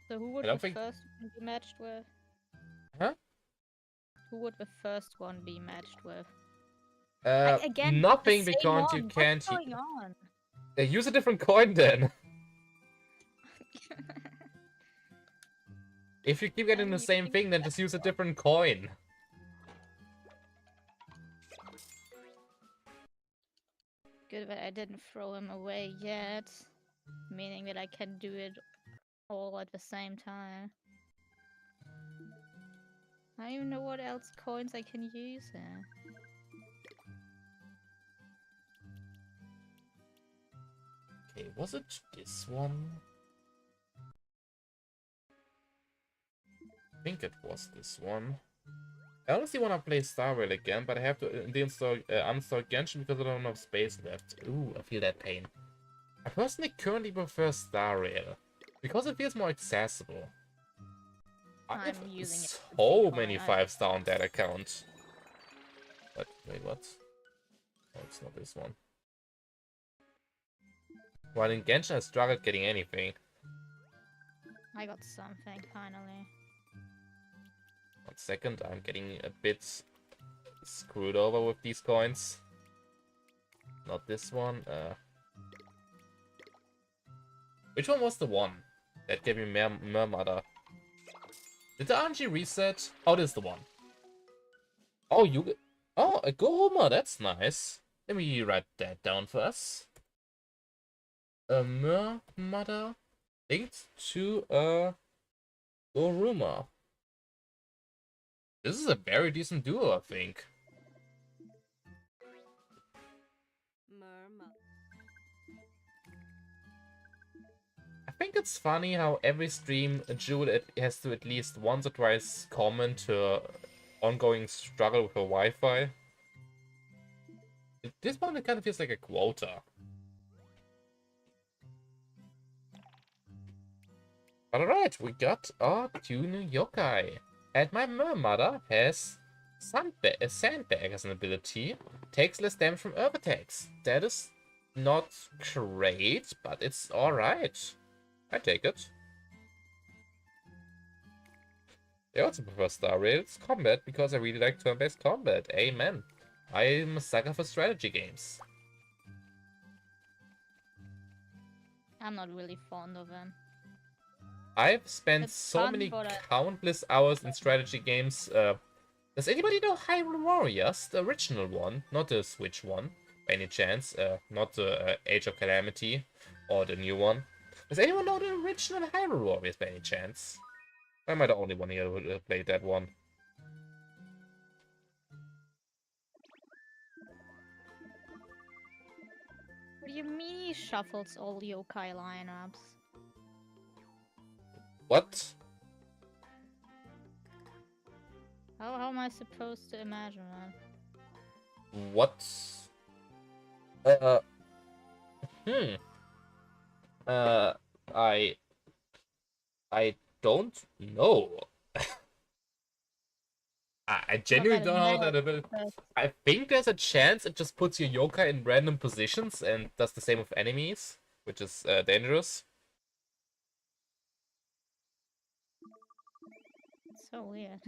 So who would I don't the think- first one be matched with? Huh? Who would the first one be matched with? Nothing the same because you one. can't. What's going on? Use a different coin then. If you keep getting I'm the same using thing, then just use a different coin. Good that I didn't throw him away yet. Meaning that I can do it all at the same time. I don't even know what else coins I can use here. Okay, was it this one? I think it was this one. I honestly want to play Star Rail again, but I have to uninstall Genshin because I don't have enough space left. Ooh, I feel that pain. I personally currently prefer Star Rail because it feels more accessible. I I'm have using it to so see many fine. 5-star on that account. But wait, what? Oh, it's not this one. While in Genshin, I struggled getting anything. I got something finally. 1 second, I'm getting a bit screwed over with these coins. Not this one. Which one was the one that gave me Mermother? Did the RNG reset? Oh, this is the one. Oh, oh, a Goma, that's nice. Let me write that down for us. A Mermother linked to a Goruma. This is a very decent duo, I think. Murmur. I think it's funny how every stream Jewel has to at least once or twice comment her ongoing struggle with her Wi-Fi. At this point, it kind of feels like a quota. Alright, we got our 2 new yokai. And my Mermother has a Sandbag as an ability. Takes less damage from Earth attacks. That is not great, but it's alright. I take it. I also prefer Star Rail's combat because I really like turn-based combat. Amen. I'm a sucker for strategy games. I'm not really fond of them. I've spent It's so fun, many but countless hours in strategy games. Does anybody know Hyrule Warriors? The original one, not the Switch one, by any chance. Not the Age of Calamity or the new one. Does anyone know the original Hyrule Warriors by any chance? Or am I the only one here who played that one? What do you mean he shuffles all yokai lineups? What? How am I supposed to imagine that? What? Hmm. Uh, I don't know. I genuinely don't know how that ability. I think there's a chance it just puts your yokai in random positions and does the same with enemies, which is dangerous. So weird.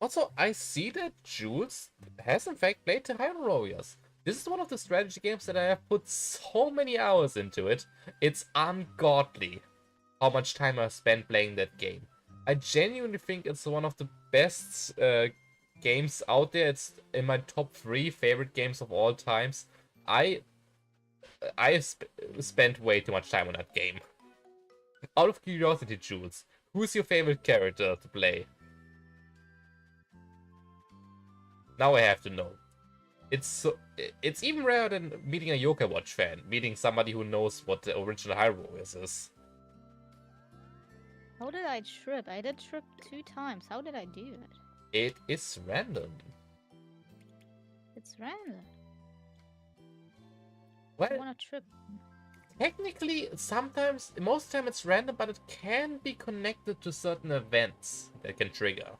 Also, I see that Jules has in fact played the Hyrule Warriors. This is one of the strategy games that I have put so many hours into it. It's ungodly how much time I've spent playing that game. I genuinely think it's one of the best games out there. It's in my top 3 favorite games of all times. I have spent way too much time on that game. Out of curiosity, Jules, who's your favorite character to play? Now I have to know. It's even rarer than meeting a Yokai Watch fan, meeting somebody who knows what the original Hyrule Warriors is. How did I trip? I did trip 2 times. How did I do it? It is random. It's random. I Well, wanna trip. technically, sometimes, most time it's random, but it can be connected to certain events that can trigger.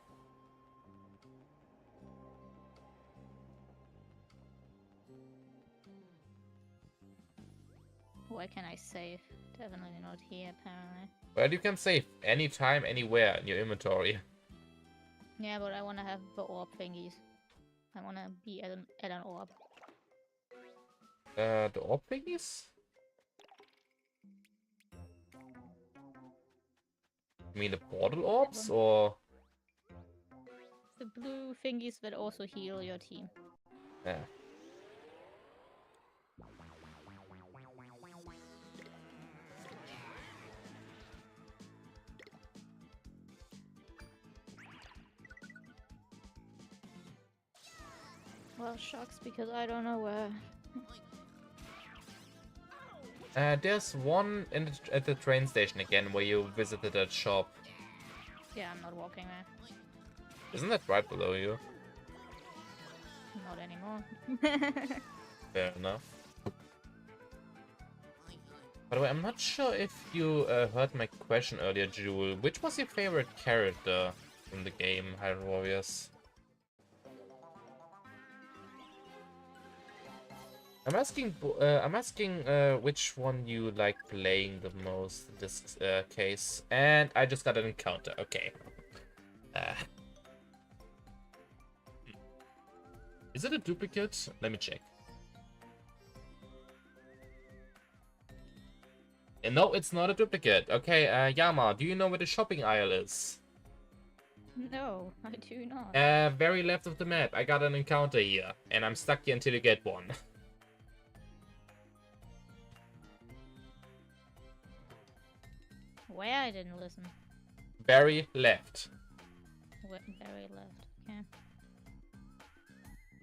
Where can I save? Definitely not here, apparently. Well, you can save anytime, anywhere in your inventory. Yeah, but I wanna have the orb thingies. I wanna be at an orb. The orb thingies? You mean the portal orbs, or? The blue thingies that also heal your team. Yeah. Well, shucks, because I don't know where. There's one at the train station again where you visited that shop. Yeah, I'm not walking there. Isn't that right below you? Not anymore. Fair enough. By the way, I'm not sure if you heard my question earlier, Jewel. Which was your favorite character in the game, Hyrule Warriors? I'm asking which one you like playing the most in this case. And I just got an encounter. Okay. Is it a duplicate? Let me check. No, it's not a duplicate. Okay, Yama, do you know where the shopping aisle is? No, I do not. Very left of the map. I got an encounter here, and I'm stuck here until you get one. Where? I didn't listen. Very left. Very left. Okay.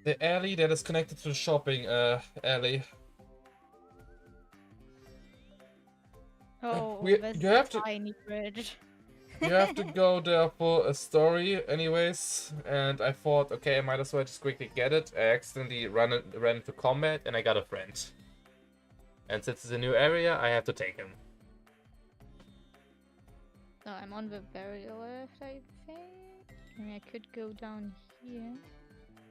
The alley that is connected to the shopping alley. Oh, you this have to- tiny bridge. You have to go there for a story anyways, and I thought, okay, I might as well just quickly get it. I accidentally ran into combat, and I got a friend. And since it's a new area, I have to take him. So I'm on the very left, I think. I mean, I could go down here.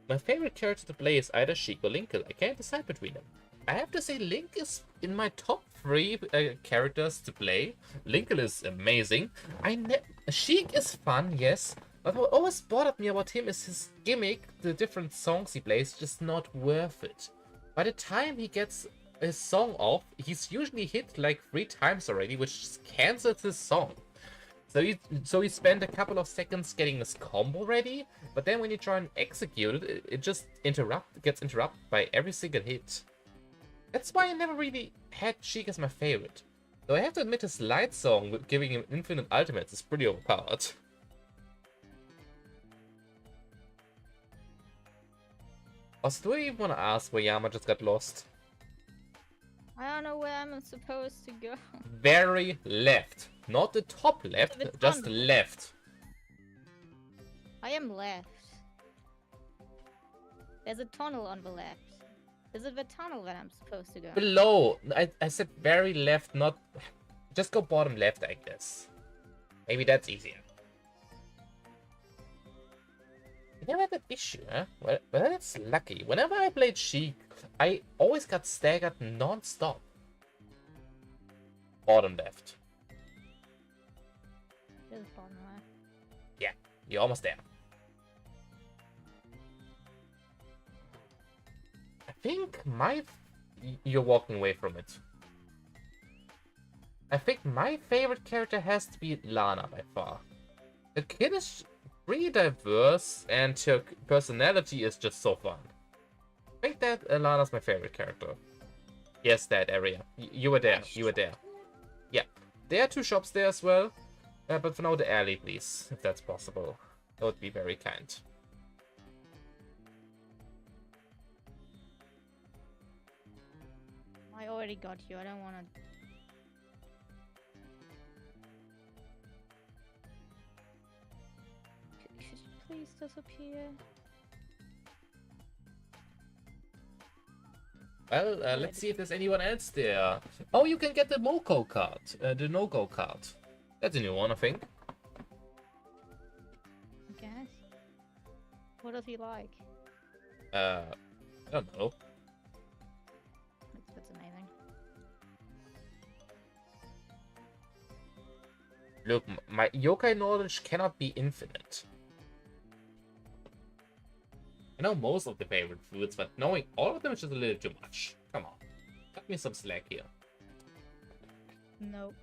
My favorite character to play is either Sheik or Link. I can't decide between them. I have to say Link is in my top 3 characters to play. Linkle is amazing. Sheik is fun, yes, but what always bothered me about him is his gimmick. The different songs he plays, just not worth it. By the time he gets his song off, he's usually hit like 3 times already, which just cancels his song. So he spent a couple of seconds getting his combo ready, but then when you try and execute it, it just gets interrupted by every single hit. That's why I never really had Sheik as my favorite. Though I have to admit his light song with giving him infinite ultimates is pretty overpowered. Also, do I even want to ask where Yama just got lost? I don't know where I'm supposed to go. Very left. Not the top left, The just tunnel. left. I am left. There's a tunnel on the left. Is it the tunnel that I'm supposed to go? Below. I said very left, not... Just go bottom left, I guess. Maybe that's easier. I never had that issue, huh? Well, that's lucky. Whenever I played Sheik, I always got staggered non-stop. Bottom left. This is bottom left. Yeah, you're almost there. I think you're walking away from it. I think my favorite character has to be Lana by far. The kid is pretty diverse and her personality is just so fun. I think that Lana's my favorite character. Yes, that area. You were there. You were there. Yeah. There are 2 shops there as well. But for now, the alley, please, if that's possible. That would be very kind. I already got you. I don't want to. Could you please disappear? Well, let's Already. see if there's anyone else there. Oh, you can get the Moko card, the no-go card. That's a new one, I think. I guess. What does he like? I don't know. That's amazing. Look, my yokai knowledge cannot be infinite. I know most of the favorite foods, but knowing all of them is just a little too much. Come on. Cut me some slack here. Nope.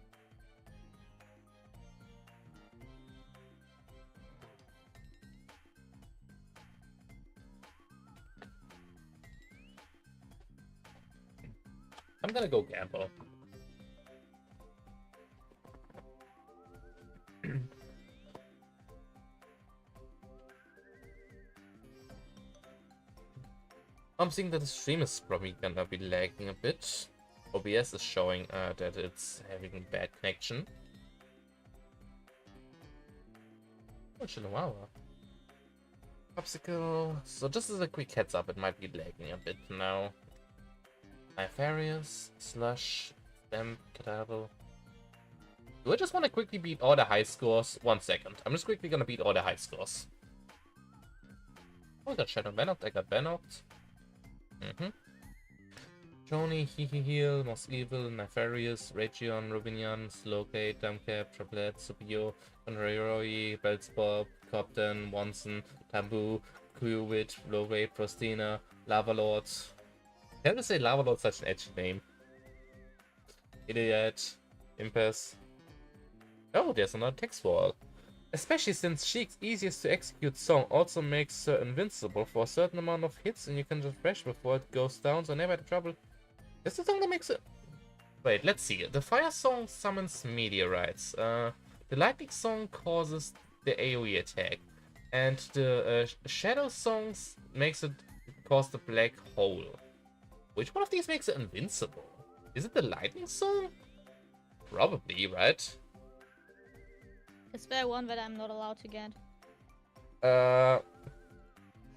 I'm gonna go gamble. I'm seeing that the stream is probably gonna be lagging a bit. OBS is showing that it's having bad connection. Oh, Chihuahua. Popsicle. So just as a quick heads up, it might be lagging a bit now. Nefarious, Slush, Stamp, Cadaver. Do I just want to quickly beat all the high scores? 1 second. I'm just quickly gonna beat all the high scores. Oh, I got Shadow Banocked, I got Banocked. Joni, Heal, Most Evil, Nefarious, Region, Rubinian, Slowgate, Dumbcap, Triplet, Supio, Conroy, Bellspop, Copton, Wanson, Taboo, Kuwit, Lowrate, Prostina, Lava Lord. I have to say Lava Lord's such an edgy name. Idiot, Impes. Oh, there's another text wall. Especially since Sheik's easiest to execute song also makes her invincible for a certain amount of hits and you can just rush before it goes down, so never had trouble. Is the song that makes it... Wait, let's see. The fire song summons meteorites. The lightning song causes the AoE attack. And the shadow songs makes it cause the black hole. Which one of these makes it invincible? Is it the lightning song? Probably, right? Is there one that I'm not allowed to get?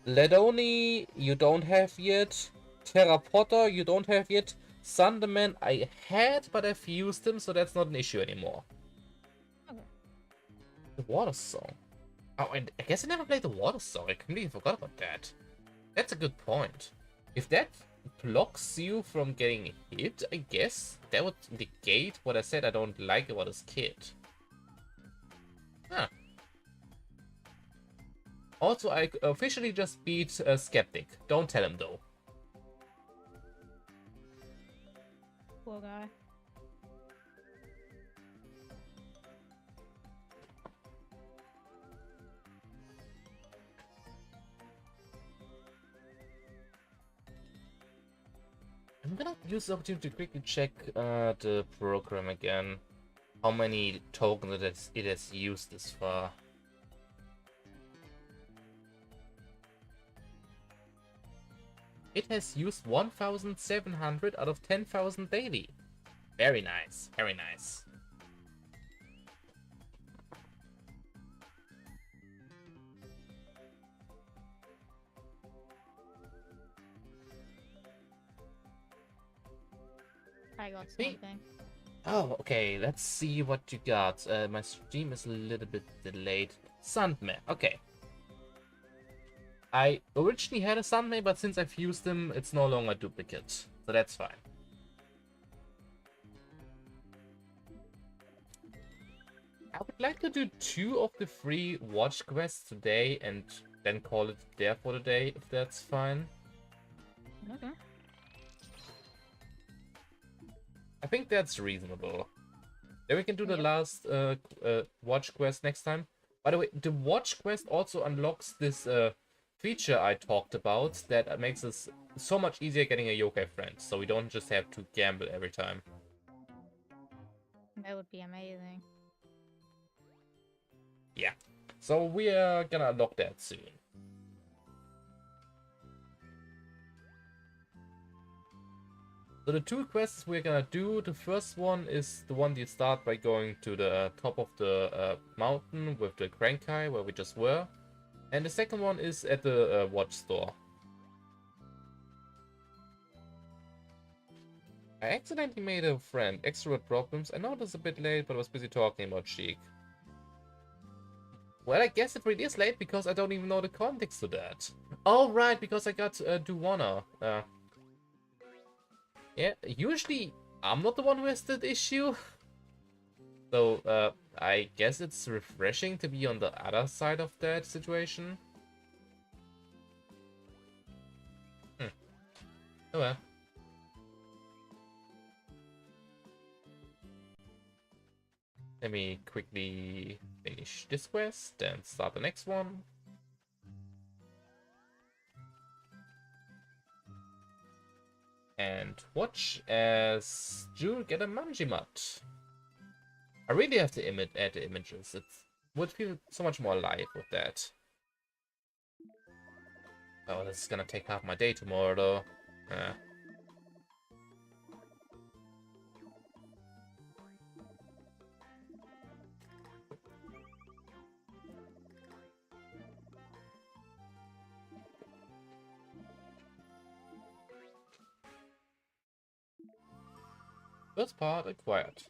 Ledoni, you don't have yet. Terra Potter, you don't have yet. Thunderman, I had, but I've used him, so that's not an issue anymore. Okay. The water song. Oh, and I guess I never played the water song. I completely forgot about that. That's a good point. If that blocks you from getting hit, I guess that would negate what I said I don't like about this kid. Huh. Also, I officially just beat Skeptic. Don't tell him though. Poor guy. I'm gonna use the opportunity to quickly check the program again. How many tokens it has used this far. It has used 1,700 out of 10,000 daily. Very nice, very nice. I got Me? something. Oh, okay, let's see what you got. My stream is a little bit delayed. Sandman, okay. I originally had a Sandman, but since I've used him, it's no longer a duplicate. So that's fine. I would like to do 2 of the 3 watch quests today and then call it there for the day, if that's fine. Okay. I think that's reasonable. Then we can do the Yep. last watch quest next time. By the way, the watch quest also unlocks this feature I talked about that makes us so much easier getting a yokai friend, so we don't just have to gamble every time. That would be amazing. Yeah. So we are gonna unlock that soon. So the 2 quests we're gonna do, the first one is the one you start by going to the top of the mountain with the Crankai, where we just were. And the second one is at the watch store. I accidentally made a friend. Extrovert problems. I know it was a bit late, but I was busy talking about Sheik. Well, I guess it really is late because I don't even know the context to that. Oh, right, because I got Duwana. Yeah, usually I'm not the one who has that issue. So, I guess it's refreshing to be on the other side of that situation. Oh well. Let me quickly finish this quest and start the next one. And watch as Jewel get a Manjimat. I really have to add the images. It would feel so much more alive with that. Oh, this is gonna take half my day tomorrow, though. First part acquired.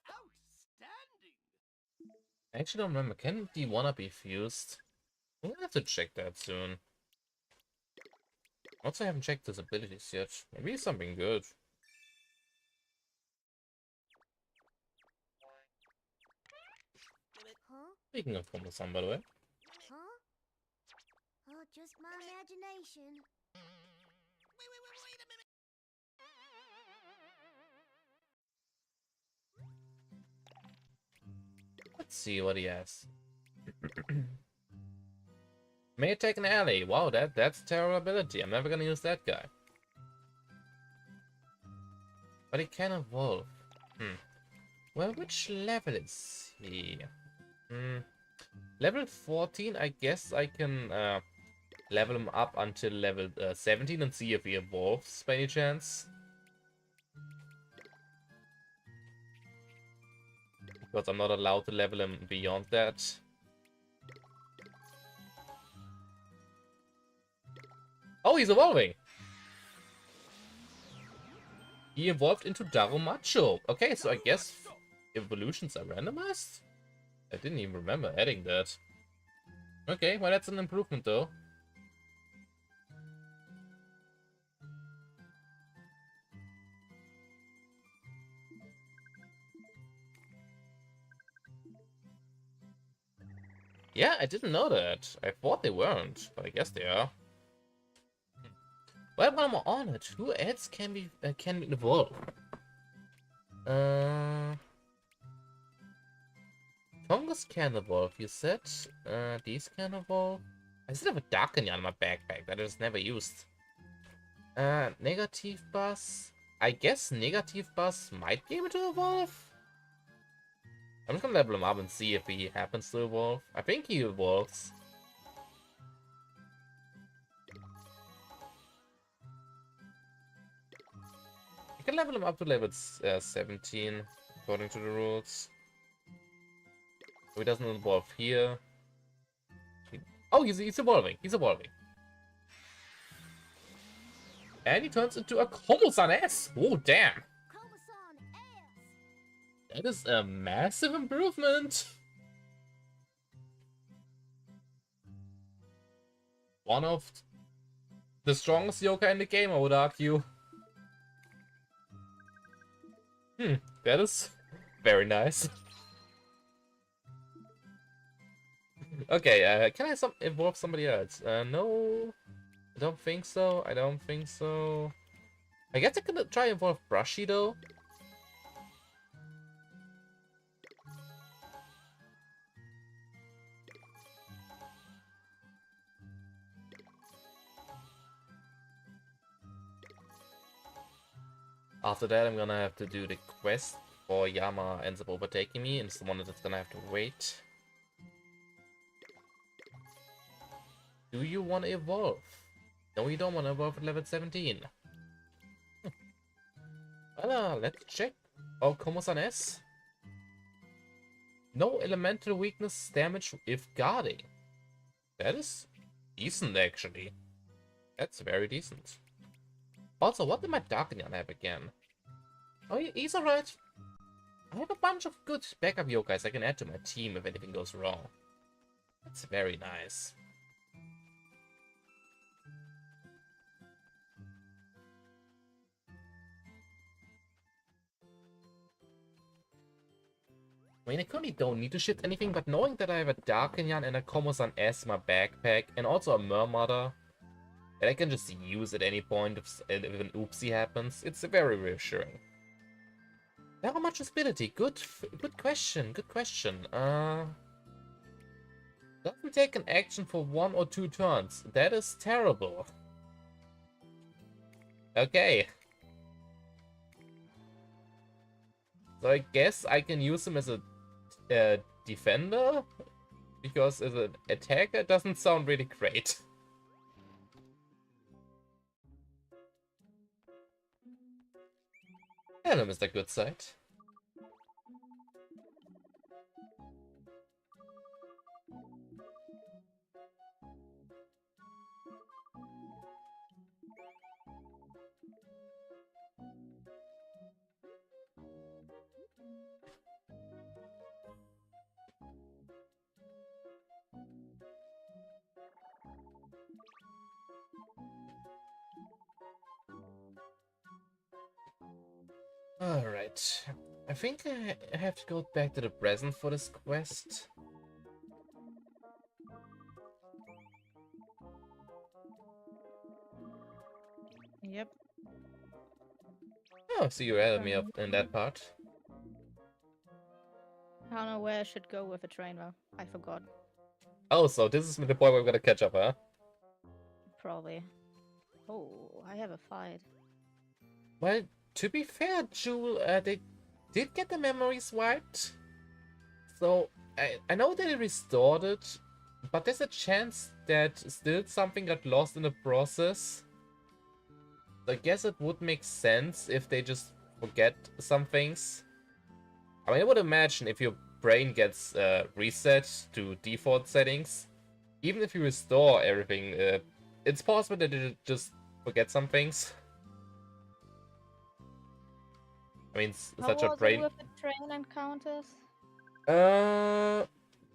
Outstanding! I actually don't remember. Can D1 be fused? We'll have to check that soon. Also, I haven't checked his abilities yet. Maybe something good. Huh? Speaking of Komo-san, by the way. Huh? Oh, just my imagination. Wait a minute. Let's see what he has. May attack an ally. Wow, that's terrible ability. I'm never gonna use that guy. But he can evolve. Well, which level is he? Level 14, I guess I can level him up until level 17 and see if he evolves by any chance. Because I'm not allowed to level him beyond that. Oh, he's evolving! He evolved into Darumacho. Okay, so I guess evolutions are randomized? I didn't even remember adding that. Okay, well that's an improvement though. Yeah, I didn't know that. I thought they weren't, but I guess they are. Well, while I'm on it, who else can evolve? Tongas can evolve, you said. These can evolve. I still have a Darkanya in my backpack that I just never used. Negative Buzz. I guess Negative Buzz might be able to evolve. I'm just gonna level him up and see if he happens to evolve. I think he evolves. You can level him up to level 17, according to the rules. So he doesn't evolve here. Oh, he's evolving. He's evolving. And he turns into a Komo-san S. Oh, damn. Komasan ass. That is a massive improvement. One of the strongest yokai in the game, I would argue. That is very nice. Okay, can I evolve somebody else? No, I don't think so. I don't think so. I guess I could try evolve Brushy though. After that, I'm gonna have to do the quest for Yama ends up overtaking me, and it's the one that's gonna have to wait. Do you want to evolve? No, you don't want to evolve at level 17. Well, let's check. Oh, Komo-san S. No elemental weakness damage if guarding. That is decent, actually. That's very decent. Also, what did my Darkinian have again? Oh, he's alright. I have a bunch of good backup yokais I can add to my team if anything goes wrong. That's very nice. I mean, I currently don't need to shift anything, but knowing that I have a Darkinian and a Komo-san as my backpack, and also a Mermother, that I can just use at any point if an oopsie happens, it's very reassuring. How much is ability? Good question, good question. Doesn't take an action for 1 or 2 turns. That is terrible. Okay. So I guess I can use him as a defender? Because as an attacker, it doesn't sound really great. Hello, Mr. Goodside. Alright. I think I have to go back to the present for this quest. Yep. Oh, so you added me up in that part. I don't know where I should go with the train though. I forgot. Oh, so this is the point where we're gonna catch up, huh? Probably. Oh, I have a fight. Well, to be fair, Jewel, they did get the memories wiped. So, I know they restored it, but there's a chance that still something got lost in the process. I guess it would make sense if they just forget some things. I mean, I would imagine if your brain gets reset to default settings, even if you restore everything, it's possible that it just forget some things. I mean, such a How was brain. it with the train encounters?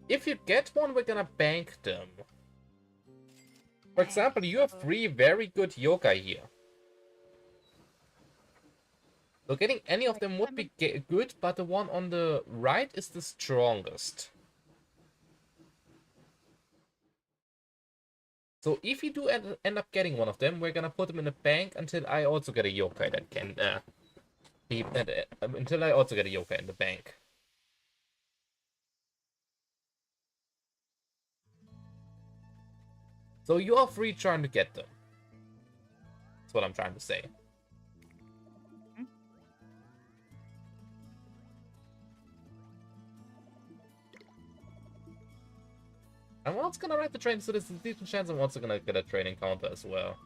If you get one, we're gonna bank them. For example, you have 3 very good yokai here. So getting any of them would be good, but the one on the right is the strongest. So if you do end up getting one of them, we're gonna put them in the bank until I also get a yokai that can be until I also get a yokai in the bank. So you are free trying to get them. That's what I'm trying to say. I'm also gonna ride the train, so there's a decent chance I'm also gonna get a train encounter as well.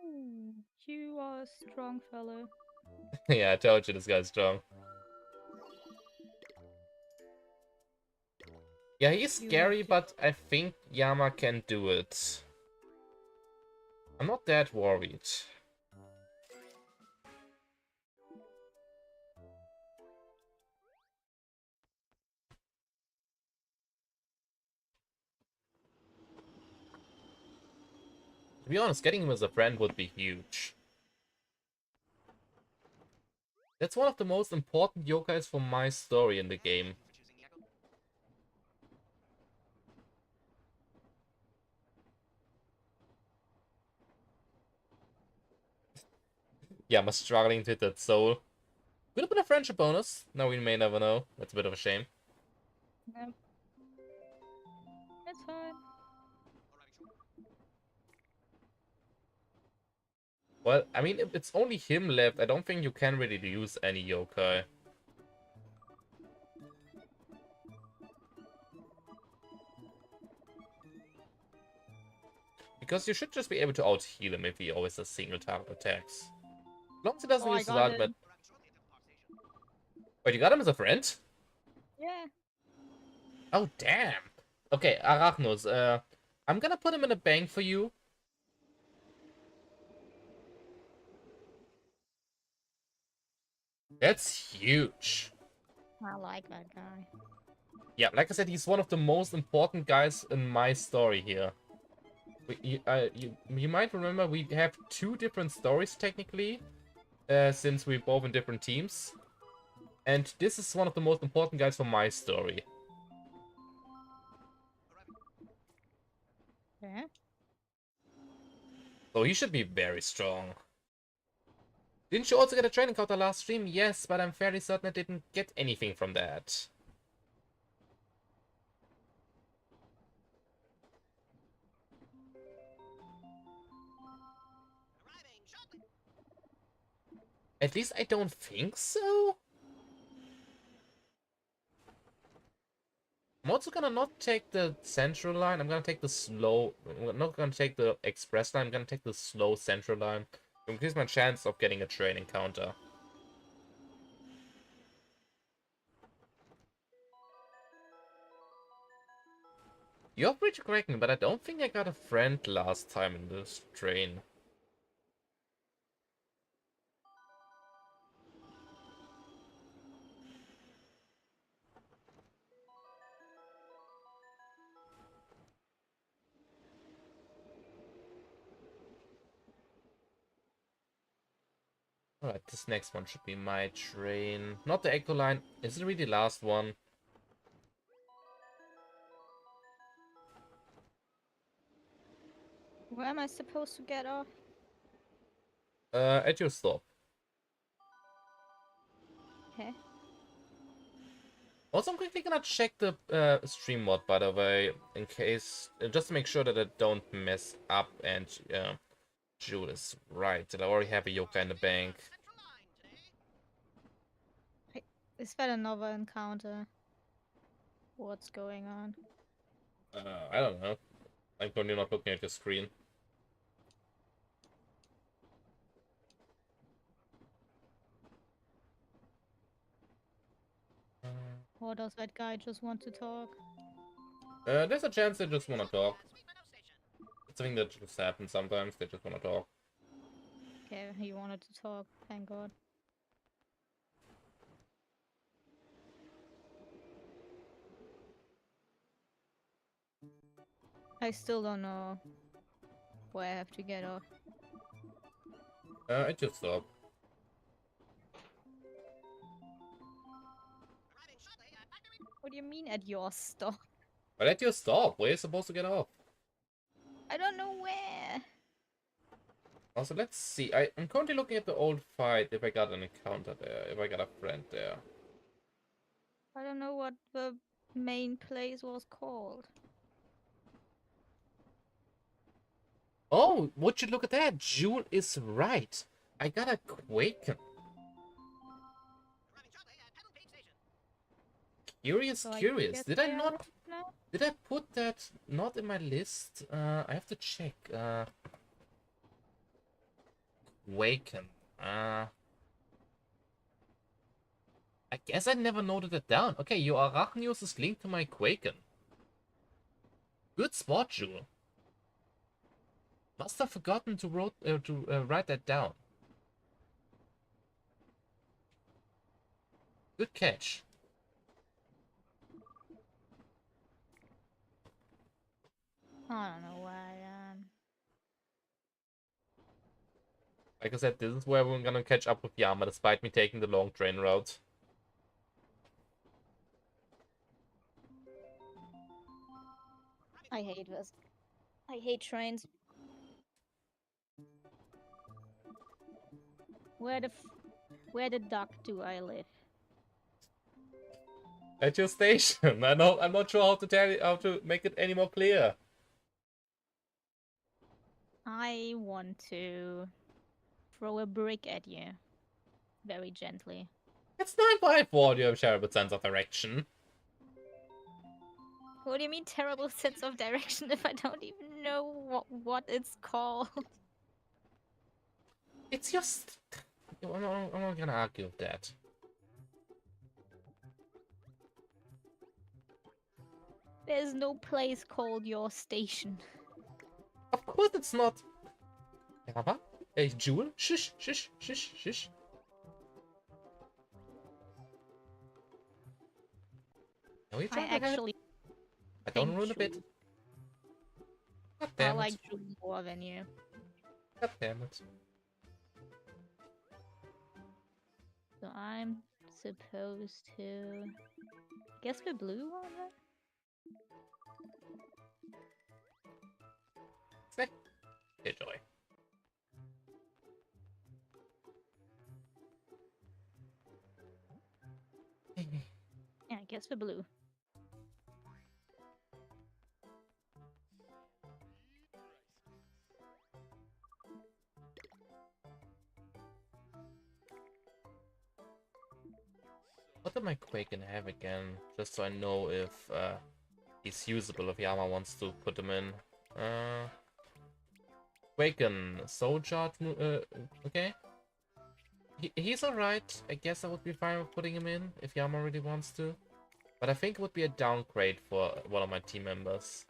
Ooh, you are a strong fellow. Yeah, I told you this guy's strong. Yeah, he's scary, but I think Yama can do it. I'm not that worried. To be honest, getting him as a friend would be huge. That's one of the most important yokais for my story in the game. Yama's struggling to hit that soul. Could have been a friendship bonus. Now we may never know. That's a bit of a shame. Yep. It's fine. Well, I mean, if it's only him left, I don't think you can really use any yokai. Because you should just be able to out-heal him if he always does single target attacks. As long as he doesn't Oh, I use his got ultimate. him. Wait, you got him as a friend? Yeah. Oh, damn. Okay, Arachnos, I'm gonna put him in a bank for you. That's huge. I like that guy. Yeah, like I said, he's one of the most important guys in my story here. You might remember we have 2 different stories, technically, since we're both in different teams. And this is one of the most important guys for my story. Yeah. So he should be very strong. Didn't you also get a training counter last stream? Yes, but I'm fairly certain I didn't get anything from that. At least I don't think so. I'm also gonna not take the central line. I'm gonna take the slow. I'm not gonna take the express line. I'm gonna take the slow central line to increase my chance of getting a training counter. You're free to correct me, but I don't think I got a friend last time in this train. Alright, this next one should be my train. Not the Echo Line. Is it really the last one? Where am I supposed to get off? At your stop. Okay. Also, I'm quickly gonna check the stream mod, by the way, in case, just to make sure that I don't mess up. And Jewel is right, that I already have a Yokai in the bank. Is that another encounter? What's going on? I don't know. I'm currently not looking at your screen. Or does that guy just want to talk? There's a chance they just wanna talk. It's something that just happens sometimes, they just wanna talk. Okay, he wanted to talk, thank god. I still don't know where I have to get off. I just stop. What do you mean at your stop? But at your stop, where are you supposed to get off? I don't know where. Also, let's see. I'm currently looking at the old fight, if I got an encounter there, if I got a friend there. I don't know what the main place was called. Oh, would you look at that? Jewel is right. I got a Quaken. Curious, So I curious. get Did I there not... now? Did I put that not in my list? I have to check. Waken. I guess I never noted it down. Okay, your Arachnius is linked to my Quaken. Good spot, Jewel. Must have forgotten to write that down. Good catch. I don't know where I am. Like I said, this is where we're gonna catch up with Yama, despite me taking the long train route. I hate this. I hate trains. Where the duck do I live? At your station. I'm not sure how to tell you, how to make it any more clear. I want to throw a brick at you. Very gently. It's 954. You have a terrible sense of direction. What do you mean terrible sense of direction if I don't even know what it's called. It's just... I'm not gonna argue with that. There's no place called your station. Of course it's not. Aber? Hey, Jewel? Shush, shush, shush, shush. Are we I trying to have it? actually I don't think ruin a bit. Jewel- God I damn like it. Jewel more than you. God damn it. So I'm supposed to guess the blue one then? Enjoy. Yeah, I guess the blue. What am I Quake gonna have again? Just so I know if he's usable, if Yama wants to put him in. Quaken, Soul Charge, okay. He's alright. I guess I would be fine with putting him in if Yama really wants to. But I think it would be a downgrade for one of my team members.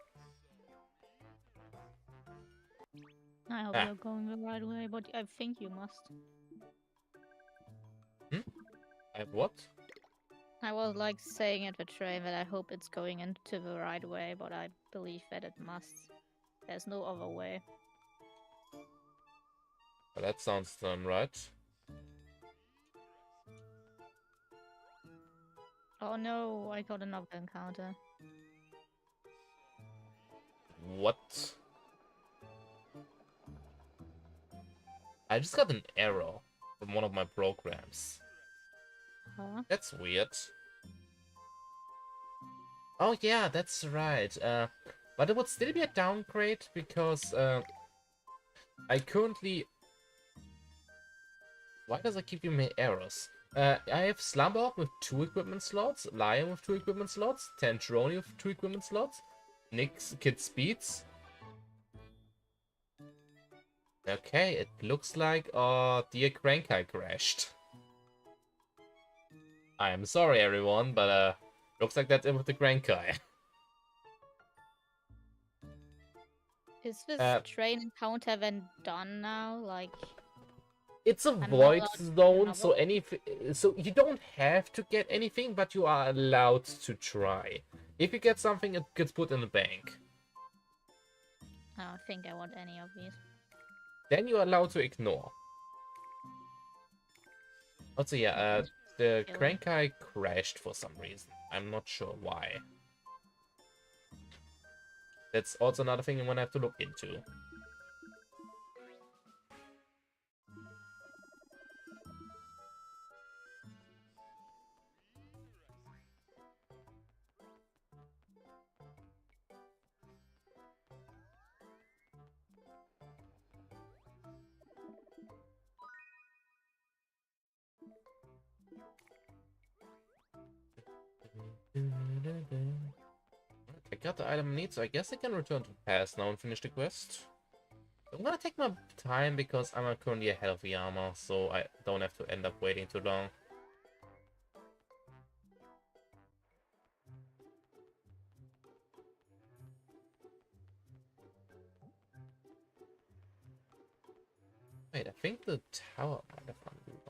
I hope you're going the right way, but I think you must. I have what? I was like saying at the train that I hope it's going into the right way, but I believe that it must. There's no other way. Well, that sounds right. Oh no, I got another encounter. What? I just got an error from one of my programs. Huh? That's weird. Oh yeah, that's right. But it would still be a downgrade because I currently... Why does it keep giving me errors? I have Slumber with 2 equipment slots, Lion with 2 equipment slots, Tantroni with 2 equipment slots, Nyx Kid Speeds. Okay, it looks like dear Crankai crashed. I am sorry everyone, but looks like that's it with the Crankai. Is this train encounter then done now? Like, It's a I'm not void allowed to zone, so another? so you don't have to get anything, but you are allowed to try. If you get something, it gets put in the bank. I don't think I want any of these. Then you are allowed to ignore. Also, yeah, the Kill. Crankai crashed for some reason. I'm not sure why. That's also another thing I'm gonna have to look into. I got the item I need, so I guess I can return to the past now and finish the quest. I'm gonna take my time because I'm currently ahead of Yama, so I don't have to end up waiting too long. Wait, I think the tower might have unlocked.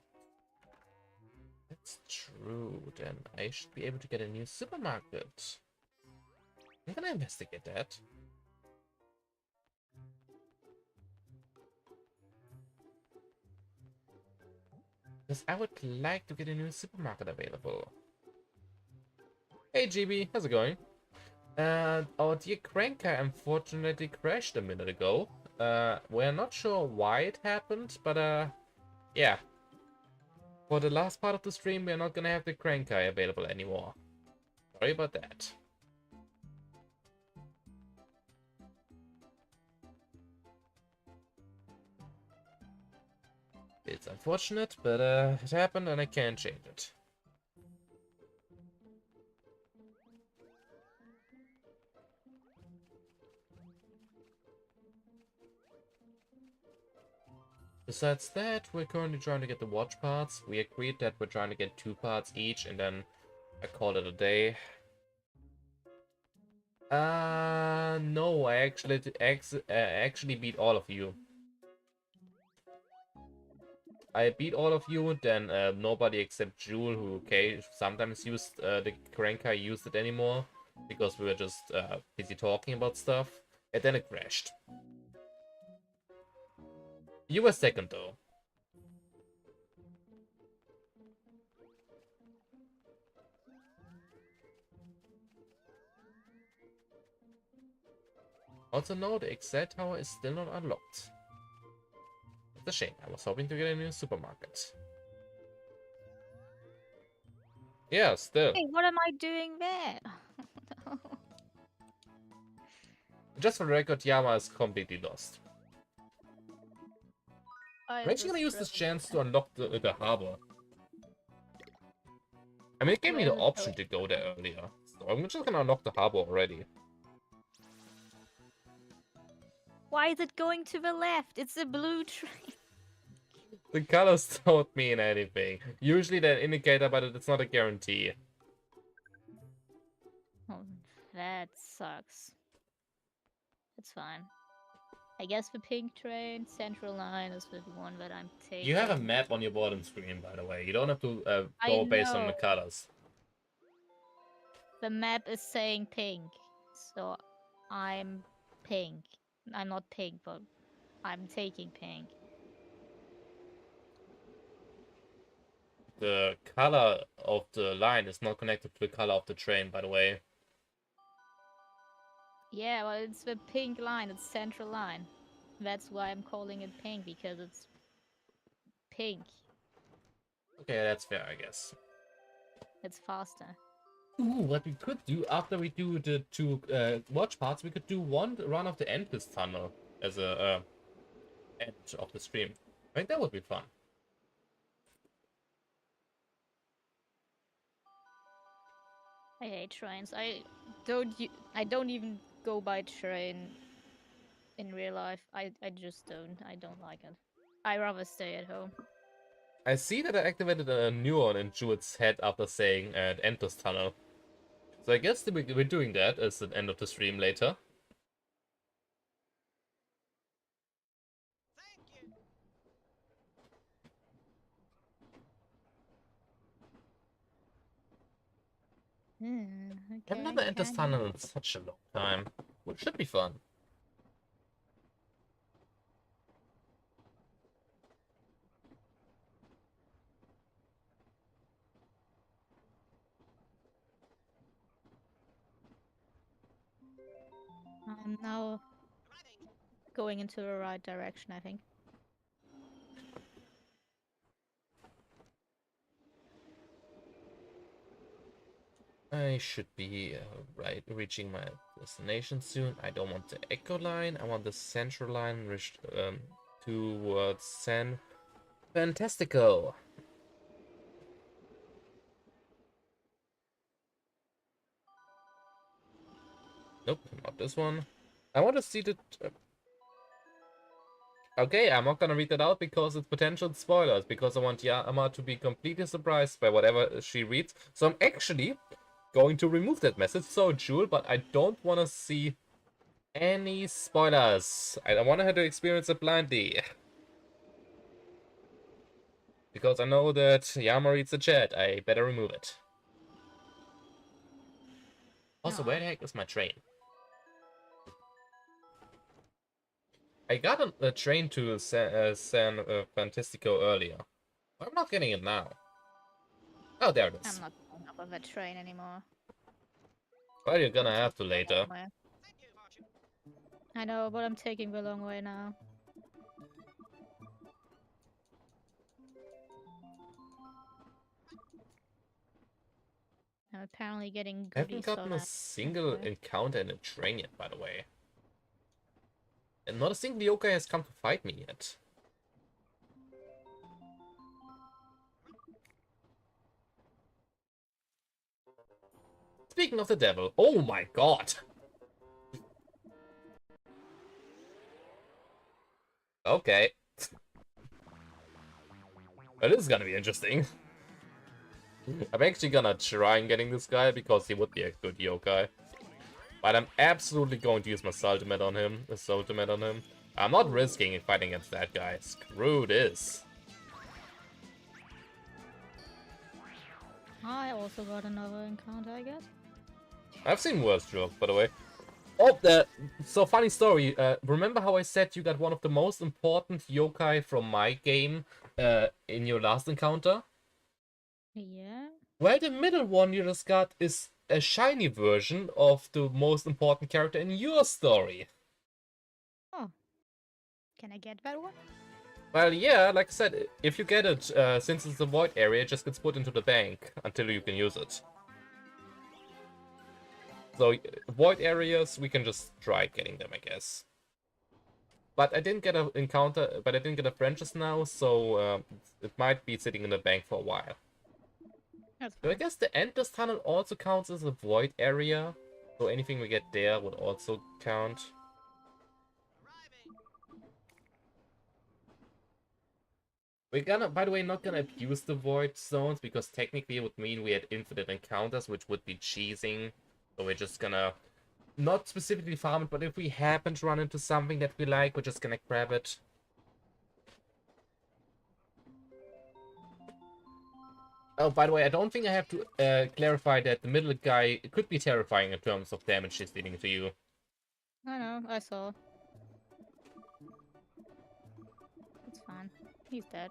That's true, then I should be able to get a new supermarket. I'm gonna investigate that. Because I would like to get a new supermarket available. Hey GB, how's it going? Our dear Cranker unfortunately crashed a minute ago. We're not sure why it happened, but yeah. For the last part of the stream, we're not gonna have the Crankai available anymore. Sorry about that. It's unfortunate, but it happened and I can't change it. Besides that, we're currently trying to get the watch parts. We agreed that we're trying to get 2 parts each, and then I called it a day. No, I actually beat all of you. I beat all of you, then nobody except Jewel, who sometimes used the Cranker, used it anymore, because we were just busy talking about stuff, and then it crashed. You were second, though. Also, no, the exit tower is still not unlocked. It's a shame. I was hoping to get a new supermarket. Yeah, still. Hey, what am I doing there? Just for the record, Yama is completely lost. I'm actually gonna use this chance to unlock the harbor. I mean, it gave me the option to go there earlier, so I'm just gonna unlock the harbor already. Why is it going to the left? It's a blue train. The colors don't mean anything. Usually they indicate but it's not a guarantee. Oh, that sucks. It's fine. I guess the pink train, central line is the one that I'm taking. You have a map on your bottom screen, by the way. You don't have to I go based on the know. colors. The map is saying pink, so I'm pink. I'm not pink, but I'm taking pink. The color of the line is not connected to the color of the train, by the way. Yeah, well, it's the pink line. It's central line. That's why I'm calling it pink, because it's pink. Okay, that's fair, I guess. It's faster. Ooh, what we could do after we do the 2 watch parts, we could do one run of the Endless Tunnel as a end of the stream. I think that would be fun. I hate trains. I don't even go by train in real life. I just don't. I don't like it. I rather stay at home. I see that I activated a neuron in Jewel's head after saying Endless Tunnel. So I guess we're doing that as the end of the stream later. Okay, I've never entered this tunnel in such a long time. Which should be fun. I'm now going into the right direction, I think. I should be reaching my destination soon. I don't want the Echo line. I want the Central line towards San Fantastico. Nope, not this one. I want to see the... Okay, I'm not gonna read that out because it's potential spoilers, because I want Yama to be completely surprised by whatever she reads. So I'm actually going to remove that message, so Jewel, but I don't want to see any spoilers. I want her to experience it blindly. Because I know that Yama reads the chat, I better remove it. Also, where the heck is my train? I got a train to San Fantastico earlier. I'm not getting it now. Oh, there it is. I'm not going up on that train anymore. Well, you're gonna have to later. I know, but I'm taking the long way now. I'm apparently getting I haven't goodies gotten from a that. single encounter in a train yet, by the way. And not a single yokai has come to fight me yet. Speaking of the devil, oh my god! Okay. Well, this is gonna be interesting. I'm actually gonna try and getting this guy because he would be a good yokai. But I'm absolutely going to use my ultimate on him. I'm not risking it fighting against that guy. Screw this. I also got another encounter, I guess. I've seen worse jokes, by the way. Oh, so funny story. Remember how I said you got one of the most important yokai from my game in your last encounter? Yeah. Well, the middle one you just got is a shiny version of the most important character in your story. Oh. Can I get that one? Well, yeah, like I said, if you get it, since it's a void area, it just gets put into the bank until you can use it. So, void areas, we can just try getting them, I guess. But I didn't get an encounter, but I didn't get a friend just now, so it might be sitting in the bank for a while. That's So I fine. guess the Endless Tunnel also counts as a void area, so anything we get there would also count. We're gonna, by the way, not gonna abuse the void zones, because technically it would mean we had infinite encounters, which would be cheesing. So we're just gonna not specifically farm it, but if we happen to run into something that we like, we're just gonna grab it. Oh, by the way, I don't think I have to clarify that the middle guy could be terrifying in terms of damage he's dealing to you. I know, I saw. It's fine. He's dead.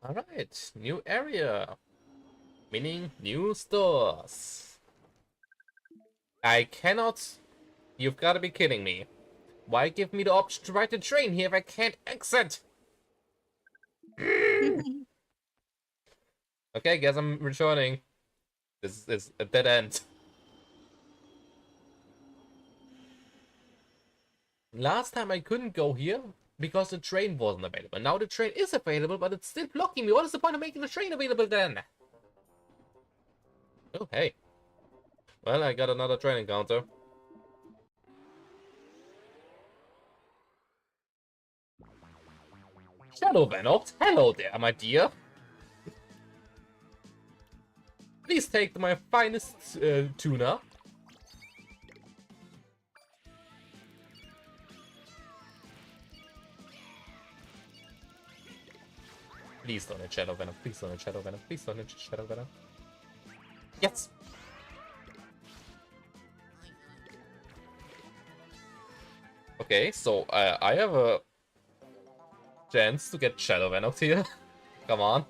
Alright, new area. Meaning new stores. I cannot... You've gotta be kidding me. Why give me the option to ride the train here if I can't exit? Okay, guess I'm returning. This is a dead end. Last time I couldn't go here because the train wasn't available. Now the train is available, but it's still blocking me. What is the point of making the train available then? Oh, hey. Well, I got another train encounter. Shadow Venopt, hello there, my dear. Please take my finest tuna. Please don't hit Shadow Venom. Please don't hit Shadow Venom. Please don't hit Shadow Venom. Yes! Okay, so I have a chance to get Shadow Venom here. Come on.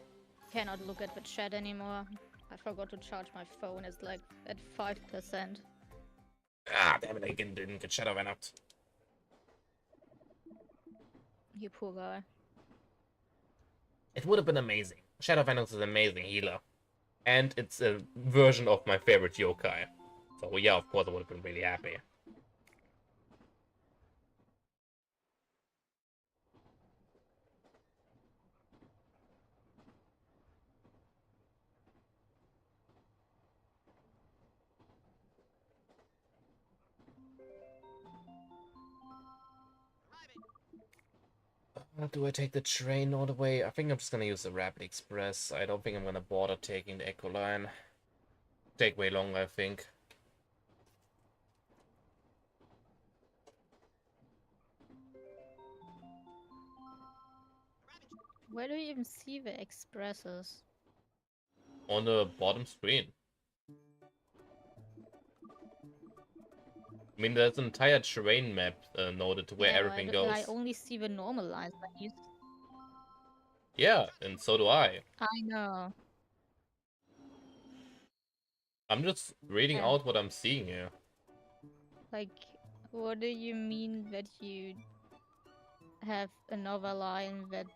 Cannot look at the chat anymore. I forgot to charge my phone. It's like at 5%. Ah, damn it, I didn't get Shadow Venom. You poor guy. It would have been amazing. Shadow Venom is an amazing healer. And it's a version of my favorite yokai. So yeah, of course I would have been really happy. Do I take the train all the way? I think I'm just gonna use the Rapid Express. I don't think I'm gonna bother taking the Echo Line. Take way longer, I think. Where do you even see the expresses? On the bottom screen. I mean, there's an entire terrain map noted where Yeah, everything I goes. only see the normal lines. Yeah, and so do I. I know. I'm just reading Yeah. out what I'm seeing here. Like, what do you mean that you have another line that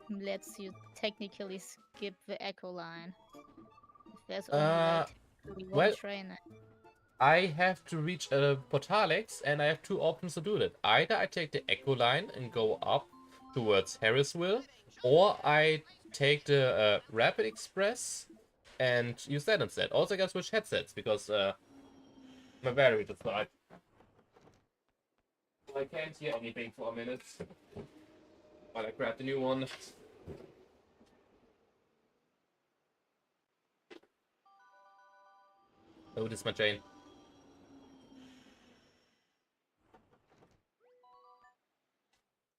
lets you technically skip the echo line? If there's only like one well, train. I have to reach a Portalex, and I have two options to do that. Either I take the Echo Line and go up towards Harrisville, or I take the Rapid Express and use that instead. Also, I gotta switch headsets because my battery just died. I can't hear anything for a minute. While I grab the new one. Oh, this is my chain.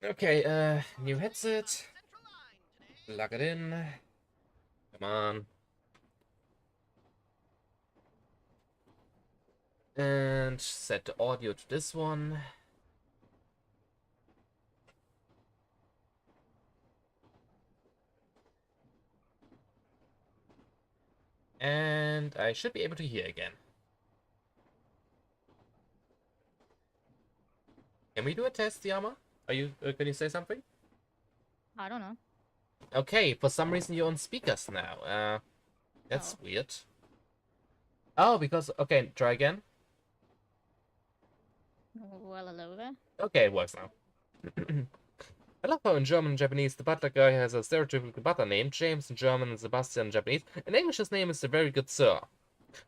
Okay, new headset. Plug it in. Come on. And set the audio to this one. And I should be able to hear again. Can we do a test, Yama? Are you? Can you say something? I don't know. Okay, for some reason you're on speakers now. That's Oh. weird. Oh, because okay, try again. Well, hello there. Okay, it works now. I love how in German and Japanese the butler guy has a stereotypical butler name, James in German and Sebastian in Japanese. In English his name is the very good sir.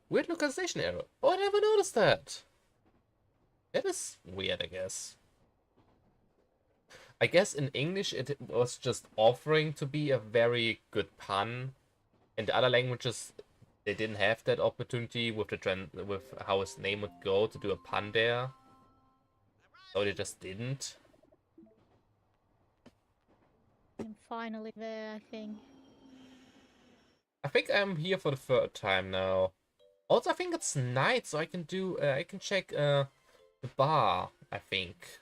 Weird localization error. Oh, I never noticed that. That is weird, I guess. I guess in English it was just offering to be a very good pun. In the other languages, they didn't have that opportunity with the with how his name would go to do a pun there. So they just didn't. I'm finally there, I think. I think I'm here for the third time now. Also, I think it's night, so I can do I can check the bar, I think.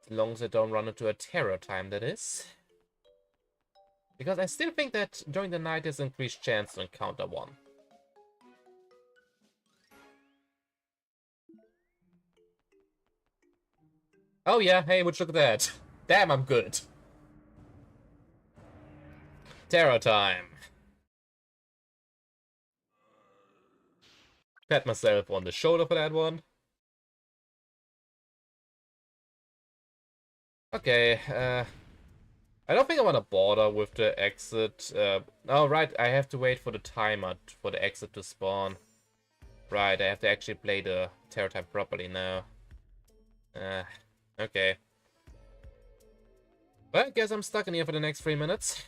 As long as I don't run into a terror time, that is. Because I still think that during the night there's increased chance to encounter one. Oh yeah, hey, would you look at that? Damn, I'm good. Terror time. Pat myself on the shoulder for that one. Okay, I don't think I want to bother with the exit. Oh, right, I have to wait for the timer for the exit to spawn. Right, I have to actually play the terror time properly now. Okay. Well, I guess I'm stuck in here for the next 3 minutes.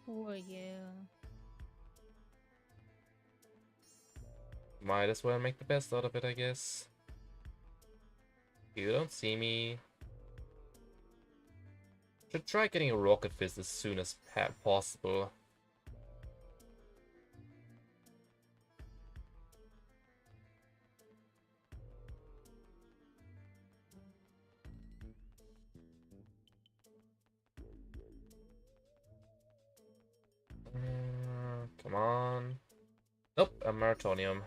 Who are you? Might as well make the best out of it, I guess. You don't see me. Should try getting a rocket fist as soon as possible. Come on. Nope, a Maratonium.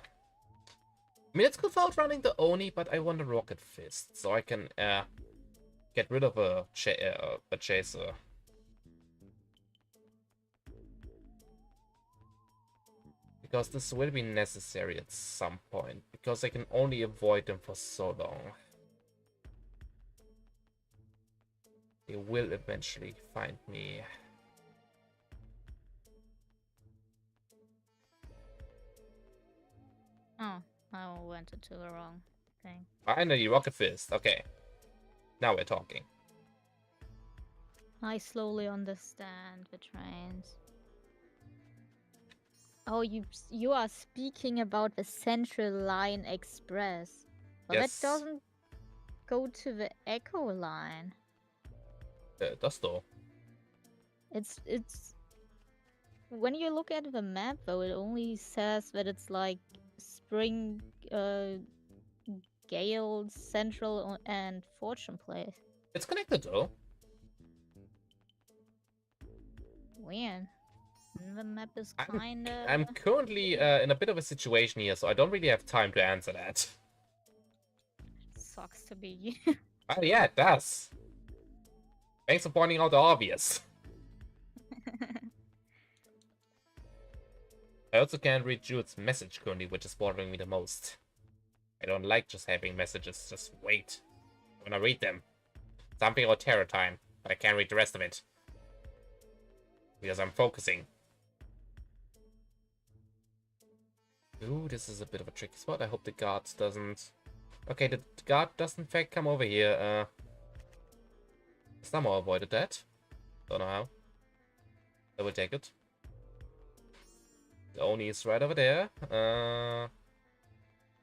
I mean, it's good for outrunning the Oni, but I want a Rocket Fist, so I can get rid of a Chaser. Because this will be necessary at some point, because I can only avoid them for so long. They will eventually find me. Oh, I went into the wrong thing. Finally, Rocket Fist. Okay. Now we're talking. I slowly understand the trains. Oh, you are speaking about the Central Line Express. Well, Yes. that doesn't go to the Echo Line. Das though. It's when you look at the map though, it only says that it's like Spring, Gale, Central, and Fortune Place. It's connected though. Weird. The map is I'm kinda. currently in a bit of a situation here, so I don't really have time to answer that. Sucks to be. Oh yeah, it does. Thanks for pointing out the obvious. I also can't read Jude's message currently, which is bothering me the most. I don't like just having messages just wait when I read them. Something about terror time. But I can't read the rest of it. Because I'm focusing. Ooh, this is a bit of a tricky spot. I hope the guard doesn't... Okay, the guard does in fact come over here. Somehow avoided that. Don't know how. I will take it. The Oni is right over there.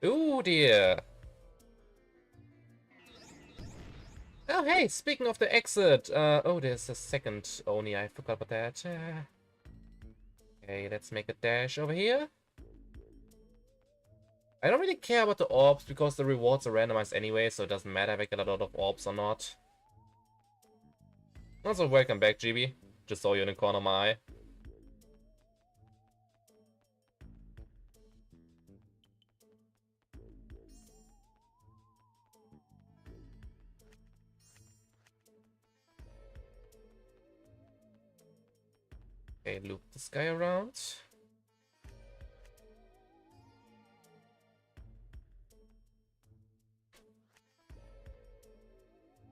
Ooh, dear. Oh, hey, speaking of the exit. Oh, there's a second Oni. I forgot about that. Okay, let's make a dash over here. I don't really care about the orbs because the rewards are randomized anyway, so it doesn't matter if I get a lot of orbs or not. Also, welcome back, GB. Just saw you in the corner of my eye. Okay, loop this guy around.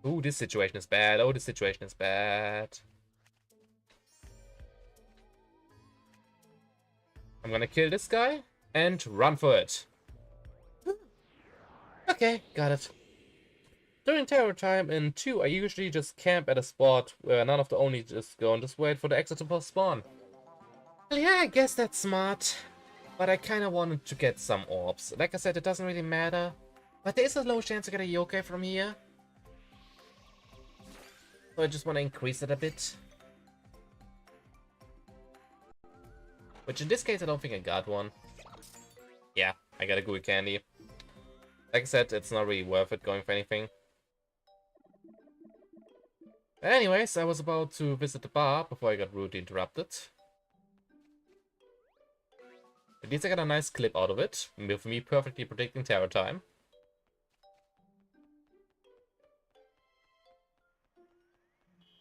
Ooh, this situation is bad. Oh, this situation is bad. I'm gonna kill this guy and run for it. Okay, got it. During terror time in 2, I usually just camp at a spot where none of the Oni just go and just wait for the exit to spawn. Well, yeah, I guess that's smart. But I kinda wanted to get some orbs. Like I said, it doesn't really matter. But there is a low chance to get a Yokai from here. So I just want to increase it a bit. Which in this case, I don't think I got one. Yeah, I got a gooey candy. Like I said, it's not really worth it going for anything. Anyways, I was about to visit the bar before I got rudely interrupted. At least I got a nice clip out of it, with me perfectly predicting terror time.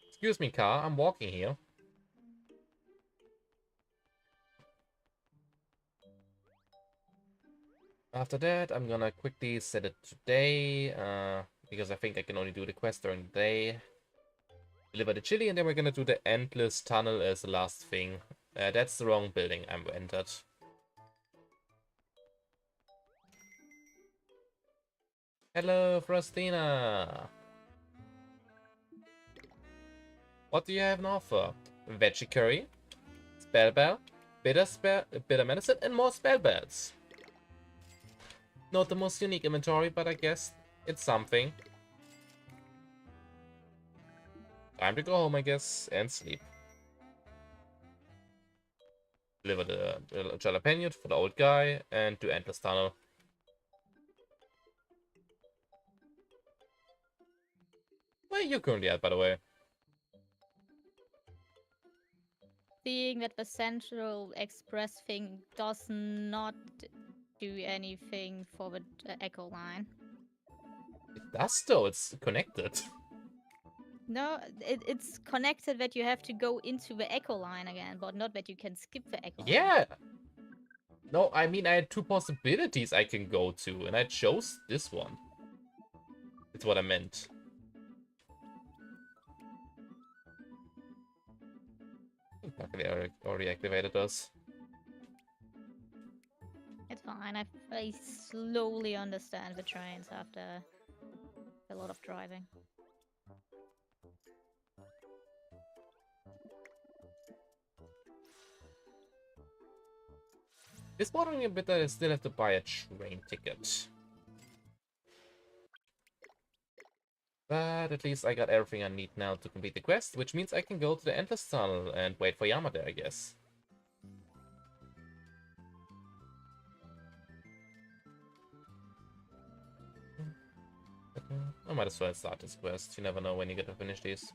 Excuse me, car, I'm walking here. After that, I'm gonna quickly set it today, because I think I can only do the quest during the day. Deliver the chili, and then we're gonna do the endless tunnel as the last thing. That's the wrong building I'm entered. Hello, Frostina! What do you have on offer? Veggie curry, spell bell, bitter medicine, and more spell bells. Not the most unique inventory, but I guess it's something. Time to go home, I guess, and sleep. Deliver the jalapeno for the old guy, and do endless tunnel. Where are you currently at, by the way? Seeing that the Central Express thing does not do anything for the Echo line. It does, though. It's connected. No, it's connected that you have to go into the Echo line again, but not that you can skip the Echo line. Yeah! No, I mean, I had 2 possibilities I can go to, and I chose this one. It's what I meant. Luckily, I already activated those. It's fine. I slowly understand the trains after a lot of driving. It's bothering me a bit that I still have to buy a train ticket. But at least I got everything I need now to complete the quest, which means I can go to the Endless Tunnel and wait for Yama there, I guess. I might as well start this quest. You never know when you get to finish these.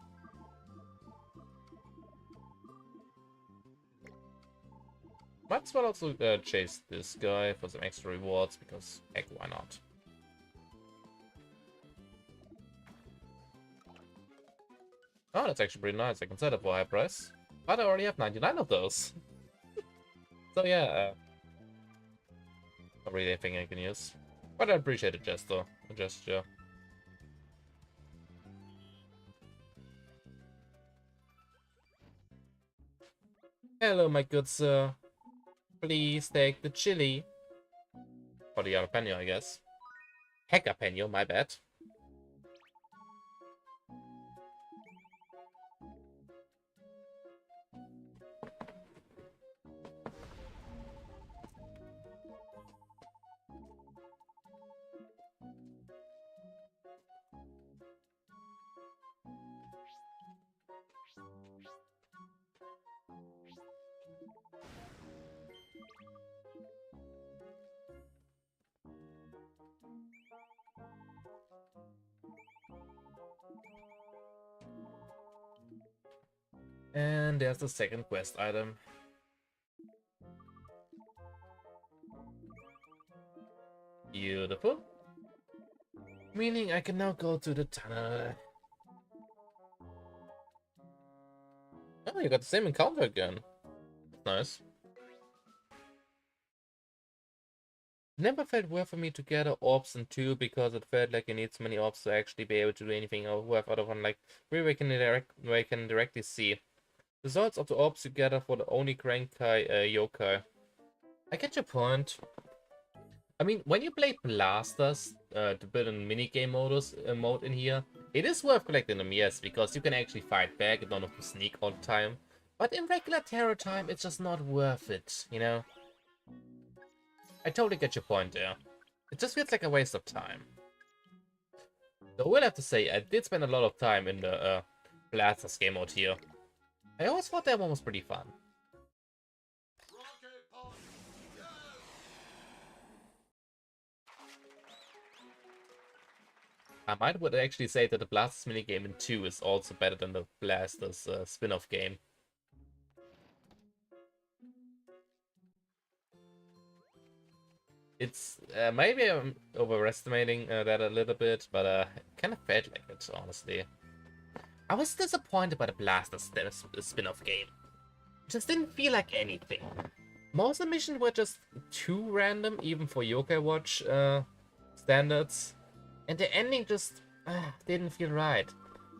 Might as well also chase this guy for some extra rewards, because heck, why not? Oh, that's actually pretty nice. I can sell it for a high price. But I already have 99 of those. So yeah, not really anything I can use. But I appreciate the gesture. Hello, my good sir. Please take the chili. Or the jalapeno, I guess. Jalapeño, my bad. And there's the second quest item. Beautiful. Meaning I can now go to the tunnel. Oh, you got the same encounter again. Nice. Never felt worth for me to gather orbs in 2 because it felt like you need so many orbs to actually be able to do anything worth out of one, like where we can directly see results of the orbs you gather for the only Rankai Yokai. I get your point. I mean, when you play blasters to build a minigame mode in here, it is worth collecting them, yes, because you can actually fight back and don't have to sneak all the time. But in regular terror time, it's just not worth it, you know? I totally get your point there. It just feels like a waste of time. Though I will have to say, I did spend a lot of time in the blasters game mode here. I always thought that one was pretty fun. I would actually say that the Blasters minigame in 2 is also better than the Blasters spin-off game. It's maybe I'm overestimating that a little bit, but it kind of felt like it, honestly. I was disappointed by the Blasters spin-off game. It just didn't feel like anything. Most of the missions were just too random, even for Yokai Watch standards. And the ending just didn't feel right.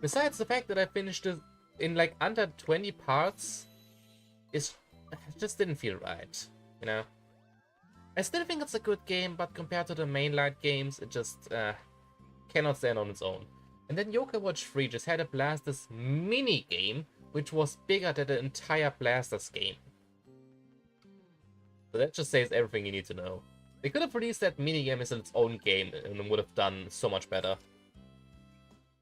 Besides the fact that I finished it in like under 20 parts, it just didn't feel right, you know? I still think it's a good game, but compared to the mainline games, it just cannot stand on its own. And then Yokai Watch 3 just had a Blasters mini game, which was bigger than the entire Blasters game. So that just says everything you need to know. They could have released that minigame as its own game and would have done so much better.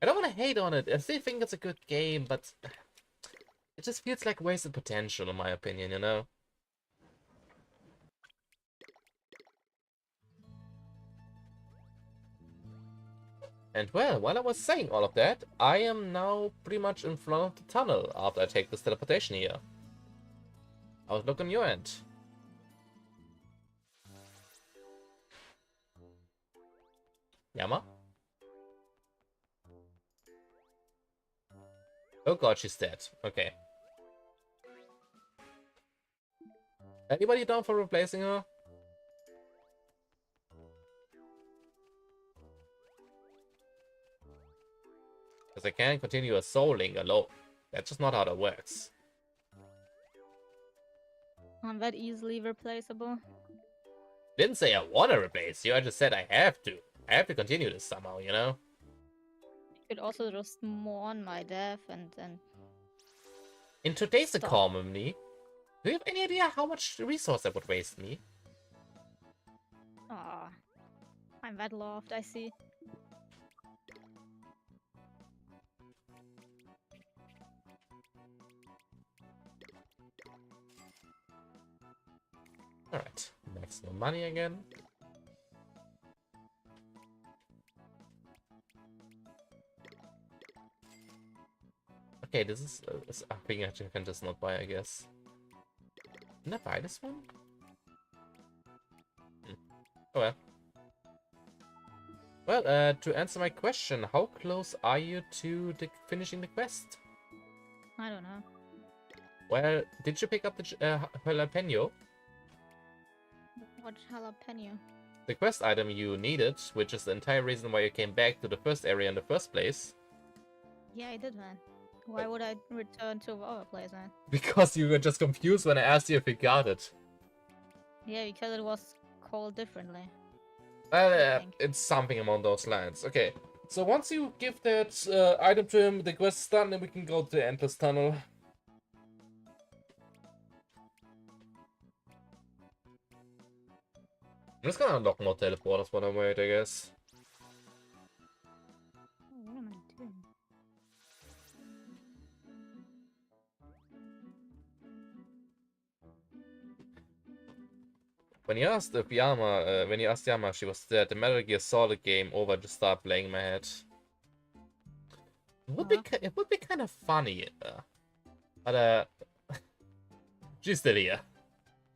I don't want to hate on it. I still think it's a good game, but it just feels like wasted potential in my opinion, you know? And well, while I was saying all of that, I am now pretty much in front of the tunnel after I take this teleportation here. How's it look on your end? Yama? Oh god, she's dead. Okay. Anybody down for replacing her? Because I can't continue a Soullink alone. That's just not how that works. I'm that easily replaceable. Didn't say I want to replace you, I just said I have to. I have to continue this somehow, you know? You could also just mourn my death and then... In today's Stop. economy, do you have any idea how much resource that would waste me? Ah, I'm that loved, I see. Alright, maximum money again. Okay, this is a thing I can just not buy, I guess. Can I buy this one? Oh well. Well, to answer my question, how close are you to finishing the quest? I don't know. Well, did you pick up the jalapeno? What jalapeno? The quest item you needed, which is the entire reason why you came back to the first area in the first place. Yeah, I did, man. Why would I return to our place then? Because you were just confused when I asked you if you got it. Yeah, because it was called differently. Well, think. it's something along those lines. Okay, so once you give that item to him, the quest is done, and we can go to the Endless Tunnel. I'm just gonna unlock more teleporters while I wait, I guess. Oh, what am I doing? When you asked Yama, she was the Metal Gear Solid game over to start playing in my head. It would be kind of funny, but she's still here,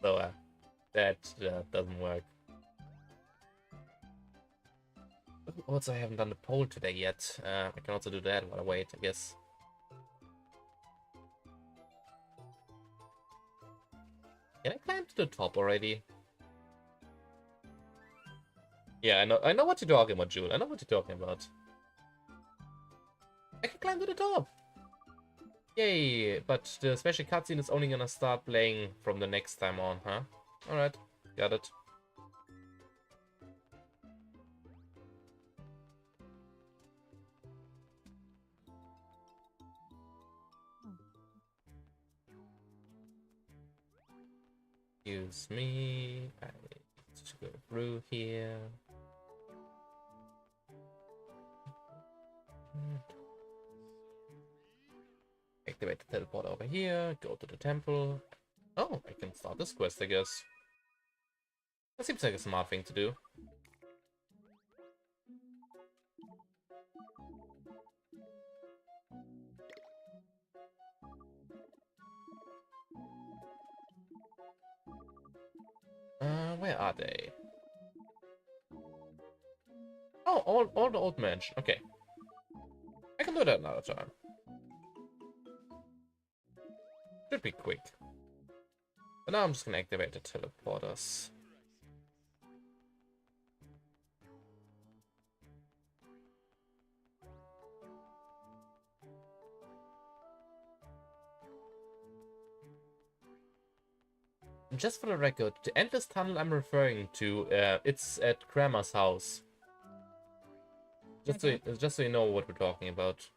so that doesn't work. Also, I haven't done the poll today yet. I can also do that while I wait, I guess. Can I climb to the top already? Yeah, I know what you're talking about, Jewel. I know what you're talking about. I can climb to the top! Yay! But the special cutscene is only gonna start playing from the next time on, huh? Alright, got it. Excuse me. I need to go through here. Activate the teleport over here, go to the temple. Oh, I can start this quest, I guess. That seems like a smart thing to do. Where are they? Oh, all the old mansion. Okay. I can do that another time. Should be quick. But now I'm just gonna activate the teleporters. Just for the record, the endless tunnel I'm referring to, it's at Kramer's house. Just so you know what we're talking about.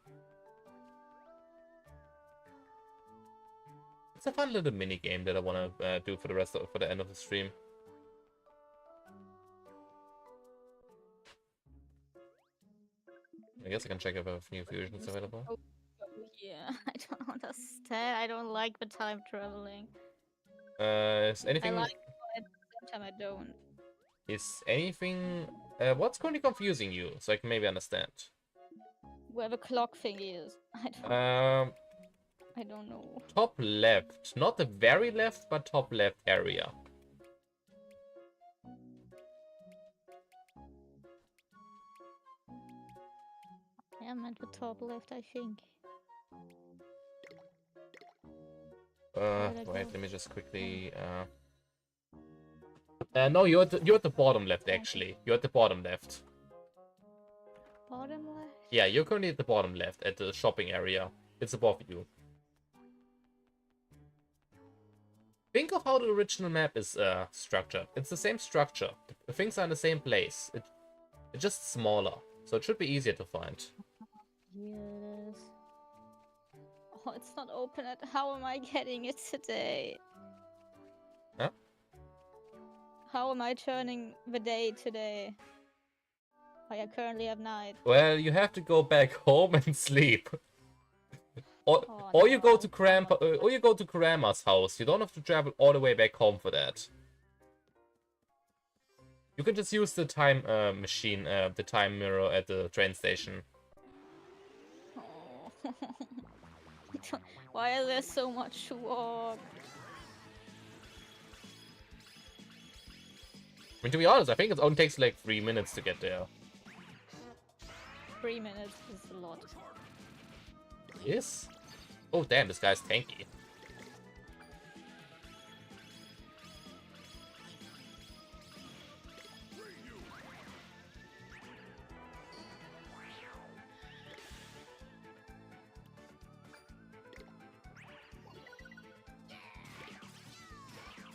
It's a fun little mini game that I want to do for the end of the stream. I guess I can check if I have new fusions available. Oh, yeah, I don't understand. I don't like the time traveling. Is anything? I like it, but at the same time I don't. Is anything? What's currently confusing you, so I can maybe understand? Where the clock thing is. I don't know. Top left, not the very left, but top left area. Yeah, I'm at the top left, I think. Wait, let me just quickly. No, you're at the bottom left actually. You're at the bottom left. Bottom left? Yeah, you're currently at the bottom left at the shopping area. It's above you. Think of how the original map is structured. It's the same structure. The things are in the same place. It's just smaller, so it should be easier to find. Yes. Oh, it's not open at. How am I getting it today? Huh? How am I turning the day today? I currently have night. Well, you have to go back home and sleep. Or Oh, you go no. to or you go to Grandma's house. You don't have to travel all the way back home for that. You can just use the time machine, the time mirror at the train station. Oh. Why is there so much to walk? I mean, to be honest, I think it only takes like 3 minutes to get there. 3 minutes is a lot. Yes? Oh damn, this guy's tanky.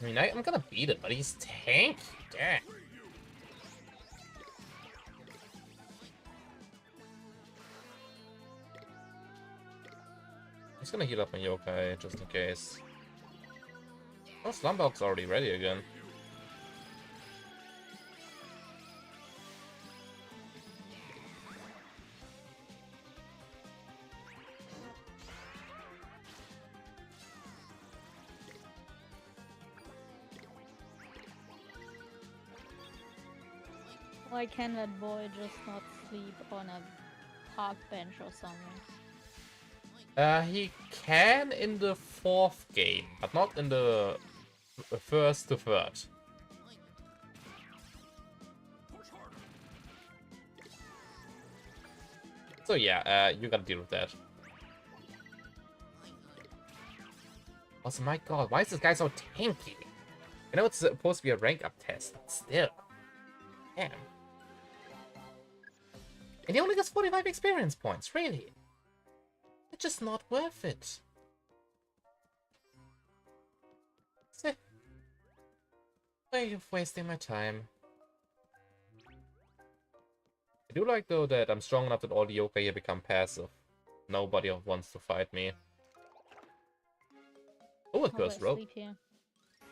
I mean, I'm gonna beat it, but he's tanky. Damn. I'm just gonna heal up my Yokai, just in case. Oh, Slumbug's already ready again. Why can that boy just not sleep on a park bench or something? He can in the 4th game, but not in the 1st to 3rd. So yeah, you gotta deal with that. Also, my god, why is this guy so tanky? I know it's supposed to be a rank up test, but still. Damn. And he only gets 45 experience points, really? It's just not worth it. Way of wasting my time. I do like, though, that I'm strong enough that all the Yokai here become passive. Nobody wants to fight me. Oh, a I'll go cursed rope. sleep here.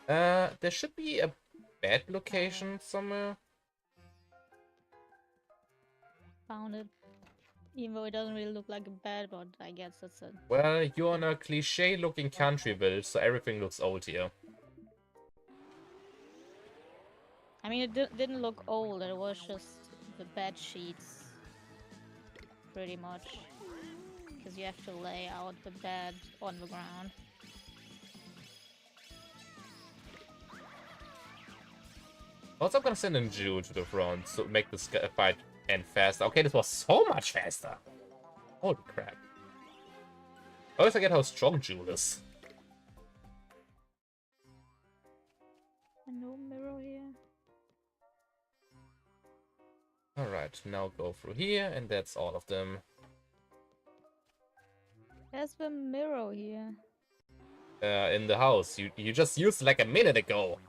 There should be a bed location somewhere. Found it. Even though it doesn't really look like a bed, but I guess it's a... Well, you're in a cliche-looking country village, so everything looks old here. I mean, it didn't look old, it was just the bed sheets. Pretty much. Because you have to lay out the bed on the ground. Also, I'm gonna send in Jewel to the front to make this fight end faster. Okay, this was so much faster. Holy crap. I always forget how strong Jewel is. No mirror here. Alright, now go through here, and that's all of them. There's the mirror here. In the house. You just used it like a minute ago.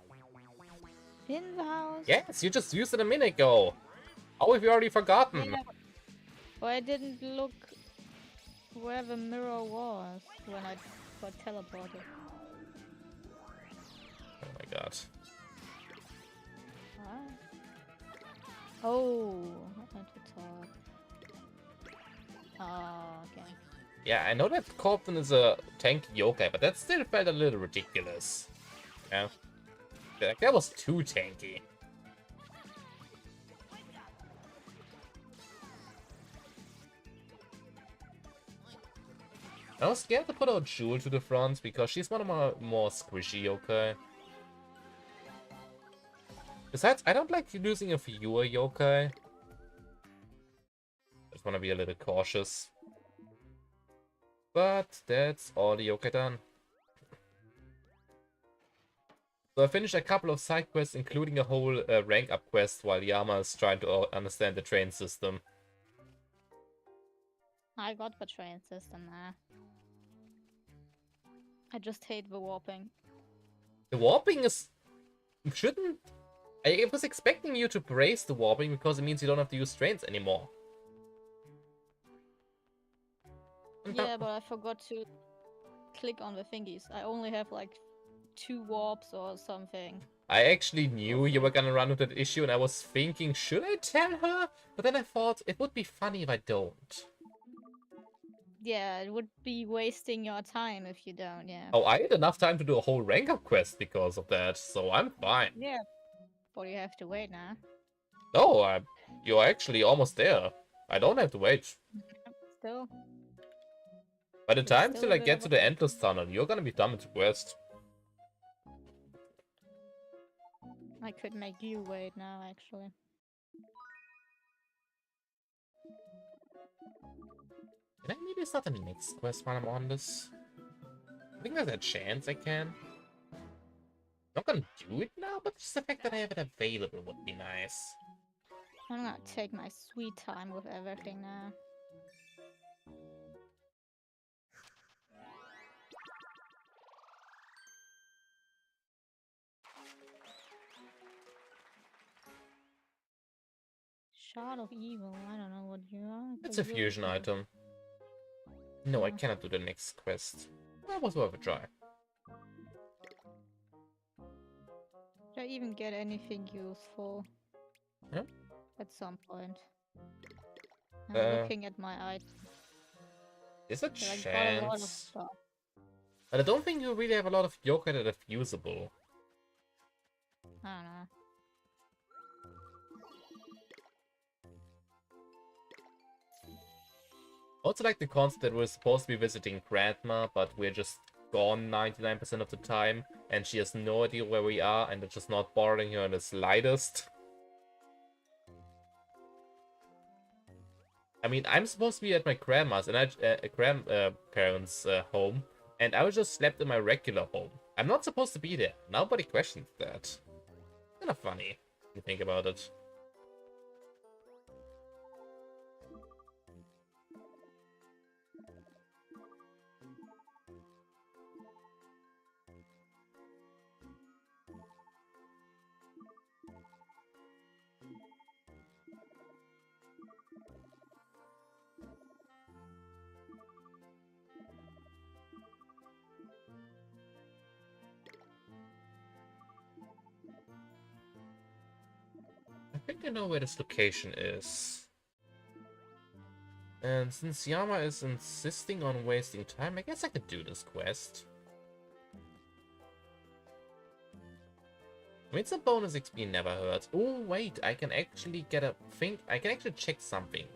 In the house? Yes, you just used it a minute ago. How have you already forgotten? Yeah. But I didn't look where the mirror was when I got teleported. Oh my god. What? Oh, I want to talk. Oh, okay. Yeah, I know that Corpton is a tanky yokai, but that still felt a little ridiculous. Yeah. Like, that was too tanky. I was scared to put out Jewel to the front because she's one of my more squishy yokai. Besides, I don't like using a fewer yokai. Just wanna be a little cautious. But that's all the yokai done. So I finished a couple of side quests, including a whole rank up quest, while Yama is trying to understand the train system. I got the train system there. I just hate the warping. The warping is... shouldn't... I was expecting you to praise the warping because it means you don't have to use trains anymore. Yeah, but I forgot to click on the thingies. I only have like 2 warps or something. I actually knew you were gonna run into that issue, and I was thinking, should I tell her? But then I thought, it would be funny if I don't. Yeah, it would be wasting your time if you don't, yeah. Oh, I had enough time to do a whole rank up quest because of that, so I'm fine. Yeah, but you have to wait now. No, you're actually almost there. I don't have to wait. Still. By the It's time still till a I bit get of to a- the Endless Tunnel, you're gonna be done with the quest. I could make you wait now, actually. Can I maybe start the next quest while I'm on this? I think there's a chance I can. I'm not gonna do it now, but just the fact that I have it available would be nice. I'm gonna take my sweet time with everything now. Shard of Evil. I don't know what you are. It's a fusion item. No, I cannot do the next quest. That was worth a try. Did I even get anything useful? Huh? At some point. I'm looking at my items. There's a But I got a lot of chance. stuff. But I don't think you really have a lot of yokai that are fusible. I don't know. Also like the concept that we're supposed to be visiting Grandma, but we're just gone 99% of the time, and she has no idea where we are, and it's just not bothering her in the slightest. I mean, I'm supposed to be at my grandma's and grandparents' home, and I was just slept in my regular home. I'm not supposed to be there. Nobody questions that. Kind of funny, if you think about it. I think I know where this location is. And since Yama is insisting on wasting time, I guess I could do this quest. I mean, some bonus XP never hurts. Oh, wait, I can actually get a thing. I can actually check something.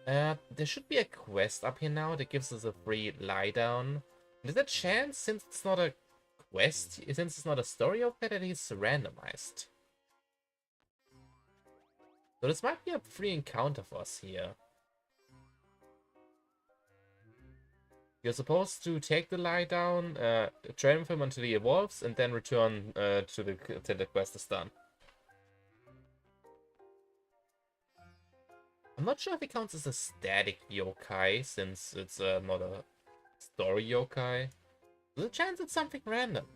There should be a quest up here now that gives us a free lie down. There's a chance, since it's not a quest, since it's not a story of that it is randomized. So this might be a free encounter for us here. You're supposed to take the lie down, train with him until he evolves, and then return till the quest is done. I'm not sure if it counts as a static yokai, since it's not a story yokai. There's a chance it's something random.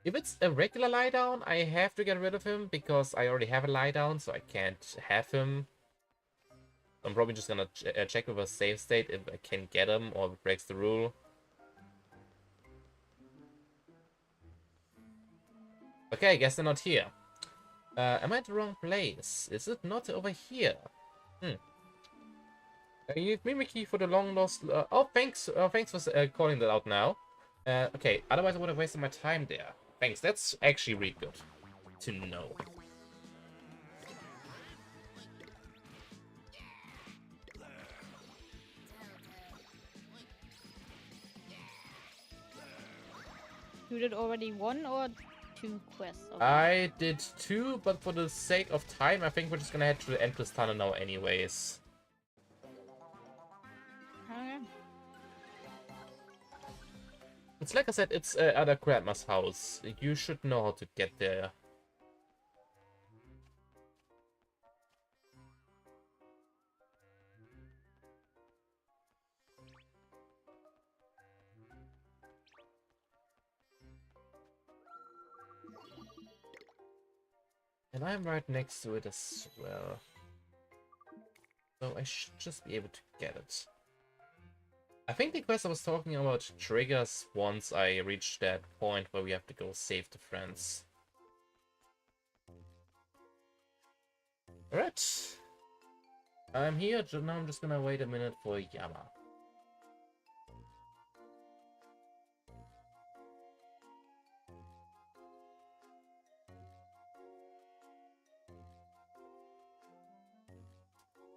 If it's a regular lie down, I have to get rid of him because I already have a lie down, so I can't have him. I'm probably just gonna check with a save state if I can get him or if it breaks the rule. Okay, I guess they're not here. Am I at the wrong place? Is it not over here? You need Mimikyu for the long lost. Oh, thanks. Thanks for calling that out now. Okay, otherwise I would have wasted my time there. Thanks. That's actually really good to know. You did already 1 or 2 quests? I did 2, but for the sake of time, I think we're just gonna head to the Endless Tunnel now anyways. Okay. It's like I said, it's at a grandma's house. You should know how to get there. And I'm right next to it as well. So I should just be able to get it. I think the quest I was talking about triggers once I reach that point where we have to go save the friends. Alright. I'm here, now I'm just gonna wait a minute for Yama.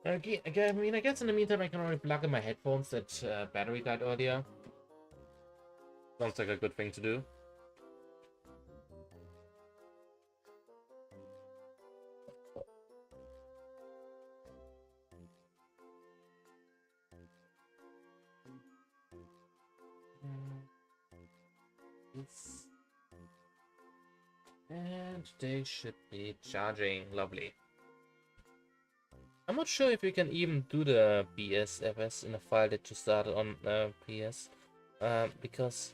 Okay, I mean, I guess in the meantime I can already plug in my headphones that battery died earlier. Sounds like a good thing to do. And they should be charging. Lovely. I'm not sure if you can even do the BSFS in a file that you started on PS, because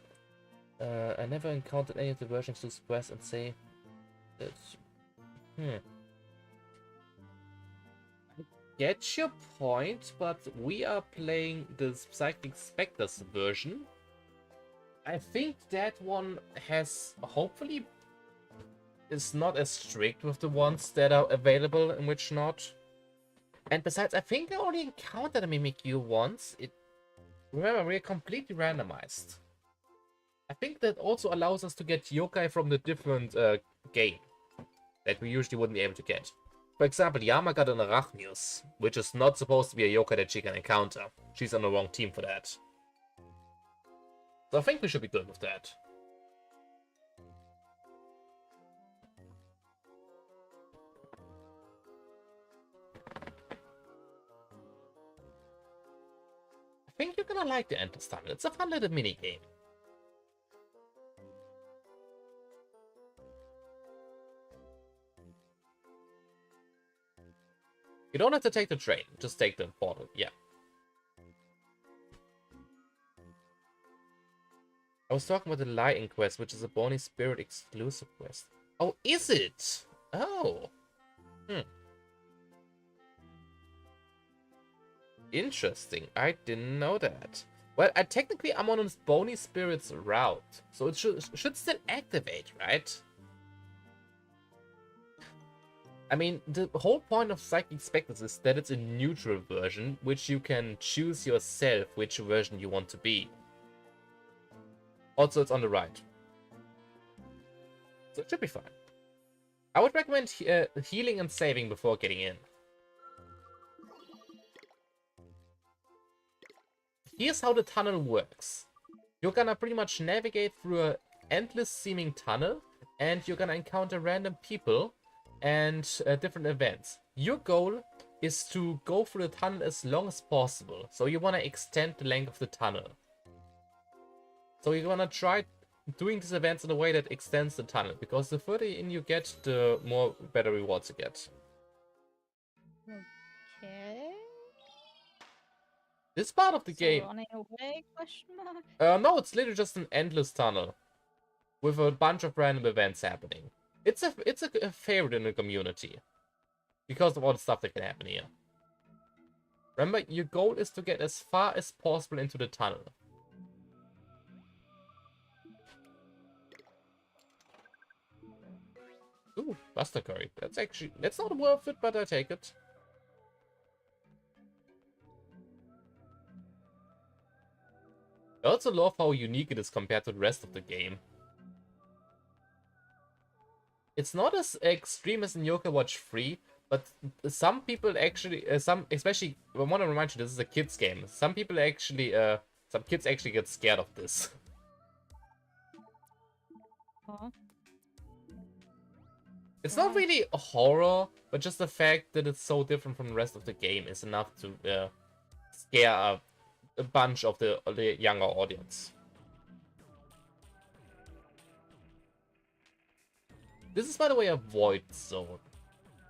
I never encountered any of the versions to express and say that. get your point, but we are playing the Psychic Spectres version. I think that one has, hopefully, is not as strict with the ones that are available and which not. And besides, I think I only encountered a Mimikyu once. Remember, we're completely randomized. I think that also allows us to get Yokai from the different game that we usually wouldn't be able to get. For example, Yama got an Arachnius, which is not supposed to be a Yokai that she can encounter. She's on the wrong team for that. So I think we should be good with that. I think you're gonna like the Endless Tunnel. It's a fun little mini game. You don't have to take the train, just take the portal, yeah. I was talking about the Lighting quest, which is a Bony Spirit exclusive quest. Oh, is it? Oh. Interesting. I didn't know that. Well, technically I'm on this Bony Spirit's route, so it should still activate, right? I mean, the whole point of Psychic Spectres is that it's a neutral version, which you can choose yourself which version you want to be. Also, it's on the right. So it should be fine. I would recommend healing and saving before getting in. Here's how the tunnel works. You're gonna pretty much navigate through an endless seeming tunnel, and you're gonna encounter random people and different events. Your goal is to go through the tunnel as long as possible. So you want to extend the length of the tunnel. So you want to try doing these events in a way that extends the tunnel, because the further in you get, the more better rewards you get. Okay. This part of the So game... running away, question mark? no, it's literally just an endless tunnel with a bunch of random events happening. It's a favorite in the community because of all the stuff that can happen here. Remember, your goal is to get as far as possible into the tunnel. Ooh, Buster Curry. That's not worth it, but I take it. I also love how unique it is compared to the rest of the game. It's not as extreme as in Yokai Watch 3, but some people actually, especially, I want to remind you, this is a kids game. Some people actually, some kids actually get scared of this. Huh? It's not really a horror, but just the fact that it's so different from the rest of the game is enough to scare a bunch of the younger audience. This is, by the way, a void zone.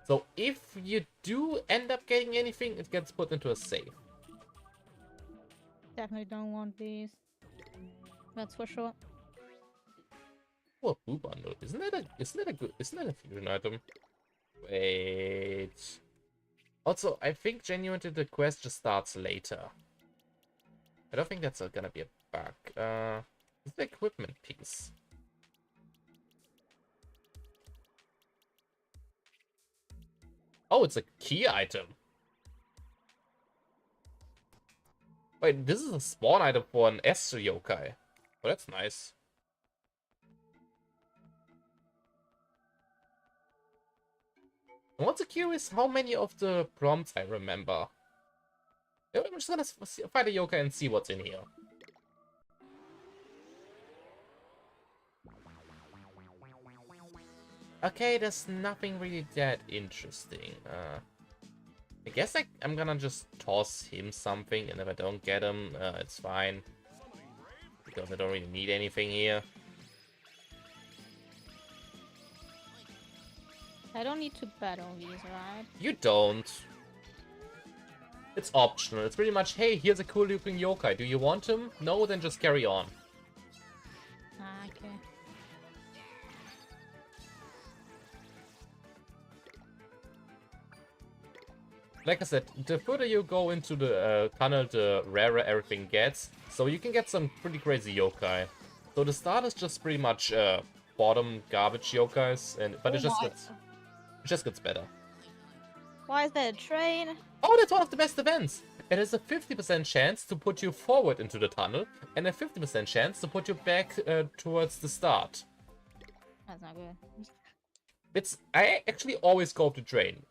So if you do end up getting anything, it gets put into a save. Definitely don't want these. That's for sure. Oh, a boo bundle. Isn't that a fusion item? Wait. Also, I think genuinely the quest just starts later. I don't think that's gonna be a bug. It's the equipment piece. Oh, it's a key item. Wait, this is a spawn item for an Esther Yokai. Oh, that's nice. I'm also curious how many of the prompts I remember. I'm just gonna find a Yokai and see what's in here. Okay, there's nothing really that interesting. I guess I'm gonna just toss him something, and if I don't get him, it's fine. Because I don't really need anything here. I don't need to battle these, right? You don't. It's optional. It's pretty much, hey, here's a cool looking yokai. Do you want him? No, then just carry on. Ah, okay. like I said, the further you go into the tunnel, the rarer everything gets. So you can get some pretty crazy yokai. So the start is just pretty much bottom garbage yokais, but it just gets better. Why is there a train? Oh, that's one of the best events! It has a 50% chance to put you forward into the tunnel, and a 50% chance to put you back towards the start. That's not good. I actually always go with the train.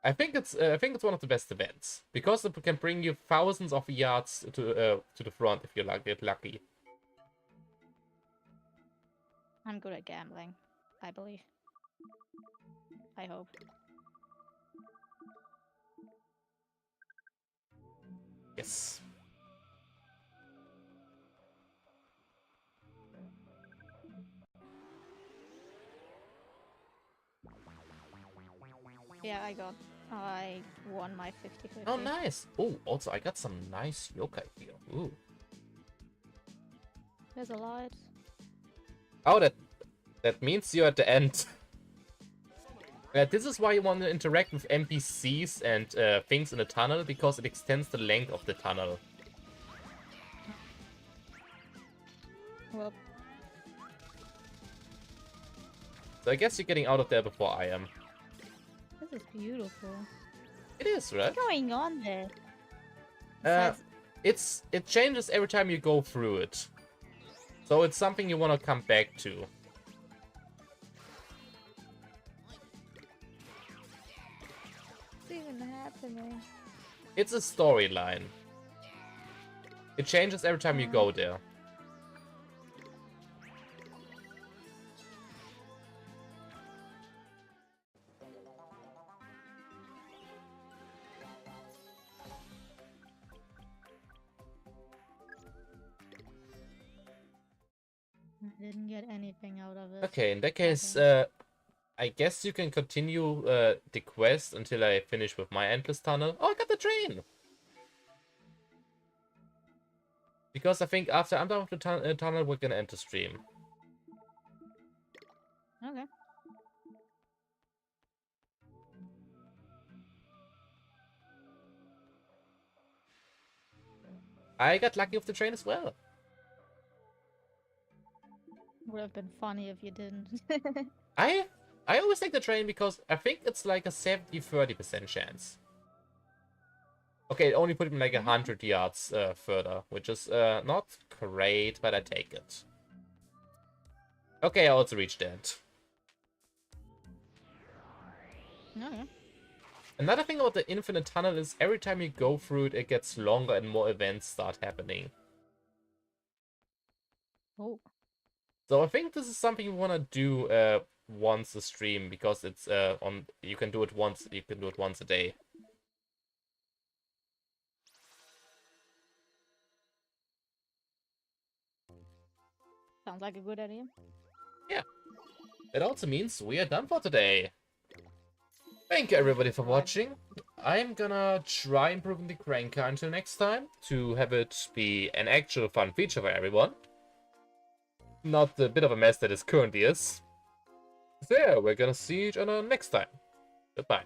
I think it's one of the best events because it can bring you thousands of yards to the front if you get lucky. I'm good at gambling, I believe. I hope. Yes. Yeah, I won my 50-50. Oh, nice. Oh, also I got some nice yokai here. Ooh. There's a light. Oh, that means you're at the end. This is why you want to interact with NPCs and things in the tunnel, because it extends the length of the tunnel. Well, So I guess you're getting out of there before I am. this is beautiful. It is, right? What's going on there? Uh, Besides- it changes every time you go through it. So it's something you want to come back to. What's even happening? It's a storyline. It changes every time you go there. I didn't get anything out of it. Okay, in that case, I guess you can continue the quest until I finish with my endless tunnel. Oh, I got the train! Because I think after I'm done with the tunnel, we're gonna end the stream. Okay. I got lucky with the train as well. Would have been funny if you didn't. I always take the train because I think it's like a 70-30% chance. Okay, it only put me like 100 yards further, which is not great, but I take it. Okay, I also reached that. Okay. Another thing about the infinite tunnel is every time you go through it, it gets longer and more events start happening. Oh. So I think this is something you want to do once a stream, because it's you can do it once a day. Sounds like a good idea. Yeah. That also means we are done for today. Thank you everybody for watching. I'm gonna try improving the cranker until next time to have it be an actual fun feature for everyone. Not the bit of a mess that it currently is. So yeah, we're gonna see each other next time. Goodbye.